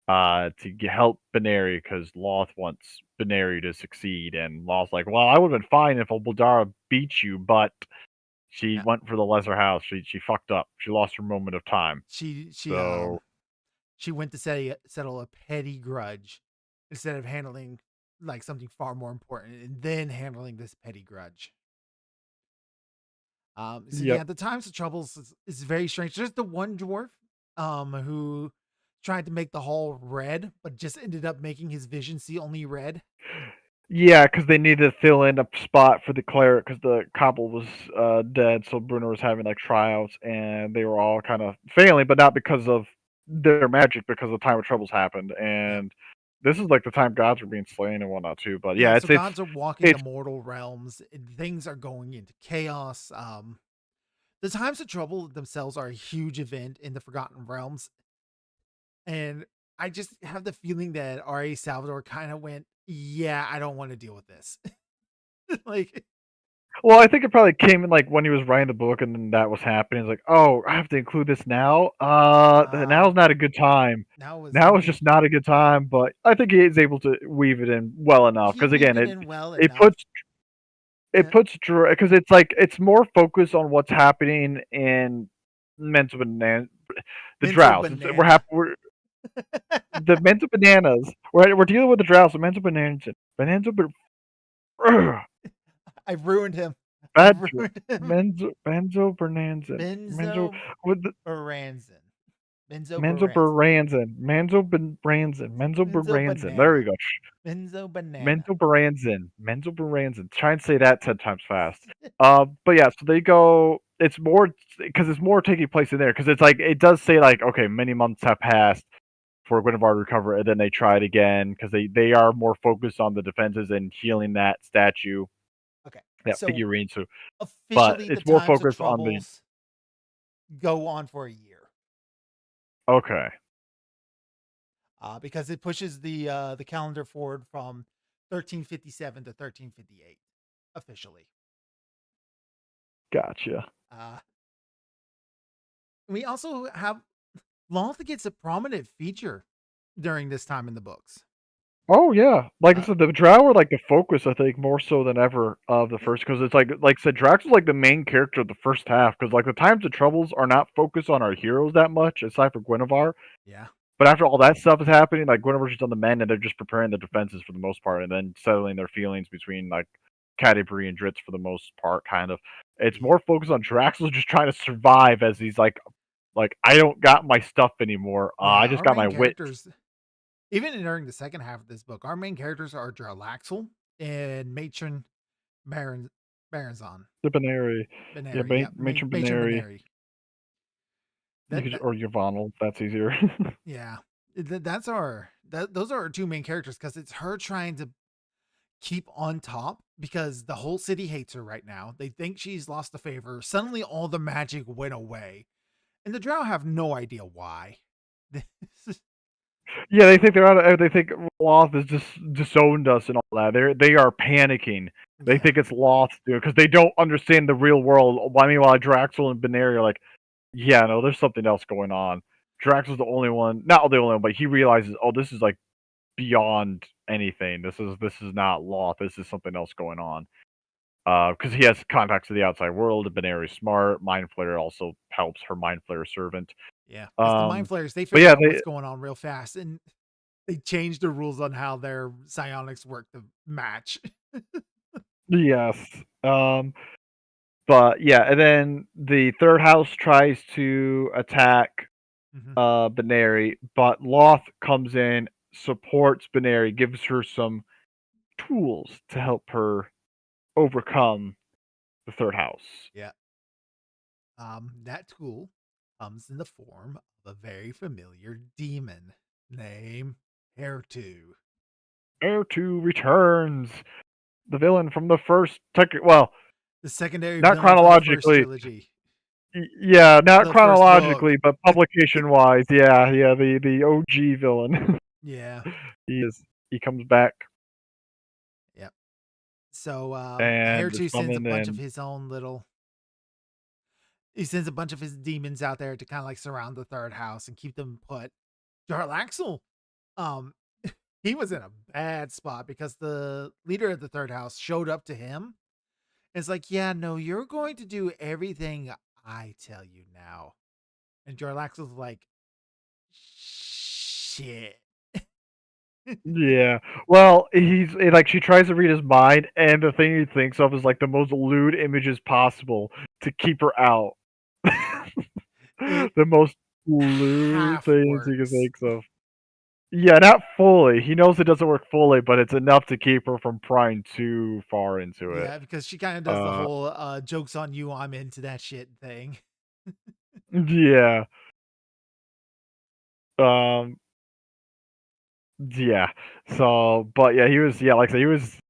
to help Beneri because Loth wants Beneri to succeed, and Loth's like, "Well, I would have been fine if Obaldara beat you, but she Yeah. went for the lesser house. She fucked up. She lost her moment of time." She So she went to settle a petty grudge instead of handling like something far more important and then handling this petty grudge. So yep. yeah, the times of troubles is very strange. There's the one dwarf who tried to make the hall red, but just ended up making his vision see only red. Yeah, because they needed to fill in a spot for the cleric because the couple was dead, so Bruno was having like tryouts, and they were all kind of failing, but not because of their magic, because the time of troubles happened, Yeah. and this is like the time gods were being slain and whatnot too. But Yeah, yeah, so gods are walking the it's mortal realms and things are going into chaos. The times of trouble themselves are a huge event in the Forgotten Realms. And I just have the feeling that R.A. Salvador kind of went, yeah, I don't want to deal with this. Like, well, I think it probably came in like when he was writing the book, and then that was happening. It's like, oh, I have to include this now. Now's not a good time. now was, Now is just not a good time, but I think he is able to weave it in well enough he because weaved again, it it in well it enough. puts because it's like it's more focused on what's happening in mental banana, the Mental droughts. banana. The mental bananas. We're dealing with the droughts. The mental bananas. Bananas. I ruined him. I Bad ruined him. Benzo Bernanzin. Menzo Benzo with the Baranzin. Benzo Menzo Baranzin. Baranzin. Menzo Benzo Baranzin. There we banana. go. Benzo banana. Mental Baranzin. Mental Baranzin. Try and say that 10 times fast. But yeah, so they go. It's more because it's more taking place in there because it's like it does say like okay, many months have passed for Guinevere to recover, and then they try it again because they are more focused on the defenses and healing that statue, Okay. that So figurine. So, but officially, the it's more times of focused on the troubles go on for a year. okay. Because it pushes the calendar forward from 1357 to 1358 officially. Gotcha. Uh, we also have Loth gets a prominent feature during this time in the books. Oh yeah, like I Uh, said, the Drow are like the focus. I think more so than ever of the first because it's like I said, Drax is like the main character of the first half because like the times of troubles are not focused on our heroes that much aside from Guinevere. yeah, But after all that stuff is happening, like Guinevere's just on the men and they're just preparing the defenses for the most part and then settling their feelings between like Canterbury and Dritz for the most part, kind of. It's Yeah. more focused on Draxel just trying to survive as he's like I don't got my stuff anymore. Yeah, I just our got my main wits. characters, even during the second half of this book, our main characters are Jarlaxle and Matron Baron Baranzon. The Benary. Yeah, Benary, yeah, Matron Matron Benary. Benary. You That, could, that or Yvonne, that's easier. yeah, those are our two main characters because it's her trying to keep on top because the whole city hates her right now. They think she's lost the favor. Suddenly, all the magic went away, and the Drow have no idea why. Yeah, they think they're out. They think Loth has just disowned us and all that. They are panicking. They Yeah, think it's Loth because they don't understand the real world. I mean, while Draxel and Benary are like, yeah, no, there's something else going on. Draxel's the only one, not the only one, but he realizes, oh, this is like beyond anything. This is not Loth. This is something else going on. Because he has contacts to the outside world. Benary's smart. Mind Flayer also helps her Mind Flayer servant. yeah. Because the Mind Flayers, they But figure yeah, out what's going on real fast, and they changed the rules on how their psionics work to match. yes. But yeah, and then the third house tries to attack Benary, but Loth comes in, supports Benary, gives her some tools to help her overcome the third house. Yeah. That tool comes in the form of a very familiar demon named Hair2. Heir 2 returns. The villain from the first well, The secondary not villain from the first chronologically. trilogy. Yeah, not The first chronologically, book. but publication wise. Yeah, the OG villain. Yeah. He comes back Yep. So and is Hair2 sends a summoned bunch of and his own little he sends a bunch of his demons out there to kind of like surround the third house and keep them put. Jarlaxle, um, he was in a bad spot because the leader of the third house showed up to him. And it's like, yeah, no, you're going to do everything I tell you now. And Jarlaxle's like, shit. yeah. Well, like she tries to read his mind, and the thing he thinks of is like the most lewd images possible to keep her out. It The most lewd half things he can works. think of. Yeah, not fully. He knows it doesn't work fully, but it's enough to keep her from prying too far into it. Yeah, because she kind of does the Uh, whole jokes on you, I'm into that shit thing. yeah. Um, yeah. So, but yeah, like I said,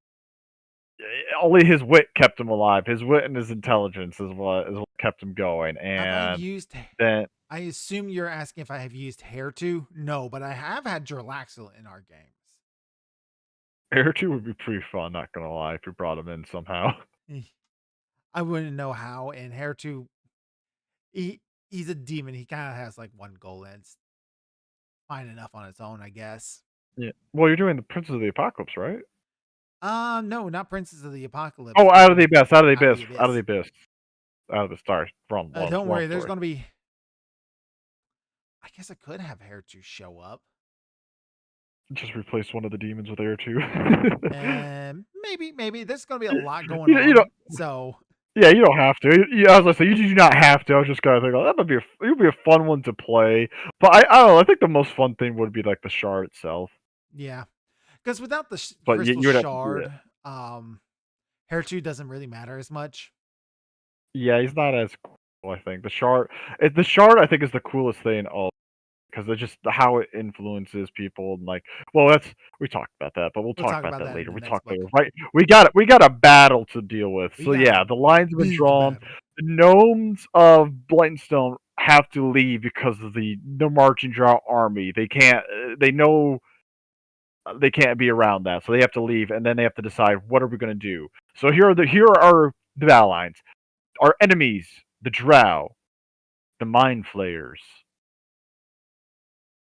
only his wit kept him alive. His wit and his intelligence is what kept him going. Have I And used then I assume you're asking if I have used hair too? No, but I have had Jarlaxle in our games. Air 2 would be pretty fun, not gonna lie, if you brought him in somehow. I wouldn't know how, and hair too he's a demon. He kind of has like one goal, and it's fine enough on its own, I guess. Yeah. Well, you're doing the Princes of the Apocalypse, right? No, not Princes of the Apocalypse. Oh, We're out of the doing abyss, out of the Out of abyss, the out of the Abyss. abyss, out of the stars. Don't Wrong worry, there's story. gonna be. I guess I could have hair to show up, Just replace one of the demons with Air 2. and maybe there's gonna be a lot going You know, on. So yeah, you don't have to. As I say, you do not have to. I was just kind of thinking, oh, that might be it would be a fun one to play. But I don't know. I think the most fun thing would be like the shard itself. yeah, because without the But crystal you would have to do it. shard, hair two doesn't really matter as much. Yeah, he's not as cool. I think the shard, I think, is the coolest thing. All because it's just how it influences people and like. Well, we talked about that, but we'll We'll talk talk about about that that in later. the We next talk later, book. right? We got a battle to deal with. We So got yeah, a the lines have been big drawn. battle. The gnomes of Blightstone have to leave because of the marching drow army. They can't. They know they can't be around that, so they have to leave, and then they have to decide what are we going to do. So here are the battle lines. Our enemies, the drow, the mind flayers,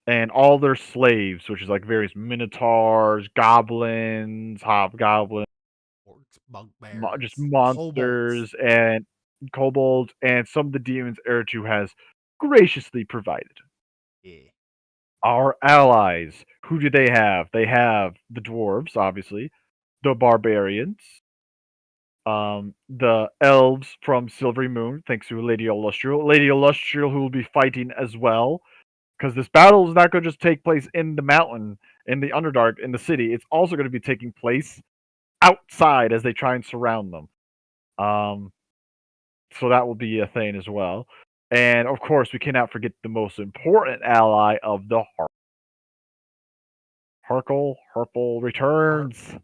and all their slaves, which is like various minotaurs, goblins, hobgoblins, Orcs, just bugbears, kobolds. monsters, and kobolds, and some of the demons Ertu has graciously provided. Yeah. Our allies, who do they have? They have the dwarves, obviously, the barbarians, the elves from Silvery Moon, thanks to Lady Illustrial. Lady Illustrial, who will be fighting as well, because this battle is not going to just take place in the mountain, in the Underdark, in the city. It's also going to be taking place outside as they try and surround them. So that will be a thing as well. And of course, we cannot forget the most important ally of the Harkle Har- returns.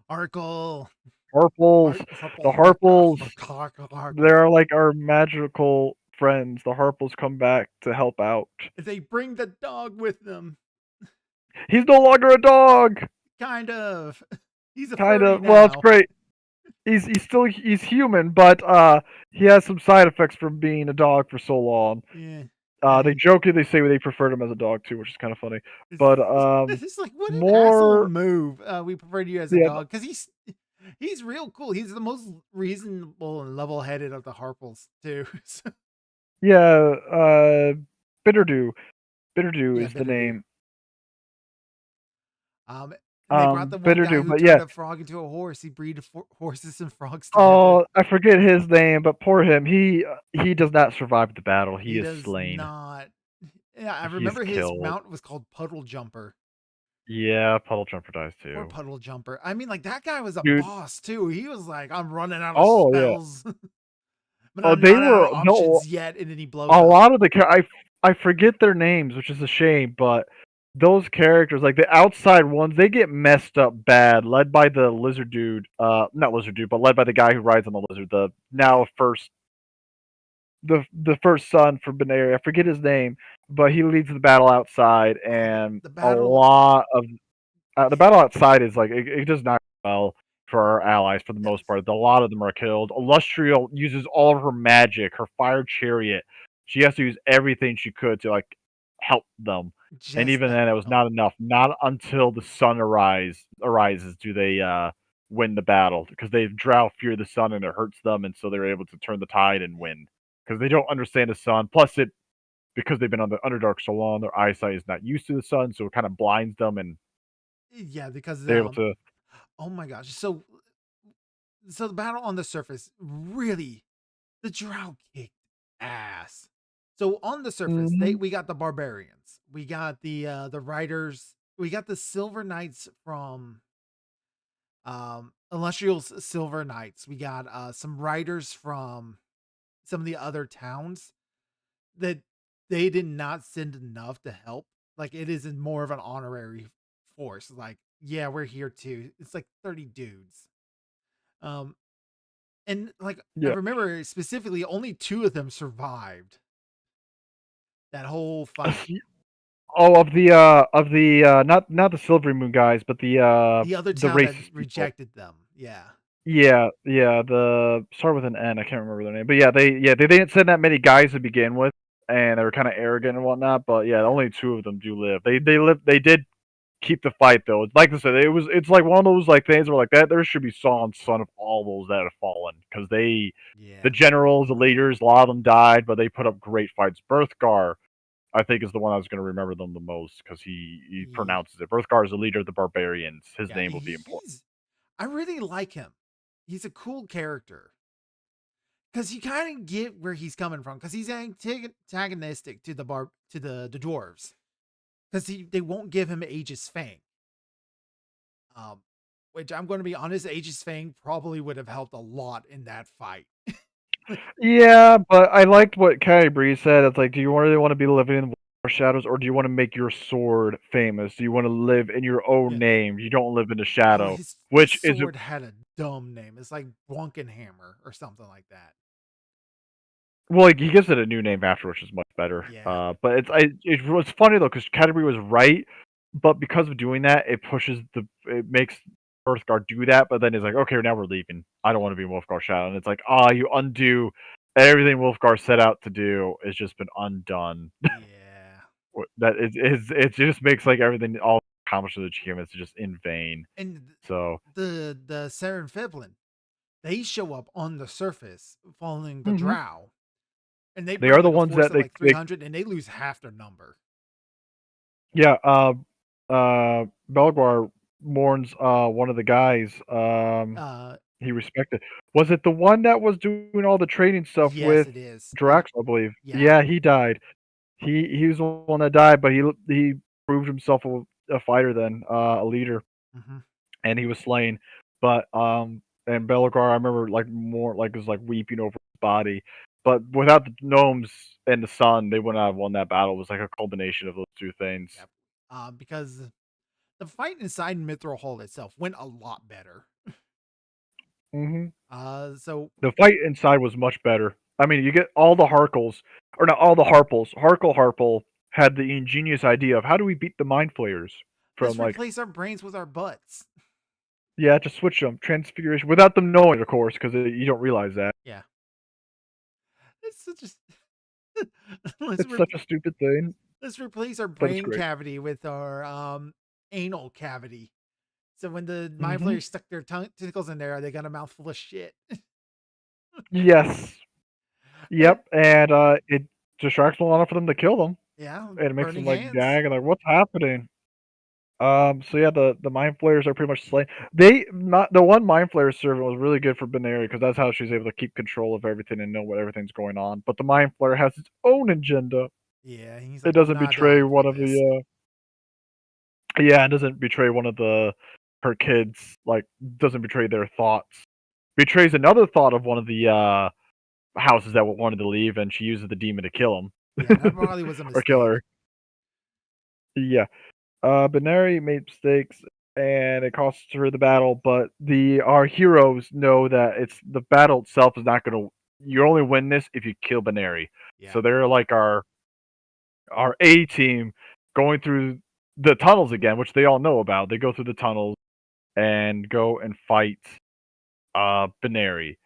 Arkle. Harples, the Harples, Harkle. they're like our magical friends. The Harples come back to help out. They bring the dog with them. He's no longer a dog. Kind of. He's a Kind furry of. Well, it's now. great. He's human, but he has some side effects from being a dog for so long. Yeah. They jokingly say they preferred him as a dog too, which is kind of funny. But It's like, what an asshole more move. We preferred you as a yeah, dog because he's real cool. He's the most reasonable and level headed of the Harples too. So, yeah. Bitterdew. Bitterdew yeah, is the Bitterdew. name. And they brought the one guy Bitterdew, who but turned yeah. a frog into a horse. He breed horses and frogs together. Oh, I forget his name, but poor him. He does not survive the battle. He He is does slain. not. Yeah, I He is remember his killed. mount was called Puddle Jumper. Yeah, Puddle Jumper dies Poor too. Puddle Jumper. I mean, like that guy was a Dude. boss too. He was like, I'm running out of Oh yeah. spells, but Oh, I'm they not out of were no. options yet. And then he blows A up. lot of the I forget their names, which is a shame, but those characters, like the outside ones, they get messed up bad. Led by the lizard dude, not lizard dude, but led by the guy who rides on the lizard. The Yeah, now first, the first son for Benari. I forget his name, but he leads the battle outside, oh, and the a battle. lot of the battle outside is like it does not go well for our allies for the Yes, most part. A lot of them are killed. Illustrial uses all of her magic, her fire chariot. She has to use everything she could to like help them. And just even to then, it was help. not enough. Not until the sun arises do they win the battle because they drow fear the sun and it hurts them, and so they're able to turn the tide and win because they don't understand the sun. Plus, it because they've been on the Underdark so long, their eyesight is not used to the sun, so it kind of blinds them, and Yeah, because they're able to. oh my gosh, so the battle on the surface really, the Drow kicked ass. So on the surface, Mhm. we got the barbarians, we got the riders, we got the silver knights from illustrious silver knights. We got some riders from some of the other towns that they did not send enough to help. Like it is more of an honorary force. Like, yeah, we're here too. It's like 30 dudes. Um, and like I Yeah. remember specifically, only two of them survived that whole fight. Oh, of the not the Silvery Moon guys, but The other the town that racist people. rejected them. Yeah. Yeah, yeah, the start with an N. I can't remember their name, but they didn't send that many guys to begin with, and they were kind of arrogant and whatnot. But yeah, Yeah. only two of them do live. They did keep the fight though. Like I said, it's like one of those like things where like that there should be song sung of all those that have fallen because the Yeah. generals, the leaders, a lot of them died, but they put up great fights. Berthgar, I think, is the one I was going to remember them the most because he He, pronounces it. Berthgar is the leader of the barbarians. His yeah. name will be important. I really like him. He's a cool character because you kind of get where he's coming from because he's antagonistic to the dwarves because they won't give him Aegis Fang. Um, which I'm going to be honest, Aegis Fang probably would have helped a lot in that fight. Yeah, but I liked what Carrie Bree said. It's like, do you really want to be living in War Shadows, or do you want to make your sword famous? Do you want to live in your own Yeah. name? You don't live in the Oh, shadow, his which is sword had a dumb name. It's like Blunkenhammer or something like that. well, like, he gives it a new name after, which is much better. Yeah. But it was funny though because Carrie Bree was right, but because of doing that, it makes Earthguard do that. But then it's like, okay, now we're leaving. I don't want to be in Wolfgar Shadow, and it's like, you undo everything Wolfgar set out to do. Has just been undone. Yeah. That is it just makes like everything all accomplished with achievements just in vain. And So the Saren Fiblin, they show up on the surface following the mhm. Drow, and they They bring are the like a ones force that of like 300, and they lose half their number. yeah. Belgar warns one of the guys. He respected. Was it the one that was doing all the trading stuff Yes, with it is. Drax, I believe? Yeah. Yeah, he died. He was the one that died, but he proved himself a fighter then, a leader, Hmm. and he was slain. But and Belgar, I remember like more like was like weeping over his body. But without the gnomes and the sun, they would not have won that battle. It was like a culmination of those two things. Yep. Because the fight inside Mithril Hall itself went a lot better. Hmm. So The fight inside was much better. I mean, you get all the Harkles, or not all the Harples. Harple had the ingenious idea of how do we beat the Mind Flayers let's from like, replace our brains with our butts. yeah, just switch them, transfiguration, without them knowing, of course, because you don't realize that. Yeah. It's such a let's It's such a stupid thing, let's replace our but it's brain great. cavity with our anal cavity. So when the mind Hmm. flayers stuck their tentacles in there, they got a mouthful of shit. Yes. And Yep. And it distracts them long enough for them to kill them, yeah, and it makes them burning like hands. gag and like, what's happening? So yeah, the mind flayers are pretty much slain. They not the one mind flayer servant was really good for Benari because that's how she's able to keep control of everything and know what everything's going on. But the mind flayer has its own agenda. Yeah, he's It like, I'm doesn't not betray dying for one of this. the yeah, it doesn't betray one of the her kids. Like doesn't betray their thoughts. Betrays another thought of one of the houses that wanted to leave, and she uses the demon to kill Yeah, that him probably was a or kill mistake. her. Yeah. Benari made mistakes and it costs her the battle, but our heroes know that it's the battle itself is not gonna you only win this if you kill Benari. Yeah. So they're like our A team going through the tunnels again, which they all know about. They go through the tunnels and go and fight Benari.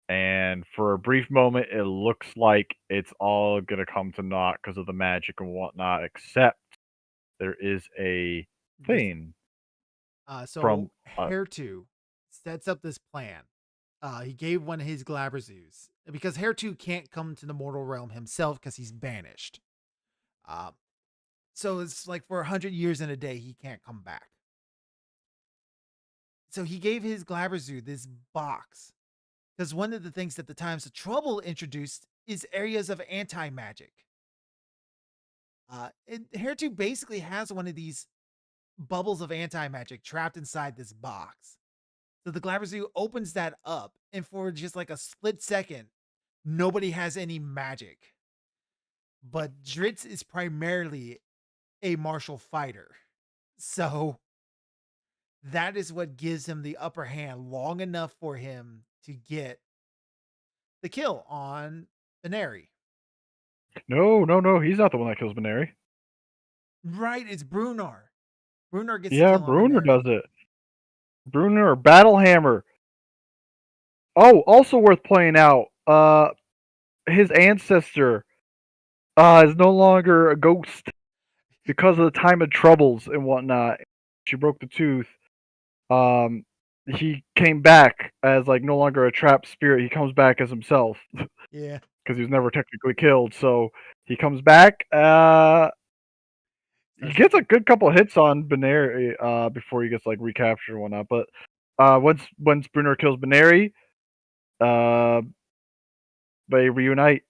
And for a brief moment it looks like it's all gonna come to naught because of the magic and whatnot, except there is a This thing so from Hair 2 sets up this plan. He gave one of his Glabrezus because Hair 2 can't come to the mortal realm himself because he's banished. Uh, so it's like for 100 years in a day, he can't come back. So he gave his Glabrezu this box because one of the things that the Times of Trouble introduced is areas of anti magic. And Hair 2 basically has one of these bubbles of anti magic trapped inside this box. So the Glabrezu opens that up, and for just like a split second, nobody has any magic. But Dritz is primarily a martial fighter. So that is what gives him the upper hand long enough for him to get the kill on Benari. no, he's not the one that kills Benari. Right, it's Brunar. Brunar gets the Yeah, kill on Bruner Benari. does it. Bruner or Battlehammer. Oh, also worth pointing out, his ancestor is no longer a ghost because of the time of troubles and whatnot. She broke the tooth. Um, he came back as like no longer a trapped spirit. He comes back as himself Yeah. because he was never technically killed. So he comes back. He Starts gets a good couple hits on Benari before he gets like recaptured and whatnot. But once Brunner kills Benari, uh, they reunite,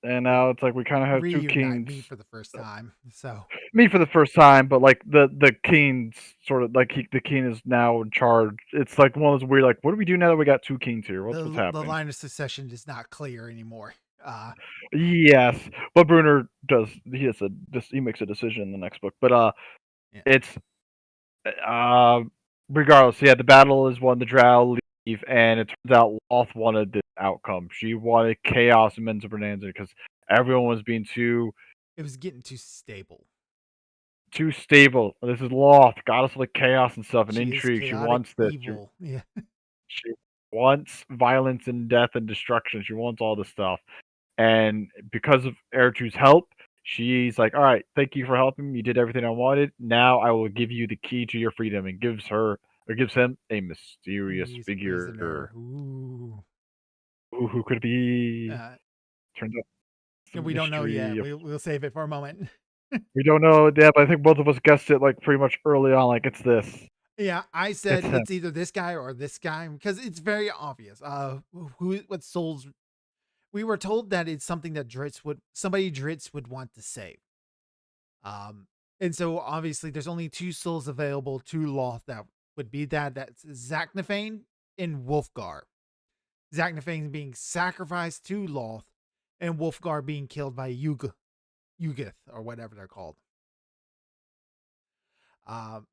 and now it's like we kind of have two reunite kings. me for the first time. So Me for the first time, but like the kings sort of like the king is now in charge. It's like one of those weird like, what do we do now that we got two kings here? What's the happening? line of succession is not clear anymore. Uh Yes, but Brunner does. He has a he makes a decision in the next book, but yeah. it's Uh, regardless, yeah, the battle is won. The Drow leave, and it turns out Loth wanted this outcome. She wanted chaos and Men's Bonanza because everyone was being It was getting too stable. too stable. This is Loth, goddess of like chaos and stuff and She is intrigue. She chaotic wants this. evil. Yeah. She wants violence and death and destruction. She wants all this stuff. And because of Ertu's help, she's like, "All right, thank you for helping me. You did everything I wanted. Now I will give you the key to your freedom." And gives him a mysterious He's figure. prisoner. Ooh. Ooh, who could it be? Uh, Turns out it's a and we don't know yet. mystery. We'll save it for a moment. We don't know. Yeah, but I think both of us guessed it like pretty much early on. Like it's this. Yeah, I said It's him. it's either this guy or this guy because it's very obvious. What souls we were told that it's something that Dritz would want to save. And so obviously there's only two souls available to Loth that would be that's Zachnafane and Wolfgar. Zachnafane being sacrificed to Loth, and Wolfgar being killed by Yugith or whatever they're called.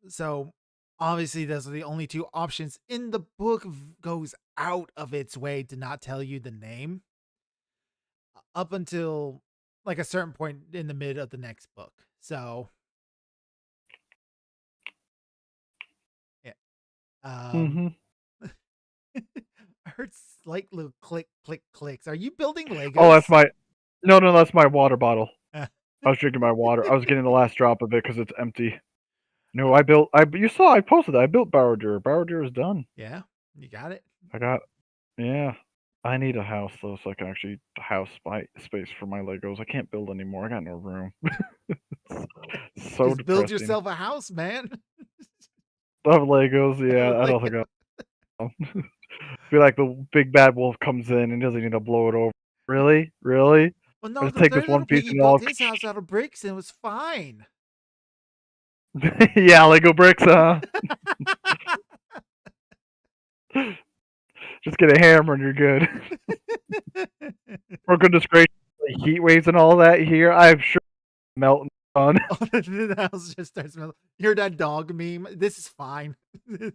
So obviously those are the only two options. In the book goes out of its way to not tell you the name up until like a certain point in the mid of the next book. So yeah. Mm-hmm. I heard slight little clicks. Are you building Legos? Oh, that's my water bottle. I was drinking my water. I was getting the last drop of it because it's empty. No, you saw I posted that. I built Bowerdir. Bowerdir is done. Yeah, you got it. Yeah. I need a house though, so I can actually house space for my Legos. I can't build anymore. I got no room. So Just build depressing. yourself a house, man. I have Legos. Yeah, I don't think I feel like the big bad wolf comes in and doesn't need to blow it over. Really? Really? Well, no, Just the take third this one little piece piggy and all. built his house out of bricks and it was fine. Yeah, Lego bricks, huh? Just get a hammer and you're good. For goodness gracious, the heat waves and all that here, I'm sure melting sun. The house just starts smelling. Hear that dog meme? This is fine. Yeah,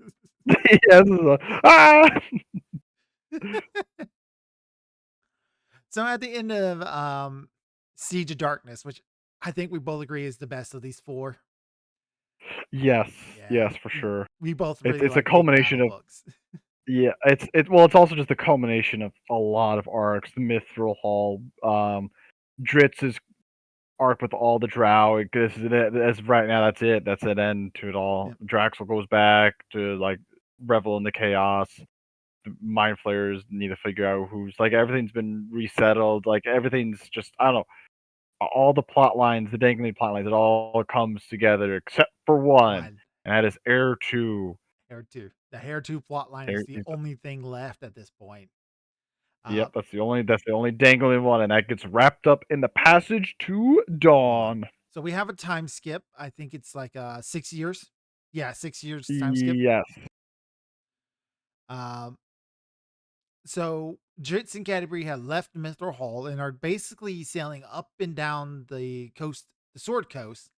this is So at the end of Siege of Darkness, which I think we both agree is the best of these four. Yes, Yeah. yes, for sure. We both really It's like a culmination of books. yeah. It's also just a culmination of a lot of arcs. The Mithril Hall, Dritz's arc with all the Drow. As right now, that's it. That's an end to it all. Yep. Draxel goes back to like revel in the chaos. The Mind Flayers need to figure out who's like everything's been resettled. Like everything's just I don't know. All the plot lines, the dangling plot lines, it all comes together except for one, and that is Heir 2. Heir 2. The Heir 2 plot line is the only thing left at this point. Yep, that's the only dangling one, and that gets wrapped up in the Passage to Dawn. So we have a time skip. I think it's like 6 years. Yeah, 6 years time skip. Yes. So Dritz and Canterbury have left Mithril Hall and are basically sailing up and down the coast, the Sword Coast,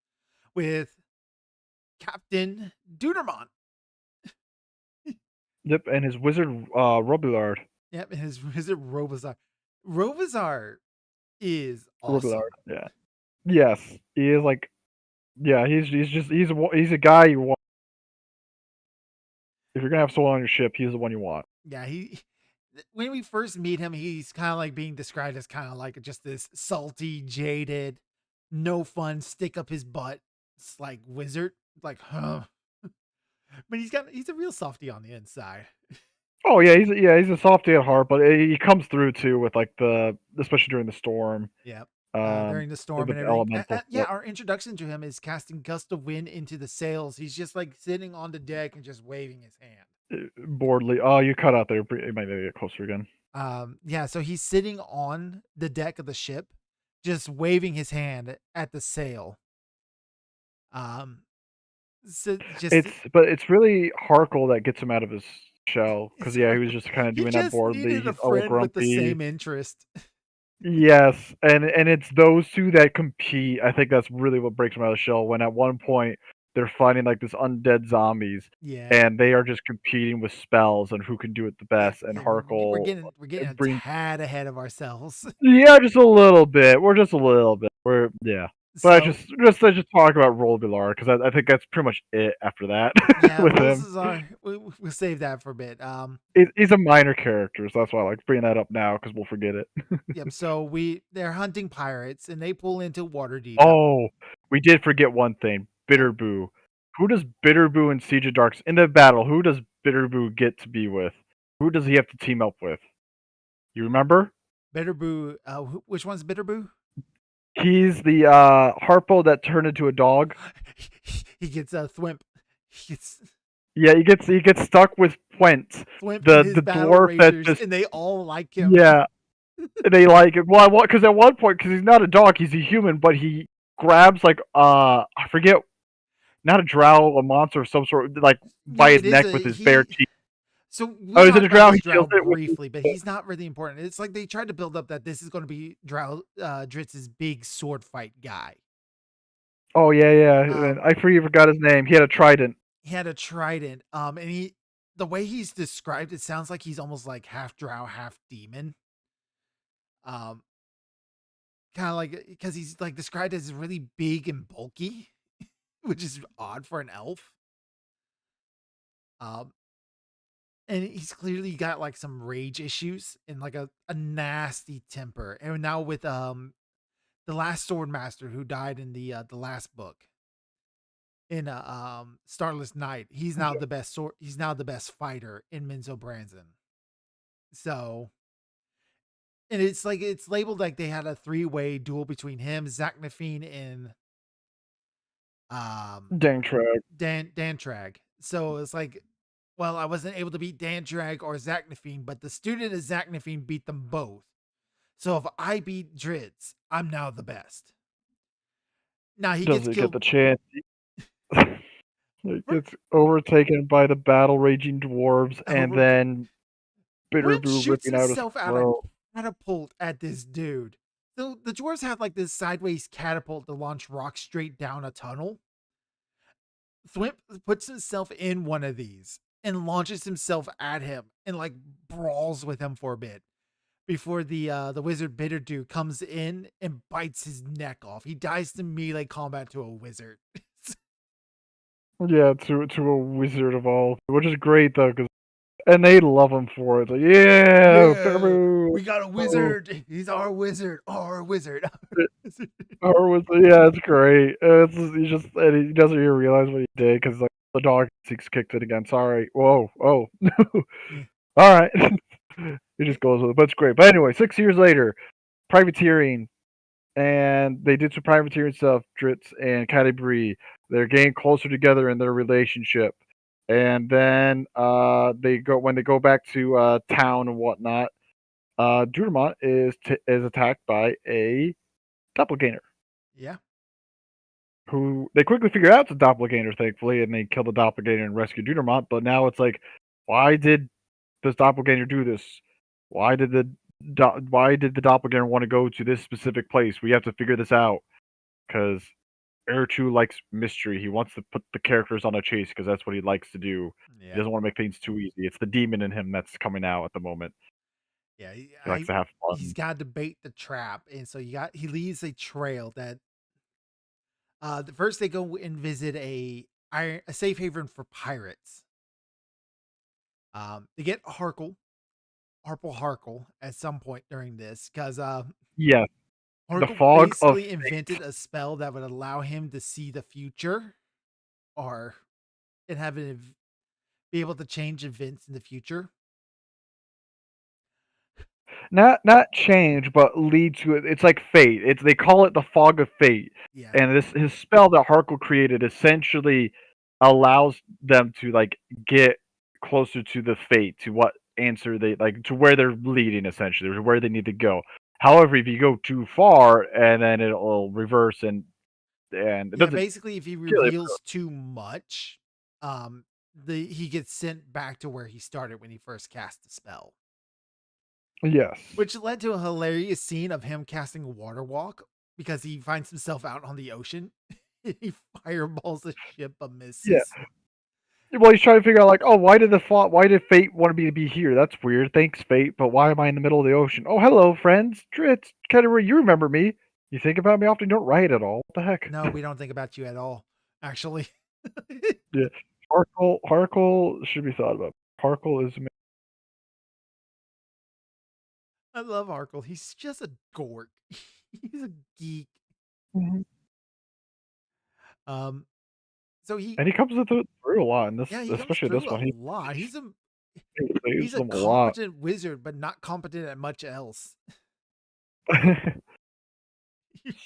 with Captain Dudermont. Yep, and his wizard Robillard. Yep, and his wizard Robazar. Robazar is awesome. Robillard, yeah. Yes, he is like, yeah, he's a guy you want. If you're gonna have someone on your ship, he's the one you want. Yeah, when we first meet him, he's kind of like being described as kind of like just this salty, jaded, no fun, stick up his butt. It's like wizard, like, huh? But he's a real softy on the inside. Oh yeah, he's a softy at heart, but he comes through too with like especially during the storm. Yep. Um, During the storm and everything. Yeah, our introduction to him is casting gust of wind into the sails. He's just like sitting on the deck and just waving his hand. Boredly. Oh, you cut out there. You might need to get closer again. Yeah, so he's sitting on the deck of the ship, just waving his hand at the sail. So it's really Harkle that gets him out of his shell because he was just kind of doing that boredly. He's a friend with the same interest. Yes, and it's those two that compete. I think that's really what breaks him out of the shell. When at one point they're fighting like this undead zombies, and they are just competing with spells and who can do it the best. And Harkle, we're getting a tad ahead of ourselves. Yeah, just a little bit. We're just a little bit. But I just talk about Rolbilar because I think that's pretty much it after that. Yeah, with him. We'll save that for a bit. He's a minor character, so that's why I like bringing that up now because we'll forget it. Yep. So they're hunting pirates and they pull into Waterdeep. Oh, we did forget one thing. Bitterboo. Who does Bitterboo and Siege of Darks in the battle? Who does Bitterboo get to be with? Who does he have to team up with? You remember? Bitterboo. Which one's Bitterboo? He's the Harpo that turned into a dog. He gets a thwimp. Yeah, he gets stuck with Pwent, Thwimp and his the battle dwarf that rangers, just and they all like him. yeah. They like it. Well, because at one point, because he's not a dog, he's a human, but he grabs like I forget, not a drow, a monster of some sort, like by No, his it is neck a with his bare he. teeth. So we Oh, is it talked a about drow? this He drow kills it with his. briefly, but he's not really important. It's like they tried to build up that this is going to be drow Dritz's big sword fight guy. Oh yeah. And I forgot his name. He had a trident. He had a trident. And the way he's described, it sounds like he's almost like half drow, half demon. Um, Kind of like because he's like described as really big and bulky, which is odd for an elf. Um, and he's clearly got like some rage issues and like a nasty temper. And now with the last sword master who died in the last book in Starless Night, he's now the best sword. He's now the best fighter in Minzo Branson. So, and it's like it's labeled like they had a three-way duel between him, Zach Nafine, and um Dang trag. Dantrag. So it's like, well, I wasn't able to beat Dantrag or Zachnafine, but the student of Zachnafine beat them both. So if I beat Dritz, I'm now the best. Now he gets Doesn't get killed. the chance. It gets overtaken by the battle raging dwarves, and Over. then Dritz Bitterboo shoots ripping out his himself out a throat. catapult at this dude. So the dwarves have like this sideways catapult to launch rocks straight down a tunnel. Thwimp puts himself in one of these and launches himself at him and like brawls with him for a bit before the wizard Bitterdew comes in and bites his neck off. He dies to melee combat to a wizard. Yeah, to a wizard of all, which is great though, and they love him for it. Like, yeah, Yeah, Bitterboo. we got a Oh, wizard. He's our wizard. Our wizard. or was yeah, it's great. He just and he doesn't even realize what he did because like the dog kicked it again. Sorry. Whoa. Oh no. Yeah. All right. He just goes with it, but it's great. But anyway, 6 years later, privateering, and they did some privateering stuff. Dritz and Cadbury, they're getting closer together in their relationship, and then they go when they go back to town and whatnot. Deutermont is attacked by a doppelganger, Yeah. who they quickly figure out it's a doppelganger, thankfully, and they kill the doppelganger and rescue Deutermont. But now it's like, why did this doppelganger do this? Why did the doppelganger want to go to this specific place? We have to figure this out because Erchu likes mystery. He wants to put the characters on a chase because that's what he likes to do. He Yeah. doesn't want to make things too easy. It's the demon in him that's coming out at the moment. Yeah. He likes to have He's fun. got to bait the trap. And so he leaves a trail that the first they go and visit a safe haven for pirates. They get Harple at some point during this because Yes, the Harkle fog of basically invented a spell that would allow him to see the future, or and be able to change events in the future. not change, but lead to it. It's like fate. It's they call it the fog of fate, Yeah, and this his spell that Harkle created essentially allows them to like get closer to the fate, to what answer they like, to where they're leading essentially, or where they need to go. However, if you go too far, and then it'll reverse, and it yeah. doesn't Basically, if he kill it. reveals too much, he gets sent back to where he started when he first cast the spell, Yes. which led to a hilarious scene of him casting Water Walk because he finds himself out on the ocean. He fireballs the ship but Yeah. misses. Well, he's trying to figure out like, oh, why did fate want me to be here? That's weird. Thanks, fate, but why am I in the middle of the ocean? Oh, hello, friends. Dritz, Ketterer, you remember me? You think about me often? You don't write at all. What the heck? No, we don't think about you at all, actually. Yeah. Harkle should be thought about. Harkle is I love Arkle. He's just a dork. He's a geek. Mhm. Um, so And he comes through a lot in this, yeah, he comes especially this through a one. He lot. saves He's a them a lot. competent wizard, but not competent at much else.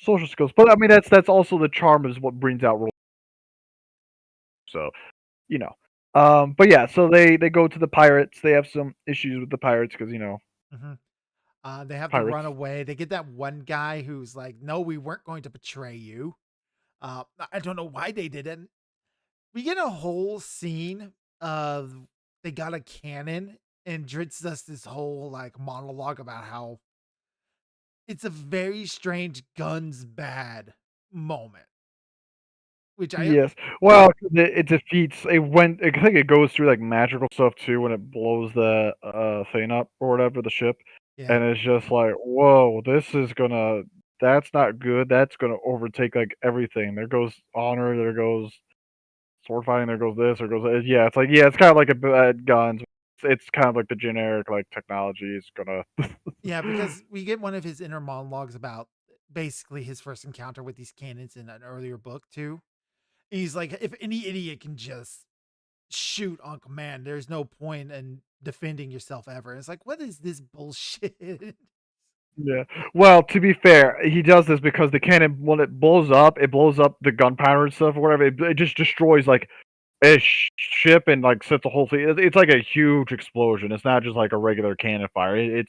Social skills, but I mean that's also the charm is what brings out. So, you know. But yeah, so they go to the pirates. They have some issues with the pirates because Mhm. They have to run pirates. away. They get that one guy who's like, "No, we weren't going to betray you." I don't know why they didn't. We get a whole scene of they got a cannon, and Dritz does this whole like monologue about how it's a very strange guns bad moment, which I Yes. Well, 'cause it defeats. I think it goes through like magical stuff too when it blows the thing up or whatever the ship, yeah and it's just like, whoa, this is gonna. That's not good. That's gonna overtake like everything. There goes honor. There goes sword fighting. There goes this. There goes yeah. It's like yeah. It's kind of like a bad guns. It's kind of like the generic like technology is gonna. yeah because we get one of his inner monologues about basically his first encounter with these cannons in an earlier book too. And he's like, if any idiot can just shoot on command, there's no point in defending yourself ever. And it's like, what is this bullshit? Yeah. Well, to be fair, he does this because the cannon, when it blows up the gunpowder and stuff or whatever. It just destroys like a ship and like sets the whole thing. It's like a huge explosion. It's not just like a regular cannon fire. Yeah.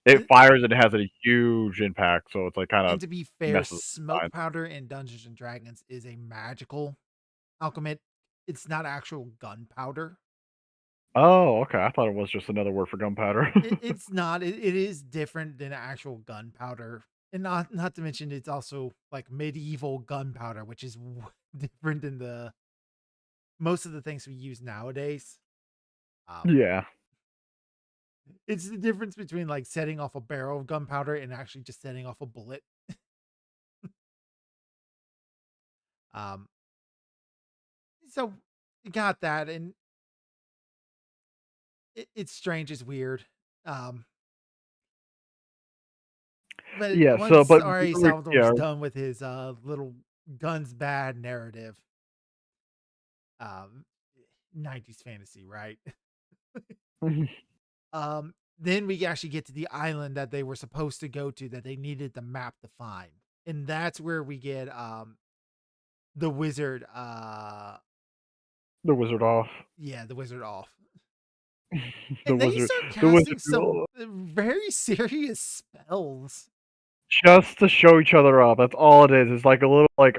It And, fires and it has a huge impact. So it's like kind and of to be fair, messes with smoke the powder in Dungeons and Dragons is a magical alchemy. It's not actual gunpowder. Oh, okay. I thought it was just another word for gunpowder. It's not. It is different than actual gunpowder, and not to mention it's also like medieval gunpowder, which is different than the most of the things we use nowadays. Um, Yeah. it's the difference between like setting off a barrel of gunpowder and actually just setting off a bullet. Um, so you got that, and it's strange, it's weird. Um, but Yeah. So, once but R.A. yeah. Salvador's done with his little guns bad narrative, um, 90s fantasy, right? Then we actually get to the island that they were supposed to go to that they needed the map to find. And that's where we get the wizard The wizard off. yeah, the wizard off. The And they wizard. start The casting wizard. some very serious spells. Just to show each other off. That's all it is. It's like a little like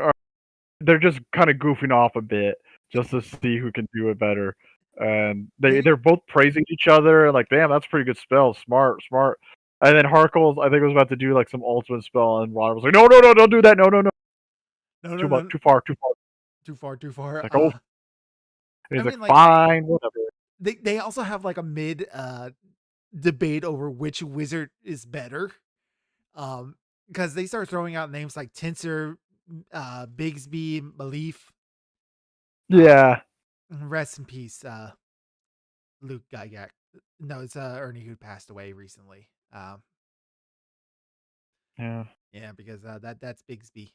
they're just kind of goofing off a bit just to see who can do it better. And They they're both praising each other, like, damn, that's a pretty good spell, smart, smart. And then Harkles, I think, was about to do like some ultimate spell, and Ron was like, no, no, no, don't do that, no, no, no, no no too much, no too far, too far. too far too far. Like, oh, I he's like, mean like fine, whatever. they also have like a mid debate over which wizard is better. Because they start throwing out names like Tensor, Bigsby, Malif. Um, Yeah, rest in peace, Luke Gygax. No, it's Ernie who passed away recently. yeah. Yeah, because that's Bigsby's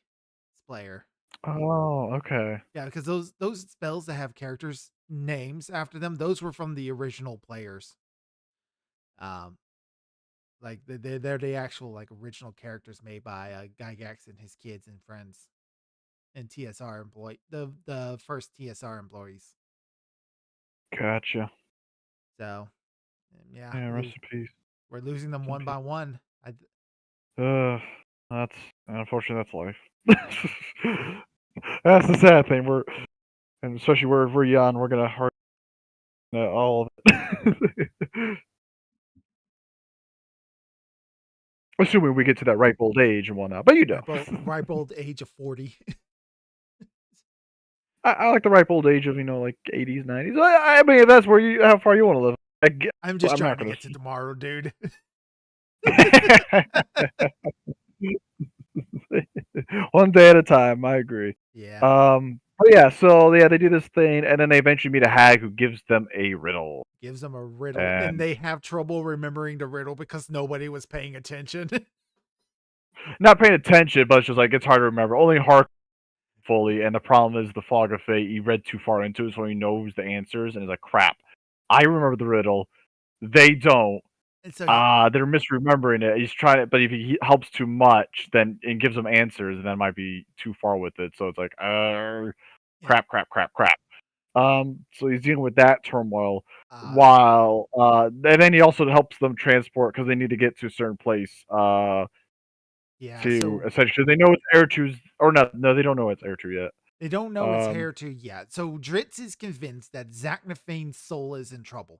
player. Oh, okay. Yeah, because those spells that have characters names after them, those were from the original players. Um, like they're the actual like original characters made by Gygax and his kids and friends and TSR employee the first TSR employees. Gotcha. So yeah, Yeah, rest in peace. we're losing them Rest in one by peace. one. That's unfortunately that's life. That's the sad thing. And especially we're young, we're gonna hurt all of it. Assuming we get to that ripe old age and whatnot, but you know, Ripe old age of 40. I like the ripe old age of like 80s, 90s. I mean, if that's where how far you want to live. I'm just I'm trying not to gonna. get to tomorrow, dude. One day at a time. I agree. Yeah. But yeah, so yeah, they do this thing, and then they eventually meet a hag who gives them a riddle, Gives them a riddle, and and they have trouble remembering the riddle because nobody was paying attention. not paying attention, but it's just like it's hard to remember. Only Hark fully, and the problem is the fog of fate. He read too far into it, so he knows the answers, and he's like, "Crap, I remember the riddle. They don't. And so They're misremembering it. He's trying it, but if he helps too much, then and gives them answers, then might be too far with it. So it's like, yeah. crap, crap, crap, crap." So he's dealing with that turmoil Uh, while, and then he also helps them transport because they need to get to a certain place, yeah. to So essentially they know it's Air 2's or no, they don't know it's Air 2 yet. they don't know it's Um, hair to yet. So Dritz is convinced that Zachnophane's soul is in trouble.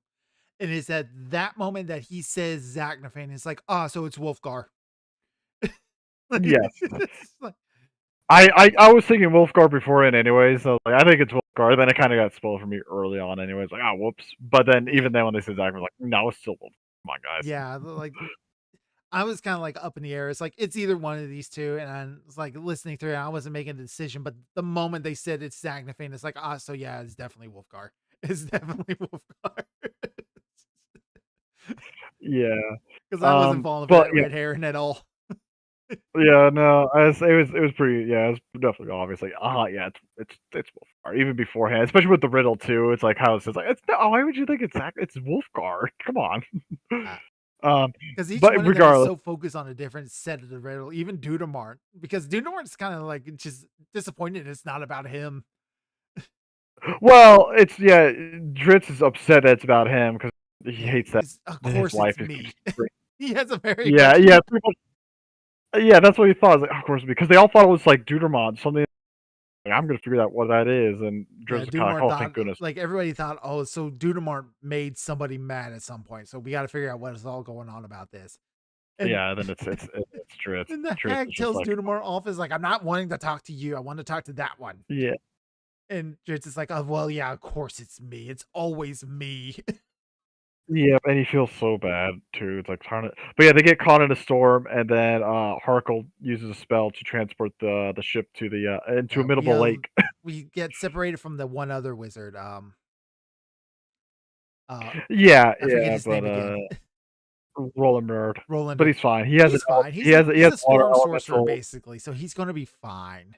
And it's at that moment that he says Zachnophan. It's like, so it's Wolfgar. yes. It's like, I was thinking Wolfgar beforehand anyway, so like I think it's Wolfgar. Then it kind of got spoiled for me early on, anyways. Like, oh, whoops. But then yeah, even then, when they said Zach, I was like, no, it's still Wolfgar. Come on, guys. yeah. Like I was kind of like up in the air. It's like it's either one of these two, and I was like listening through it. I wasn't making a decision, but the moment they said it's Zachnophan, it's like, so yeah, it's definitely Wolfgar. It's definitely Wolfgar. Yeah. Because I wasn't falling for But that yeah, red herring at all. yeah, no, it was pretty. Yeah, it was definitely obvious. Like, yeah, it's Wolfgar. Even beforehand, especially with the riddle too. It's like how it says like, it's no. Why would you think it's Zach? It's Wolfgar. Come on. Uh, um, Because each but one of them is regardless, so focused on a different set of the riddle. Even Dudamart, because Dudamart's kind of like just disappointed it's not about him. well, it's yeah. Dritz is upset that it's about him because he Yeah, hates that of his course it's wife is. me. He has a very Yeah, much. yeah, pretty much. Yeah, that's what he thought. Like, of course, because they all thought it was like Deutermont, something. Like, I'm gonna figure out what that is, and Dritz Yeah, was kind of like, Dudamart oh, thank thought goodness. like everybody thought, so Dudamart made somebody mad at some point, so we got to figure out what is all going on about this. And Yeah, then it's Dritz. then the Dritz hag is just tells like, Dudamart off is like, I'm not wanting to talk to you. I want to talk to that one. yeah, And Dritz is like, oh well, yeah, of course it's me. It's always me. yeah, and he feels so bad too. It's like trying to, but yeah, they get caught in a storm, and then Harkle uses a spell to transport the ship to the into a Yeah, middleable lake. we get separated from the one other wizard. Yeah, I forget yeah, his but name again. Roland Nerd, but Roland. he's fine. He has an He's fine. he He's has a water storm sorcerer elemental. basically, so he's gonna be fine.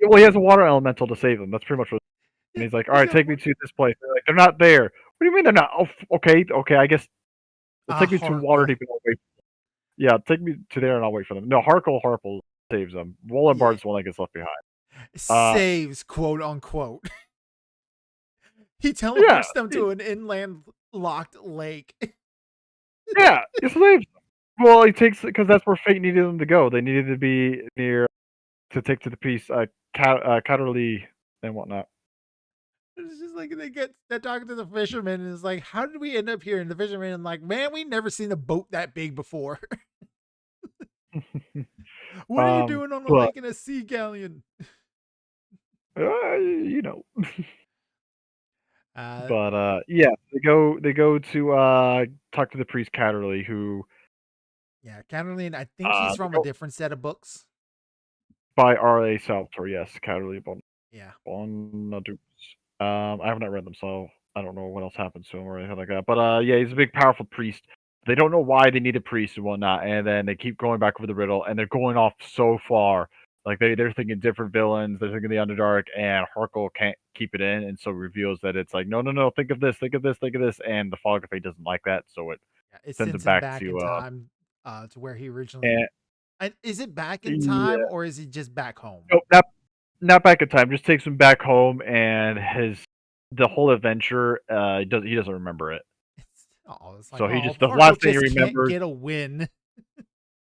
Well, he has a water elemental to save them. That's pretty much what. And Yeah, he's like, "All he's right, got take me to this place." They're like, "They're not there." What do you mean they're not? Oh, okay, okay. I guess they'll take me to Harkle. Waterdeep and I'll wait. Yeah, take me to there and I'll wait for them. No, Harple saves them. Roland Yeah, Bard's the one that gets left behind. Uh, saves quote unquote. He yeah, teleports them to an inland locked lake. yeah, he saves them. Well, he takes because that's where fate needed them to go. They needed to be near to take to the piece, Catterley and whatnot. It's just like they're talking to the fisherman, and it's like, how did we end up here? And the fisherman is like, man, we never seen a boat that big before. What are you doing on a But lake in a sea galleon? you know. Uh, But yeah, they go to talk to the priest Catterley, who yeah, Catalina. I think she's they from a go different set of books. by R.A. Salvatore. Yes, Catterley Yeah, Bonadus. I have not read them, so I don't know what else happens to him or anything like that. But yeah, he's a big, powerful priest. They don't know why they need a priest and whatnot, and then they keep going back over the riddle, and they're going off so far. Like they're thinking different villains, they're thinking the Underdark, and Harkle can't keep it in, and so reveals that it's like, no, no, no, think of this, think of this, think of this, and the Fog of Fate doesn't like that, so it yeah. It sends him sends him back back in time, to where he originally. and Is it back in time yeah, or is he just back home? no, not back in time, just takes him back home, and the whole adventure, he doesn't remember it. It's like, So he just the Harkle last thing he just can't remembers, get a win.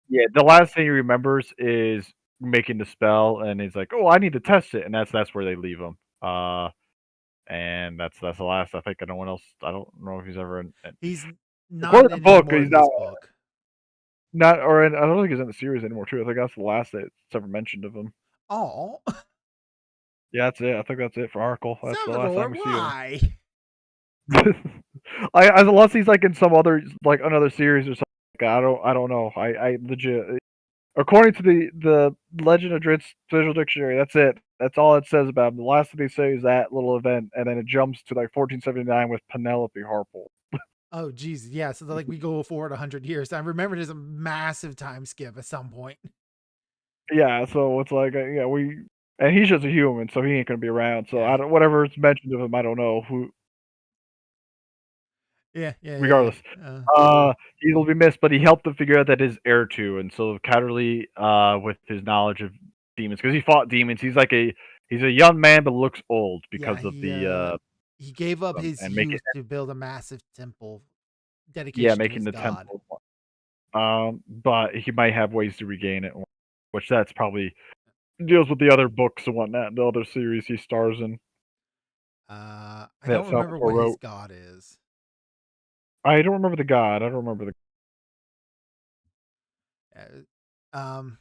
yeah, the last thing he remembers is making the spell, and he's like, "Oh, I need to test it," and that's where they leave him. And that's the last. I think no one else. I don't know if he's ever He's according not to the book. anymore He's in this book. not, or I don't think he's in the series anymore too. I think that's the last that's ever mentioned of him. Oh, Yeah, that's it. I think that's it for Arkle. That's the last Salvador, time we see him. why? Unless he's like in some other like another series or something. I don't know. I legit. According to the Legend of Dritz visual dictionary, that's it. That's all it says about him. The last thing they say is that little event, and then it jumps to like 1479 with Penelope Harple. Oh, geez, yeah. So like we go forward 100 years. I remember there's a massive time skip at some point. Yeah, so it's like yeah, and he's just a human, so he ain't gonna be around. So Yeah, I don't whatever it's mentioned of him, I don't know who. yeah. Regardless, he will be missed, but he helped them figure out that his heir to, and so Catterley, with his knowledge of demons, because he fought demons, he's like He's a young man but looks old Yeah, because of the he gave up his and making youth to build a massive temple dedication to making his the god. temple. But he might have ways to regain it, which that's probably deals with the other books and whatnot, the other series he stars in I that don't remember Salvatore what his wrote. god is. I don't remember the god. I don't remember the Um,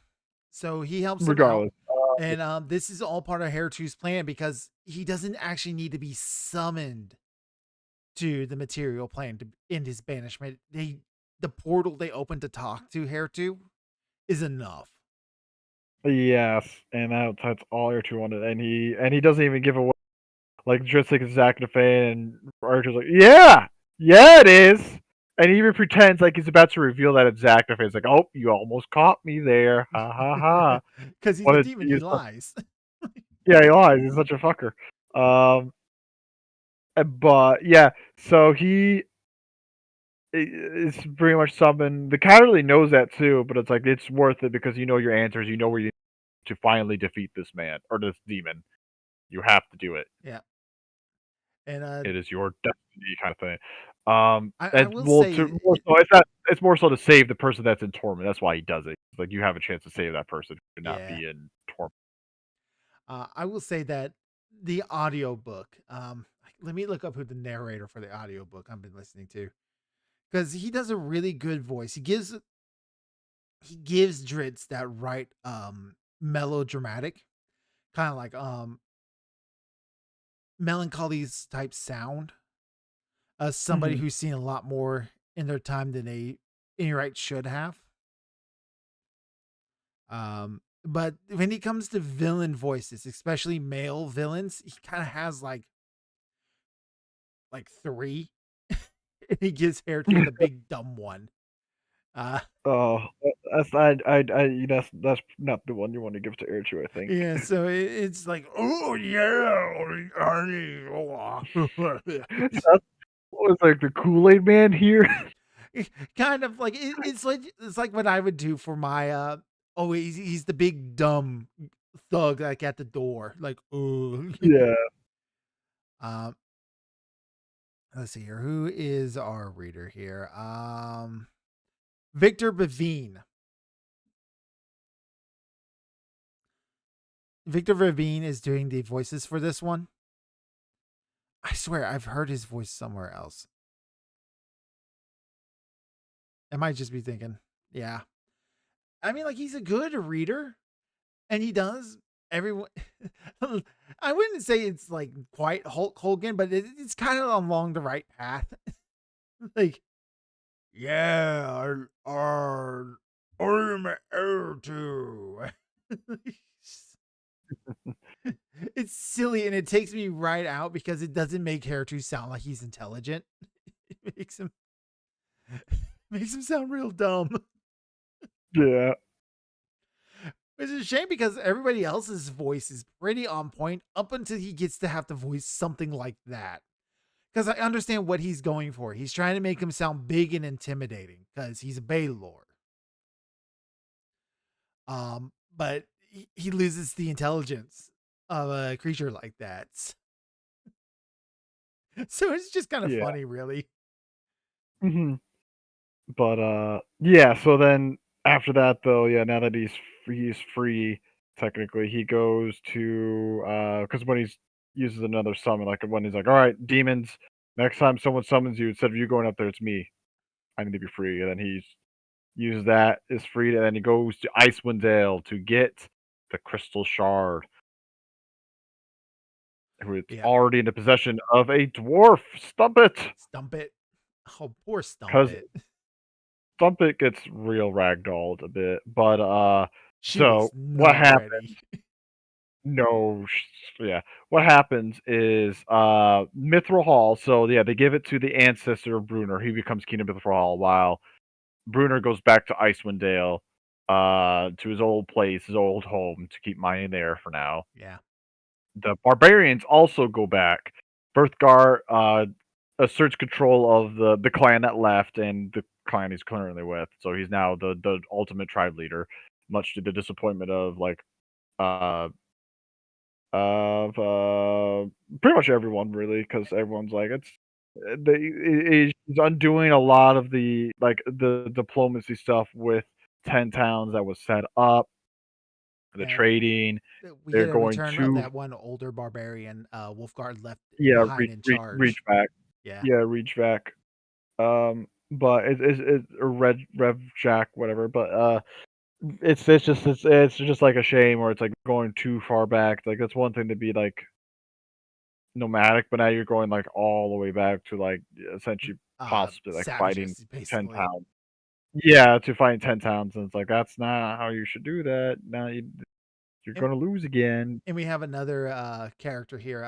so he helps them out, regardless. and this is all part of Hair-Two's plan because he doesn't actually need to be summoned to the material plane to end his banishment. The portal they open to talk to Hair-Two is enough. Yes, and that's all Archer wanted, and he doesn't even give away like just like his Zachnafane, and Archer's like, yeah, it is, and he even pretends like he's about to reveal that it's Zachnafane. It's like, oh, you almost caught me there, ha ha ha. Because he's a Wanted demon, to he use lies. yeah, he lies. He's such a fucker. But yeah, so it's pretty much something. The cat really knows that too, but it's like it's worth it because you know your answers. You know where you to finally defeat this man or this demon. You have to do it. Yeah, and It is your destiny, kind of thing. I And will well, say, more so, it's not. It's more so to save the person that's in torment. That's why he does it. It's like you have a chance to save that person who should not yeah, be in torment. I will say that the audiobook, let me look up who the narrator for the audiobook I've been listening to because he does a really good voice. He gives Dritz that right melodramatic kind of like melancholy's type sound. As somebody Mhm. who's seen a lot more in their time than they any right should have. But when he comes to villain voices, especially male villains, he kind of has like three. And he gives hair to the big dumb one. Uh Oh, that's not the one you want to give to Erchu, I think. yeah, so it's like, oh yeah, honey. That was like the Kool-Aid man here. Kind of like it's like what I would do for my oh he's the big dumb thug like at the door like oh Yeah. um let's see here, who is our reader here, Victor Bavine. Victor Bavine is doing the voices for this one. I swear I've heard his voice somewhere else. I might just be thinking, yeah, I mean like he's a good reader and he does everyone. I wouldn't say it's like quite Hulk Hogan, but it's kind of along the right path. Like, yeah, I'm heir to. It's silly and it takes me right out because it doesn't make Hair-Two sound like he's intelligent. It makes him sound real dumb. Yeah. It's a shame because everybody else's voice is pretty on point up until he gets to have to voice something like that. Because I understand what he's going for. He's trying to make him sound big and intimidating because he's a Baylor. But he loses the intelligence of a creature like that. So it's just kind of Yeah. funny, really. Mhm. But yeah. So then after that, though, yeah. Now that he's free, technically, he goes to because when he's uses another summon, like when he's like, all right, demons. Next time someone summons you, instead of you going up there, it's me. I need to be free. And then he's uses that is free, and then he goes to Icewind Dale to get the crystal shard, who is Yeah. already in the possession of a dwarf. Stump it, Stump it. Oh, poor Stump because it. Stump it gets real ragdolled a bit. But She was so what not happened? ready. No, yeah. What happens is Mithril Hall. So yeah, they give it to the ancestor of Bruner. He becomes King of Mithril Hall, while Bruner goes back to Icewind Dale, to his old place, his old home, to keep mining there for now. Yeah. The barbarians also go back. Berthgar asserts control of the clan that left and the clan he's currently with. So he's now the ultimate tribe leader, much to the disappointment of like uh of pretty much everyone, really, because everyone's like he's undoing a lot of the the diplomacy stuff with 10 towns that was set up, the And trading. we They're get a going return of to that one older barbarian Wolfguard left yeah, behind in reach charge. back. Yeah. Yeah, reach back. But it's a Rev Jack, whatever. But it's just like a shame, or it's like going too far back. Like that's one thing to be like nomadic, but now you're going like all the way back to like essentially possibly like fighting Savages, 10 basically. towns. Yeah, to fight 10 towns, and it's like that's not how you should do that. Now you're And, gonna lose again. and we have another character here,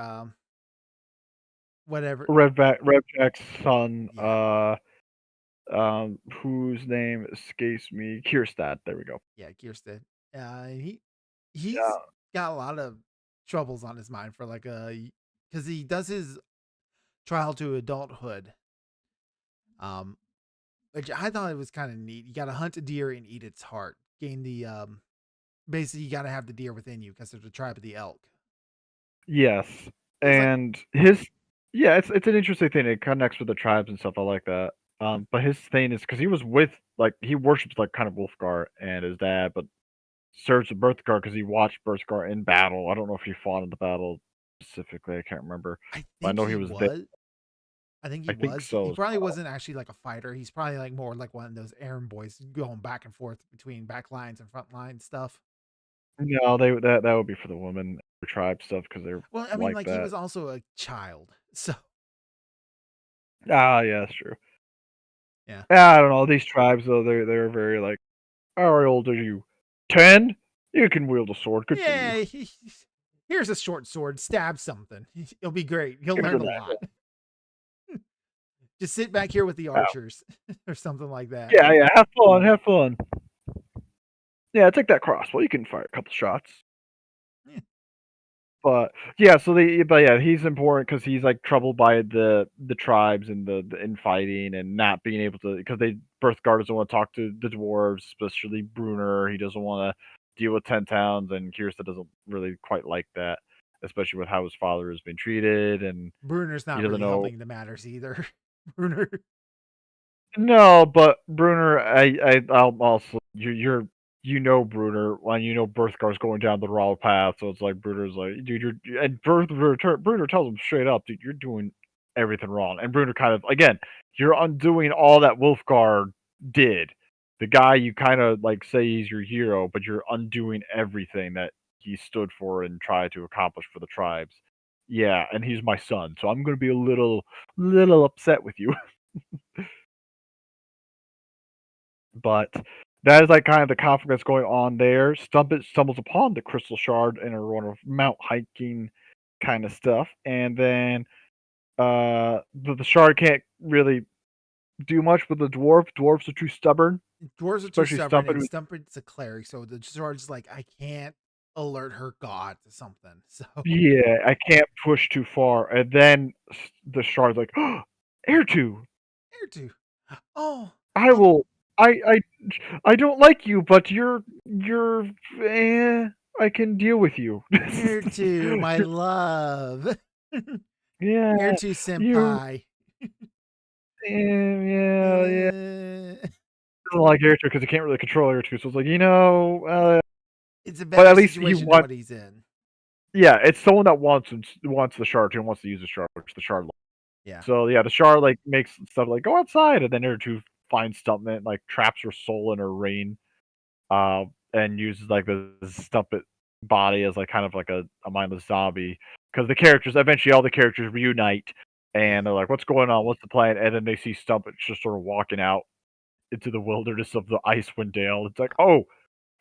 whatever. Rev Jack's son, Yeah. whose name escapes me, Kierstad. There we go. Yeah, Kirsten. He's Yeah. got a lot of troubles on his mind for like because he does his trial to adulthood. Um, which I thought it was kind of neat. You got to hunt a deer and eat its heart. Gain the basically you got to have the deer within you because there's a tribe of the elk. Yes, It's like and his yeah, it's an interesting thing. It connects with the tribes and stuff. I like that. But his thing is because he was with like he worships like kind of Wolfgar and his dad, but serves the Berthgar because he watched Berthgar in battle. I don't know if he fought in the battle specifically. I can't remember. I But I think know he he was there. was. I think he I think was. He so as probably well. wasn't actually like a fighter. He's probably like more like one of those errand boys going back and forth between back lines and front line stuff. No, that would be for the women tribe stuff because they're Well, I mean, like like he that. was also a child, so Ah, yeah, that's true. yeah. Yeah, I don't know. These tribes though, they're very like, how old are you? 10? You can wield a sword. Good for you. Yeah, here's a short sword. Stab something. It'll be great. You'll Good for learn a that. lot. Just sit back here with the Oh, archers or something like that. yeah, yeah. Have fun. Have fun. Yeah, take that crossbow. You can fire a couple shots. Yeah. But yeah, but yeah, he's important because he's like troubled by the tribes and the infighting and not being able to because they Berthgard doesn't want to talk to the dwarves, especially Brunner. He doesn't want to deal with 10 towns, and Kirsta doesn't really quite like that, especially with how his father has been treated, and Bruner's he not doesn't really know. helping the matters either. Bruner. No, but Brunner, I'll also you know Brunner when you know Berthgar's going down the wrong path, so it's like Brunner's like, dude, Brunner tells him straight up, dude, you're doing everything wrong, and Brunner kind of again, you're undoing all that Wolfgar did. The guy you kind of like say he's your hero, but you're undoing everything that he stood for and tried to accomplish for the tribes. Yeah, and he's my son, so I'm gonna be a little upset with you. But that is like kind of the conflict that's going on there. Stumpet stumbles upon the crystal shard in a run of mount hiking kind of stuff, and then the shard can't really do much with the dwarf. Dwarves are too stubborn, Dwarves are too especially stubborn, Stumpet. and Stumpet's a cleric, so the sword's like, I can't alert her god to something. So Yeah, I can't push too far, and then the shard's like, oh, air two. here too. Oh, I oh, will. I don't like you, but you're. Eh, I can deal with you. here too, my love. Yeah, Here too, you senpai. yeah, yeah. Uh, Doesn't like Air because he can't really control Air so it's like, it's a but better at least he situation than wants. what he's in. Yeah, it's someone that wants the shard and wants to use the shard, which the shard. Yeah. So yeah, the shard like makes stuff like go outside, and then Air finds Stuntman, like traps her soul in her rain, uh, and uses like the Stumpet body as like kind of like a mindless zombie. Because the characters eventually all the characters reunite, Yeah. and they're like, "What's going on? What's the plan?" And then they see Stumpet just sort of walking out into the wilderness of the Icewind Dale. It's like, oh,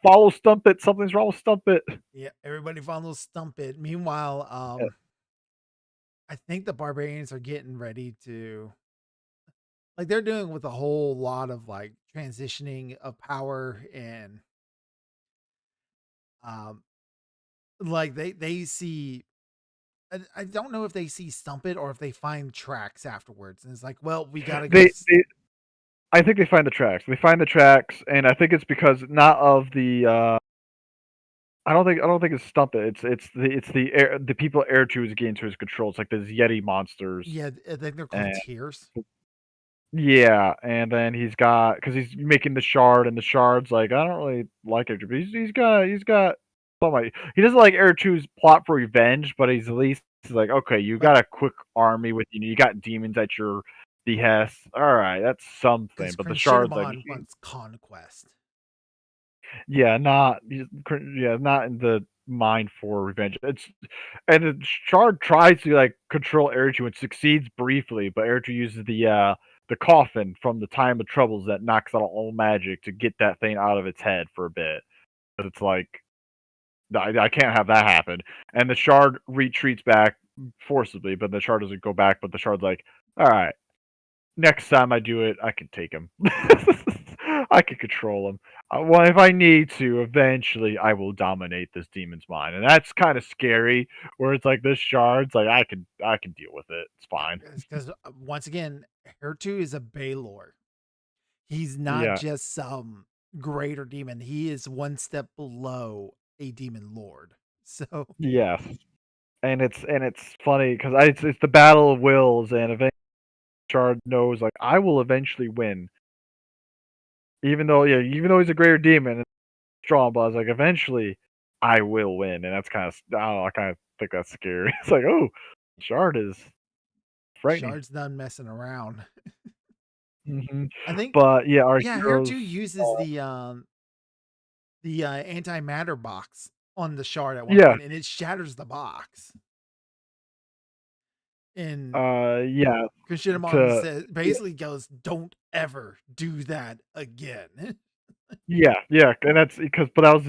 follow Stumpet. Something's wrong with Stumpet. Yeah. Everybody follows Stumpet. Meanwhile, I think the barbarians are getting ready to like they're doing with a whole lot of like transitioning of power and um like they see I don't know if they see Stumpet or if they find tracks afterwards and it's like, well, we gotta go They I think they find the tracks. They find the tracks, and I think it's because not of the I don't think it's stump it. It's the people Air 2 is getting to his control. It's like these Yeti monsters. Yeah, I think they're called And tears. yeah, and then because he's making the shard, and the shard's like, I don't really like it, but he's got something. He doesn't like Air 2's plot for revenge, but he's at least like, okay, you But got a quick army with you. You got demons at your behest. All right, that's something. because But the shard's like, Shinemon wants conquest. yeah, not in the mind for revenge. And the shard tries to like control Eritu and succeeds briefly, but Eritu uses the coffin from the time of troubles that knocks out all magic to get that thing out of its head for a bit. But it's like I can't have that happen. And the shard retreats back forcibly, but the shard doesn't go back. But the shard's like, all right, next time I do it, I can take him. I can control him. Well, if I need to, eventually I will dominate this demon's mind, and that's kind of scary. Where it's like this shard's like I can deal with it. It's fine. Because once again, Hertu is a Baylor. He's not Yeah. just some greater demon. He is one step below a demon lord. So Yes. And it's funny because it's the battle of wills, and eventually Shard knows like I will eventually win, even though he's a greater demon and strong, but I was like eventually I will win, and that's kind of I don't know, I kind of think that's scary. It's like oh, Shard is frightening. Shard's done messing around. Hmm. I think But yeah, our yeah, heroes. Hertu uses the antimatter box on the shard at one Yeah, point, and it shatters the box. And yeah, Krishinamon to says yeah, basically goes, "Don't ever do that again." yeah, and that's because but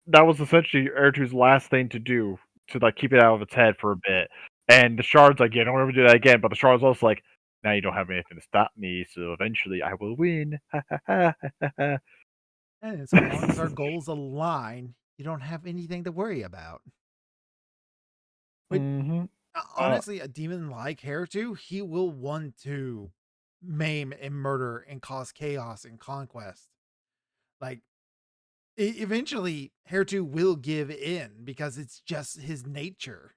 that was essentially Ertu's last thing to do to like keep it out of its head for a bit. And the shard's like, yeah, don't ever do that again. But the shard's also like, now you don't have anything to stop me, so eventually I will win. And so long as our goals align, you don't have anything to worry about. But Hmm. honestly, a demon like Hertu, he will want to maim and murder and cause chaos and conquest. Like eventually, Hertu will give in because it's just his nature.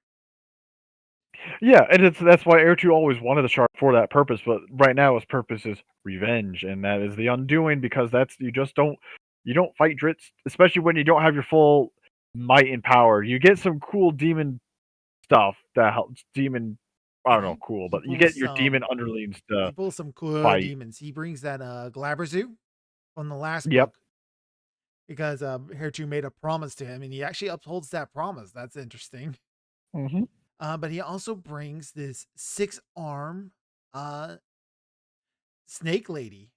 Yeah, and that's why Ertu always wanted the shard for that purpose. But right now, his purpose is revenge, and that is the undoing because that's you don't fight Dritz, especially when you don't have your full might and power. You get some cool demon stuff that helps demon. I don't Yeah, know, cool, he but you pulls get your demon some underlings to he pulls some cool fight. demons. He brings that Glabrezu from the last Yep. book because Hertu made a promise to him and he actually upholds that promise. That's interesting. Hmm. But he also brings this 6-arm uh snake lady.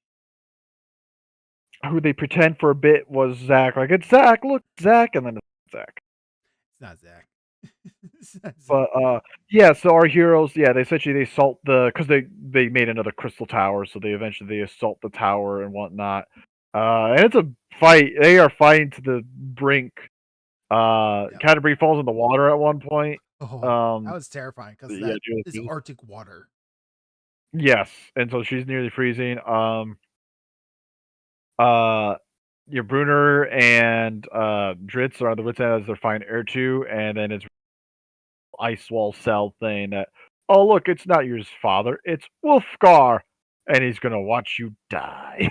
Who they pretend for a bit was Zach. Like it's Zach, look, Zach, and then it's Zach. It's not Zach. It's not Zach. But yeah. So our heroes, yeah, they essentially they assault because they made another crystal tower, so they assault the tower and whatnot. And it's a fight. They are fighting to the brink. Yeah. Canterbury falls in the water at one point. Oh, that Um, was terrifying because yeah, that is Arctic water. yes, and so she's nearly freezing. Uh, your Bruner and Dritz are on the wits end as they're fighting Air 2, and then it's ice wall cell thing that, oh look, it's not your father, it's Wolfgar, and he's gonna watch you die.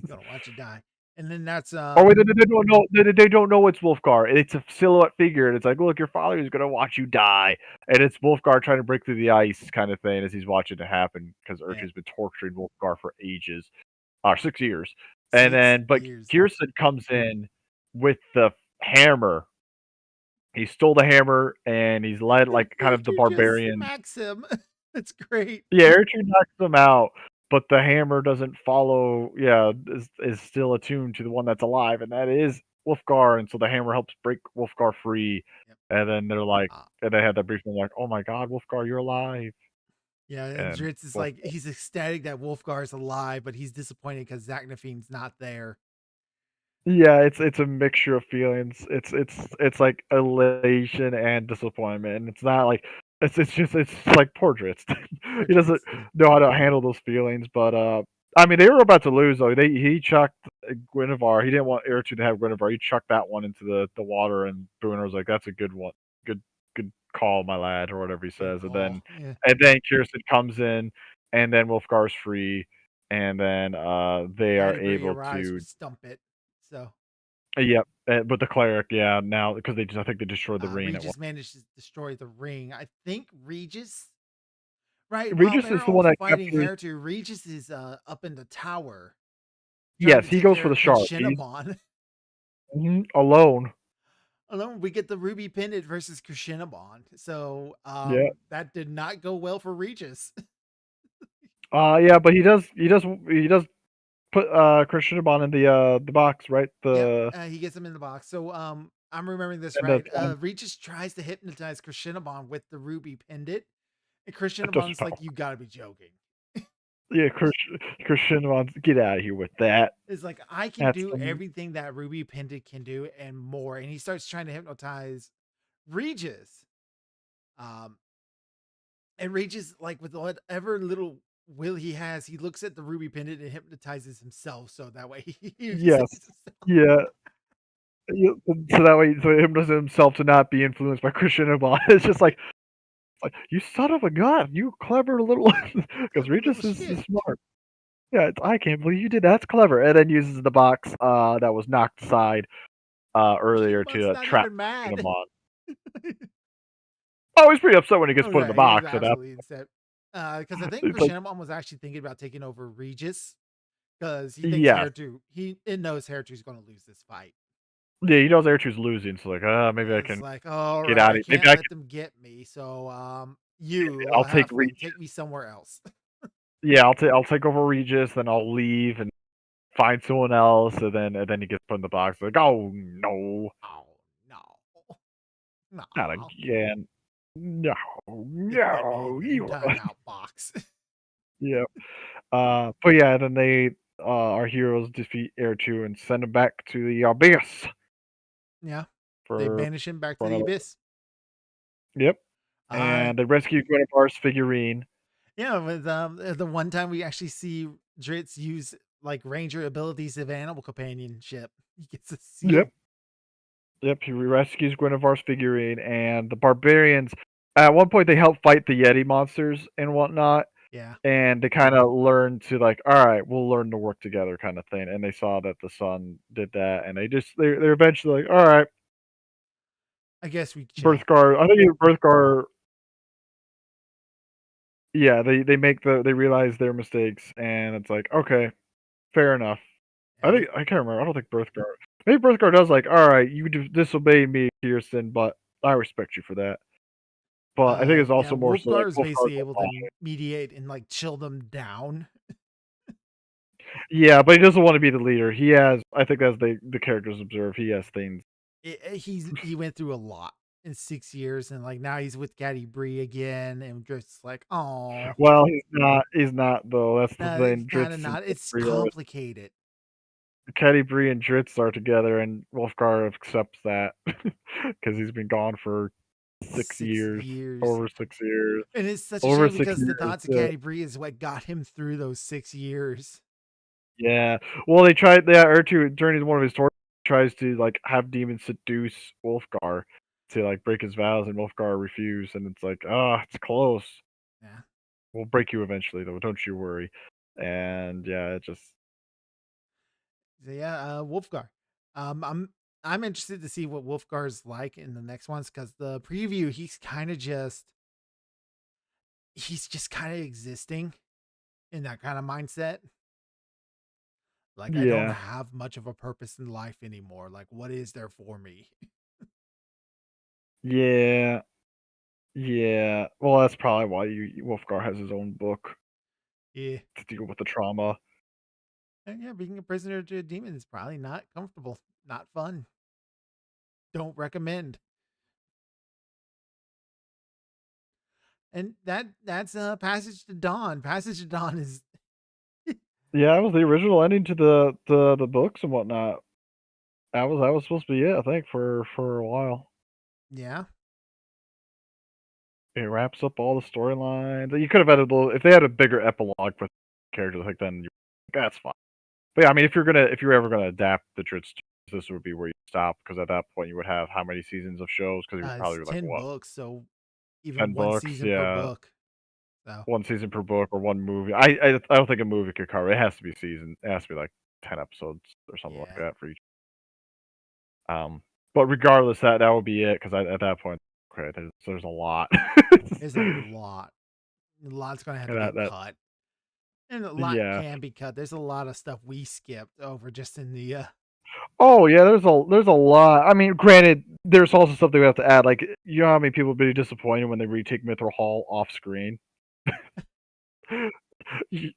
Gonna watch you die. And then that's Oh wait, they don't know. They don't know it's Wolfgar. It's a silhouette figure, and it's like, look, your father is gonna watch you die, and it's Wolfgar trying to break through the ice, kind of thing, as he's watching it happen because yeah, Urcha's been torturing Wolfgar for ages, or 6 years, and 6 then but years. Kirsten comes in with the hammer. He stole the hammer, and he's led like kind of the Hertu just barbarian. smacks him. That's great. Yeah, Ertru knocks them out, but the hammer doesn't follow. Yeah, is still attuned to the one that's alive, and that is Wolfgar. And so the hammer helps break Wolfgar free. Yep. And then they're like, Uh, and they had that briefing like, "Oh my God, Wolfgar, you're alive!" yeah, and And Dritz is Wolf, like he's ecstatic that Wolfgar is alive, but he's disappointed because Zachnaphine's not there. yeah, it's a mixture of feelings. It's like elation and disappointment. And it's not like it's like portraits. Poor He doesn't Dritz. know how to handle those feelings. But I mean, they were about to lose though. He chucked Guinevere. He didn't want Ertu to have Guinevere. He chucked that one into the water, and Bruner was like, "That's a good one, good call, my lad," or whatever he Good says. call. Yeah. And then Kirsten comes in, and then Wolfgar's free, and then they are Gaddy Bree able arrives, to. we stump it. So Yep, but the cleric, yeah, now because I think they destroyed the ring at one. Regis managed to destroy the ring. I think Regis. Right, while Regis they're is the all one that fighting captures. Heritage, Regis is up in the tower trying Yes, to he take goes care for the of shard. He's Krishinabon. alone. Alone, we get the Ruby Pendant versus Krishinabon. So Yeah. that did not go well for Regis. Yeah, but he does put Christian Bond in the box, right? Yep, The he gets him in the box. So I'm remembering this and the right. one Regis tries to hypnotize Krishinabon with the Ruby Pendant. And that doesn't Krishinabon's power. like, you gotta be joking. Yeah, Christian Bond, get out of here with that. It's like, I can That's do everything that Ruby Pendant can do and more. And he starts trying to hypnotize Regis. Um, and Regis, like with whatever little will he has, he looks at the Ruby Pendant and hypnotizes himself. So that way he yes, saves himself. yeah. Yeah, so that way, so him does himself to not be influenced by Christian Bond. It's just like you son of a gun, you clever little, because Clever little Regis is shit. smart. Yeah, I can't believe you did that. That's clever. And then uses the box that was knocked aside earlier Krishinabon's to not trap even mad. Cinnamon. Oh, he's pretty upset when he gets Oh put in yeah, the he was box. So that absolutely upset. Because I think it's like, Krishinabon was actually thinking about taking over Regis because he thinks yes, Hairtu it knows Hairtu's going to lose this fight. yeah, he knows Airtrue's losing. So like, maybe I It's can like, all get right, out I of. Maybe can't I let can. them get me. So you I'll take have fun. Regis. Take me somewhere else. Yeah, I'll take over Regis. Then I'll leave and find someone else. And then he gets put in the box. Like, oh no, Oh no, no. not again. No, They put me no, in the you. timeout box. Yeah. But yeah, then our heroes defeat Air 2 and send him back to the abyss Yeah, they for banish him back to the another. abyss. Yep. Uh And they rescue Guinevere's figurine. yeah, with the one time we actually see Dritz use like ranger abilities of animal companionship. He gets a Yep. seal. Yep. He rescues Guinevere's figurine, and the barbarians. At one point, they help fight the Yeti monsters and whatnot, Yeah. and they kind of learn to like, all right, we'll learn to work together, kind of thing. And they saw that the sun did that, and they're eventually like, all right, I guess we chill. Birthgar. I think Birthgar. Yeah, they realize their mistakes, and it's like, okay, fair enough. Yeah, I can't remember. I don't think Birthgar. Maybe Birthgar does like, all right, you disobeyed me, Kirsten, but I respect you for that. But I think it's yeah, also more so like Wolfgar is Wolfgar's basically able alive. to mediate and like chill them down. Yeah, but he doesn't want to be the leader. He has, I think, as the characters observe, he has things. He went through a lot in 6 years, and like now he's with Gaddy Bree again, and just like, oh, Well, he's not. He's not though. That's the no, it's thing. kind of Dritz and not. It's Bree are. complicated. Caddy Bree and Dritz are together, and Wolfgar accepts that because he's been gone for 6 six years, years, over 6 years, and it's such a over shame 6 because the years. thoughts of Gaddy Bree is what got him through those 6 years. Yeah. Well, they tried. Yeah, Ertu during one of his tours tries to like have demons seduce Wolfgar to like break his vows, and Wolfgar refused. And it's like, it's close. Yeah. We'll break you eventually, though. Don't you worry. And yeah, it just. So yeah, Wolfgar. I'm interested to see what Wolfgar's like in the next ones because the preview he's just kind of existing in that kind of mindset. Like, I don't Yeah. have much of a purpose in life anymore. Like, what is there for me? Yeah. Yeah. Well, that's probably why Wolfgar has his own book Yeah. to deal with the trauma. And yeah, being a prisoner to a demon is probably not comfortable, not fun. Don't recommend. And that's Passage to Dawn. Passage to Dawn is Yeah, that was the original ending to the books and whatnot. That was supposed to be it, I think, for a while. yeah. It wraps up all the storylines. You could have had a little if they had a bigger epilogue for characters, like then that's fine. But yeah, I mean, if you're ever gonna adapt the Dritz, this would be where you stop because at that point you would have how many seasons of shows? Because you would It's probably like 10 what books, so even 10 one books? season per Yeah, book. So, one season per book or one movie. I don't think a movie could cover. It has to be season. It has to be like 10 episodes or something like yeah, that for each. But regardless, that would be it because at that point, okay, there's a lot. there's a lot. A lot's going to have to And get that cut. And a lot yeah. can be cut. There's a lot of stuff we skipped over just in the Oh yeah, there's a lot. I mean, granted, there's also something we have to add. Like, you know how many people would be disappointed when they retake Mithril Hall off screen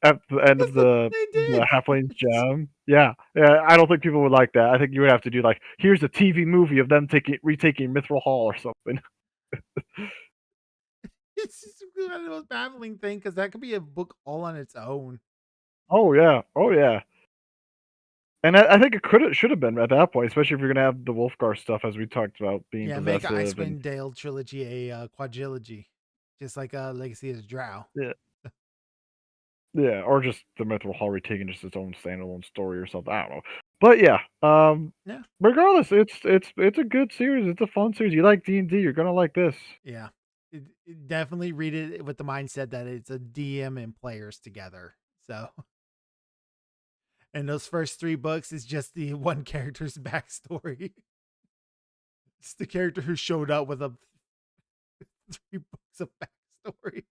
at the end of Yes, the they the did. Halfling's Gem. Yeah, yeah. I don't think people would like that. I think you would have to do like, here's a TV movie of them retaking Mithril Hall or something. It's just kind of the most baffling thing because that could be a book all on its own. Oh yeah, oh yeah. And I think it should have been at that point, especially if you're gonna have the Wolfgar stuff as we talked about being Yeah, make possessive and Icewind Dale trilogy a quadrilogy, just like Legacy of the Drow. yeah. Yeah, or just the Mithril Hall retaking just its own standalone story or something. I don't know, but yeah. Yeah, Regardless, it's a good series. It's a fun series. You like D&D, you're gonna like this. yeah. Definitely read it with the mindset that it's a DM and players together. So, and those first 3 books is just the one character's backstory. It's the character who showed up with a 3 books of backstory.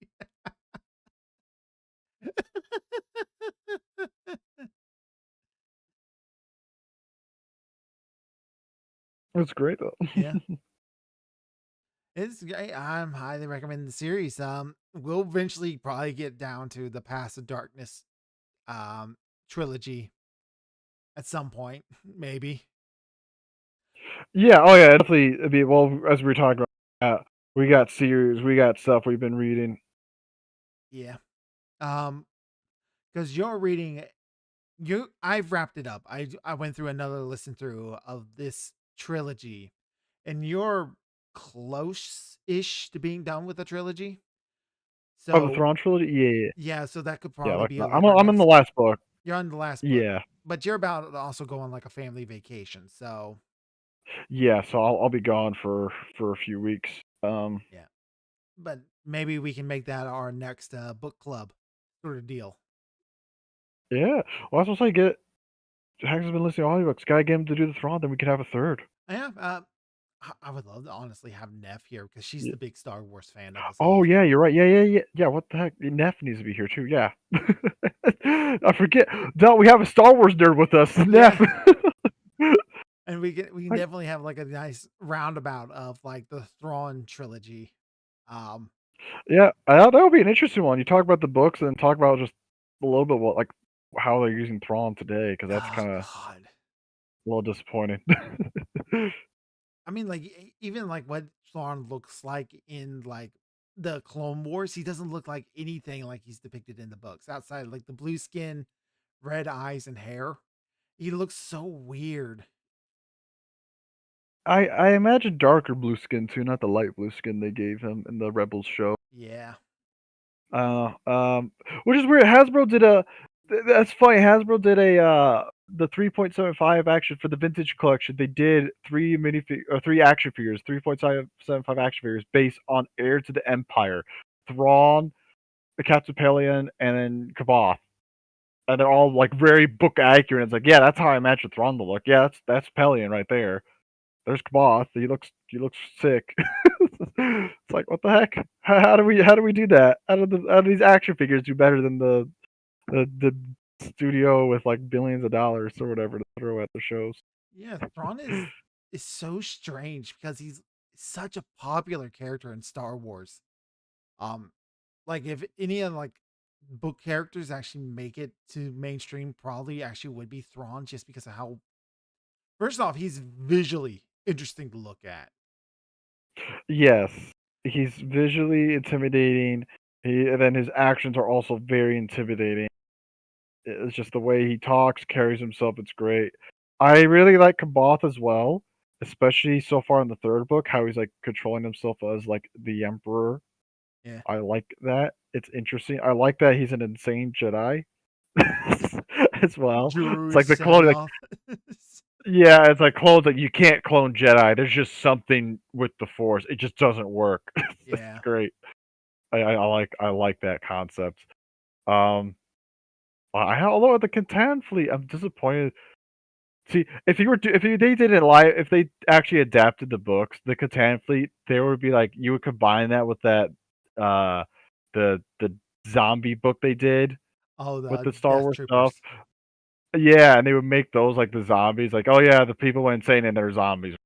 It's great though. Yeah. It's great. I'm highly recommend the series. We'll eventually probably get down to the Pass of Darkness trilogy at some point, maybe. Yeah. Oh yeah. Definitely. It'd be, well, as we were talking about, we got series, we got stuff we've been reading. Yeah. Because you're reading I've wrapped it up. I went through another listen through of this trilogy, and you're close-ish to being done with the trilogy. Oh, the So Thrawn trilogy. Yeah, yeah, so that could yeah. probably Like be like our I'm in the next. last book. You're on the last book, Yeah, but you're about to also go on like a family vacation. So yeah. So I'll be gone for a few weeks. yeah, but maybe we can make that our next book club sort of deal. Yeah. Well, that's what I get. Hags has been listening to audiobooks. Gotta get him to do the Thrawn, then we could have a third. Yeah, I would love to honestly have Neff here because she's Yeah. the big Star Wars fan of us Oh all. yeah, you're right. Yeah. What the heck? Neff needs to be here too. Yeah. I forget. No, we have a Star Wars nerd with us. Neff. Yeah, and we can Like, definitely have like a nice roundabout of like the Thrawn trilogy. Um, yeah, that would be an interesting one. You talk about the books and talk about just a little bit what like how they're using Thrawn today, because that's oh kind of God, a little disappointing. I mean like even like what Thrawn looks like in like the Clone Wars, he doesn't look like anything like he's depicted in the books outside like the blue skin, red eyes, and hair. He looks so weird. I imagine darker blue skin too, not the light blue skin they gave him in the Rebels show. Yeah, Uh, um, which is weird. Hasbro did a. That's funny. Hasbro did a the 3.75 action for the vintage collection. They did 3 action figures, 3.75 action figures based on Heir to the Empire, Thrawn, the Captain and then Kaboth. And they're all like very book accurate. It's like, yeah, that's how I imagine Thrawn to look. Yeah, that's Pelion right there. There's Kaboth. He looks sick. It's like, what the heck? How do we do that? How do these action figures do better than the studio with like billions of dollars or whatever to throw at the shows? yeah. Thrawn is so strange because he's such a popular character in Star Wars. Um, like if any of like book characters actually make it to mainstream, probably actually would be Thrawn just because of how. First off, he's visually interesting to look at. Yes, he's visually intimidating. And then his actions are also very intimidating. It's just the way he talks, carries himself. It's great. I really like Kaboth as well, especially so far in the third book, how he's like controlling himself as like the Emperor. Yeah. I like that. It's interesting. I like that he's an insane Jedi. as well. It's Jewelry like the set clone, like off. yeah, it's like clones that you can't clone Jedi. There's just something with the Force. It just doesn't work. It's Yeah. great. I like that concept. Um, although with the Catan fleet, I'm disappointed. See, if they didn't lie, if they actually adapted the books, the Catan fleet, there would be like you would combine that with that uh the zombie book they did Oh, with the the Star Death Wars stuff. Troopers. Yeah, and they would make those like the zombies, like, oh yeah, the people went insane and they're zombies.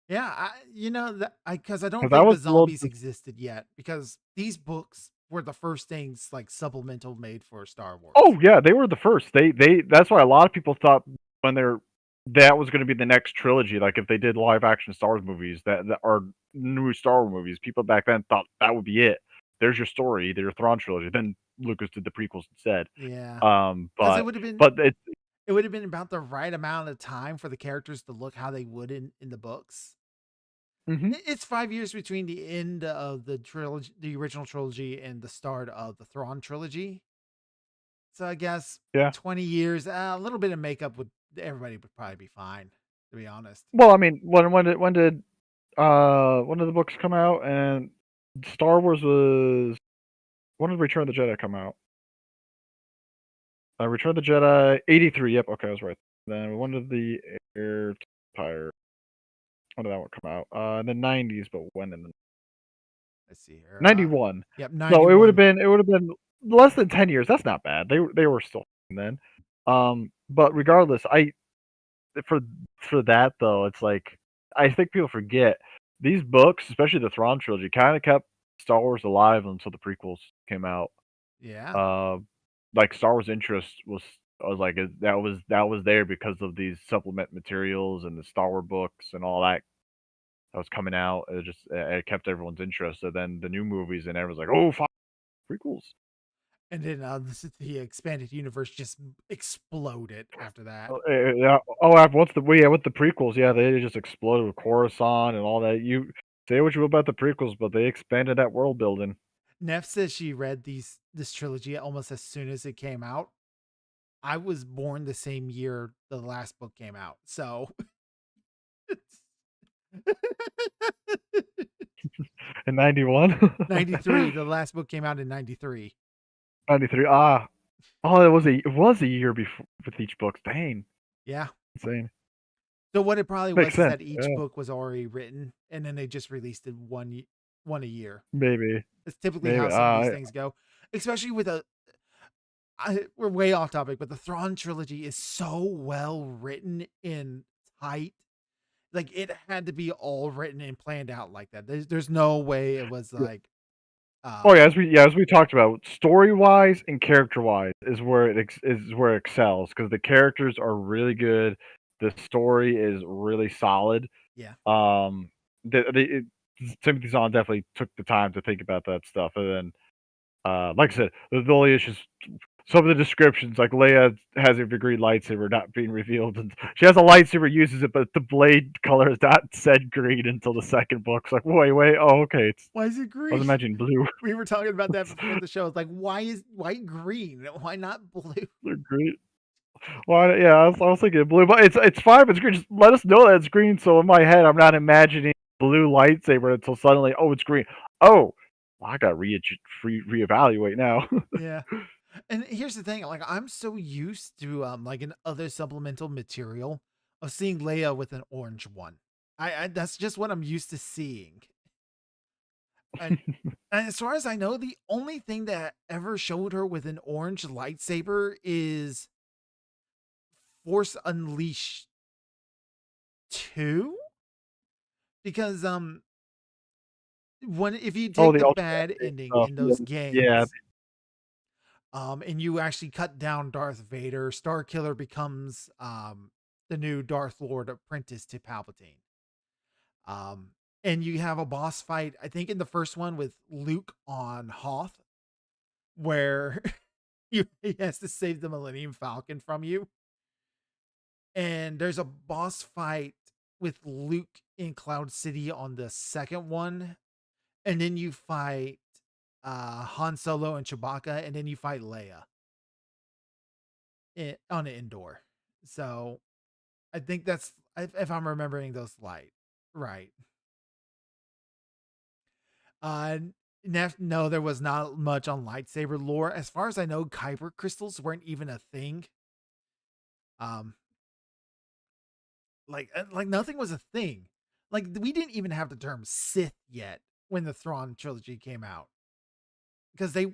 Yeah, that I because I don't Because I think was the a little zombies existed yet because these books were the first things like supplemental made for Star Wars. oh yeah, they were the first. They that's why a lot of people thought when that was going to be the next trilogy. Like if they did live action Star Wars movies that are new Star Wars movies, people back then thought that would be it. There's your story, their Thrawn trilogy. Then Lucas did the prequels instead. Yeah, Um, because but but it it would have been about the right amount of time for the characters to look how they would in the books. mhm, It's 5 years between the end of the trilogy, the original trilogy, and the start of the Thrawn trilogy. So I guess yeah. 20 years, a little bit of makeup would everybody would probably be fine, to be honest. Well, I mean, when did the books come out? And Star Wars was when did Return of the Jedi come out? Return of the Jedi, 83. Yep, okay, I was right. Then when did the Heir to Empire? When did that one come out? In the 90s, but when in the Let's see here. 91. Yep, So 91. it would have been less than 10 years. That's not bad. They were still then. But regardless, I for for that though, it's like I think people forget these books, especially the Thrawn trilogy, kind of kept Star Wars alive until the prequels came out. Yeah. Uh, like Star Wars interest was I was like that was there because of these supplement materials and the Star Wars books and all that was coming out. It kept everyone's interest. So then the new movies and everyone's like, oh, prequels. And then the expanded universe just exploded after that. Yeah. Oh, with the prequels, yeah, they just exploded with Coruscant and all that. You say what you will about the prequels, but they expanded that world building. Neff says she read this trilogy almost as soon as it came out. I was born the same year the last book came out. So In 91? 93, the last book came out in 93. 93. Ah. Oh, it was a year before with each book. Dang. Yeah. Insane. So what it probably Makes was is sense. that each Yeah. book was already written and then they just released it one a year. Maybe. It's typically Maybe. how some of these things go, especially with we're way off topic, but the Thrawn trilogy is so well written and tight. Like it had to be all written and planned out like that. There's no way it was like Oh yeah, um as we talked about, story wise and character wise is where it excels because the characters are really good. The story is really solid. yeah. Um, Timothy Zahn definitely took the time to think about that stuff, and then like I said, the only issues, some of the descriptions, like Leia has a green lightsaber not being revealed, and she has a lightsaber, uses it, but the blade color is not said green until the second book. It's like, wait, oh, okay, Why is it I was green? imagining blue. We were talking about that before the show. It's like why green? Why not blue? They're green. Well, yeah, I was thinking blue, but it's fine if it's green. Just let us know that it's green, so in my head, I'm not imagining blue lightsaber until suddenly, oh, it's green. Oh, well, I got to reevaluate now. Yeah. And here's the thing, like I'm so used to like in other supplemental material of seeing Leia with an orange one. I that's just what I'm used to seeing. And and as far as I know, the only thing that ever showed her with an orange lightsaber is Force Unleashed 2 because when if you Oh, take the the ultra bad Instinct ending stuff. in Yeah, those yeah. games, and you actually cut down Darth Vader, Starkiller becomes the new Darth Lord apprentice to Palpatine. Um and you have a boss fight, I think in the first one with Luke on Hoth, where he has to save the Millennium Falcon from you. And there's a boss fight with Luke in Cloud City on the second one, and then you fight Han Solo and Chewbacca, and then you fight Leia. on an indoor. So I think that's if I'm remembering those right. Uh, no, there was not much on lightsaber lore. As far as I know, kyber crystals weren't even a thing. Um, like nothing was a thing. Like we didn't even have the term Sith yet when the Thrawn trilogy came out because they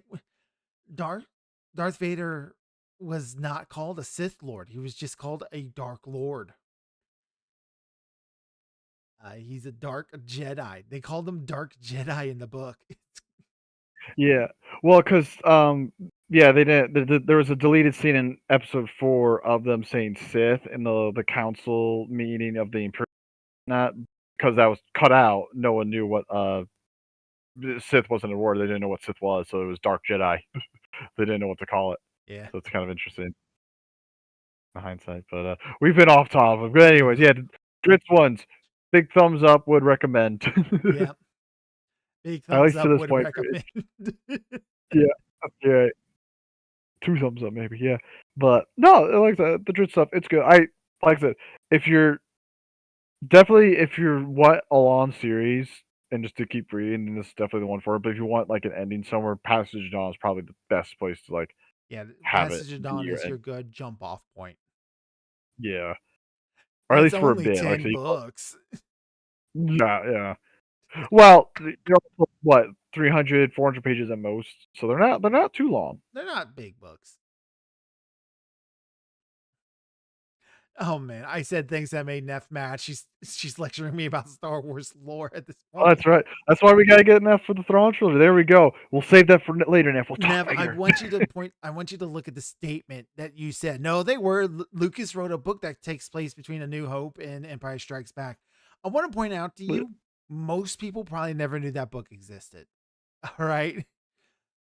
Darth Darth Vader was not called a Sith Lord. He was just called a Dark Lord. He's a Dark Jedi. They called him Dark Jedi in the book. Yeah. Well, because yeah, they didn't. There was a deleted scene in episode 4 of them saying Sith in the council meeting of the Imperial. Not because that was cut out. No one knew what Sith wasn't a word. They didn't know what Sith was, so it was Dark Jedi. They didn't know what to call it. Yeah. So it's kind of interesting in hindsight. But we've been off topic. But anyways, yeah, Dritz ones. Big thumbs up. Would recommend. Yeah. Big At thumbs least to up this would point. recommend. Yeah. Yeah. 2 thumbs up maybe, yeah. But no, like the Dritz stuff, it's good. Like I said, if you're want a long series and just to keep reading, then this is definitely the one for it. But if you want like an ending somewhere, Passage of Dawn is probably the best place to like Yeah, have it Passage of be Dawn your is your end. good jump off point. Yeah. Or at It's least for a only bit. Like 10 so books. yeah, yeah. Well, what, 300, 400 pages at most. So they're not too long. They're not big books. Oh man, I said things that made Neff mad. She's lecturing me about Star Wars lore at this Oh, point. that's right. That's why we gotta get Neff for the Thrawn trilogy. There we go. We'll save that for later, Neff. We'll talk Nev, I later. want you to I want you to look at the statement that you said. No, they were. Lucas wrote a book that takes place between A New Hope and Empire Strikes Back. I want to point out to you, most people probably never knew that book existed. All right.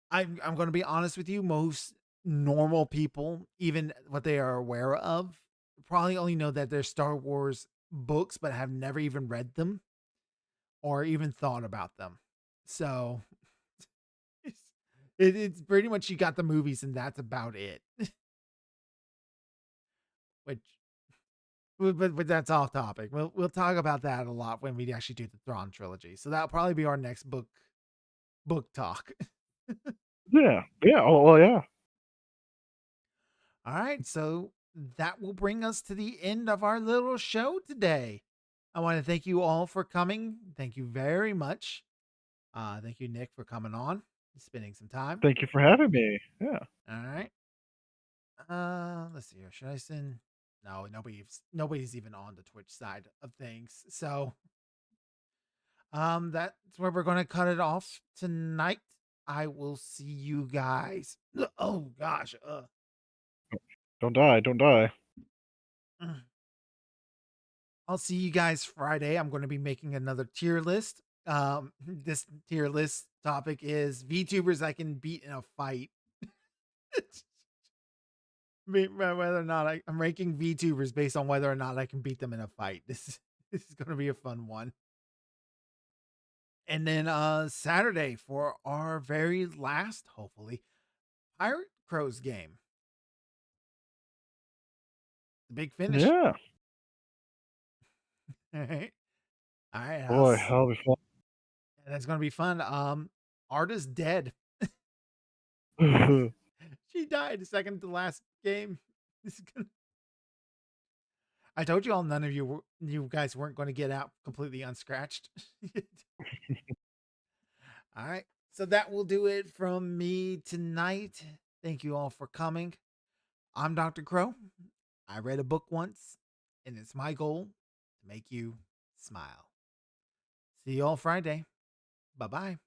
I'm going to be honest with you. Most normal people, even what they are aware of, probably only know that they're Star Wars books, but have never even read them or even thought about them. So it's pretty much you got the movies and that's about it. Which, but that's off topic. We'll talk about that a lot when we actually do the Thrawn trilogy. So that'll probably be our next book talk. Yeah. Yeah. Oh, well, yeah. All right, so that will bring us to the end of our little show today. I want to thank you all for coming. Thank you very much. Thank you, Nick, for coming on, spending some time. Thank you for having me. Yeah. All right. Let's see here. Should I send? No, nobody's even on the Twitch side of things. So, that's where we're gonna cut it off tonight. I will see you guys. Oh gosh. Don't die. Don't die. I'll see you guys Friday. I'm going to be making another tier list. This tier list topic is VTubers I can beat in a fight. Whether or not I'm ranking VTubers based on whether or not I can beat them in a fight. This is going to be a fun one. And then Saturday for our very last, hopefully, Pirate Crows game. The big finish. Yeah. All right. All right. Boy, that'll be fun. That's going to be fun. Arta's dead. She died second to last game. I told you all none of you guys weren't going to get out completely unscratched. All right. So that will do it from me tonight. Thank you all for coming. I'm Dr. Crow. I read a book once, and it's my goal to make you smile. See you all Friday. Bye-bye.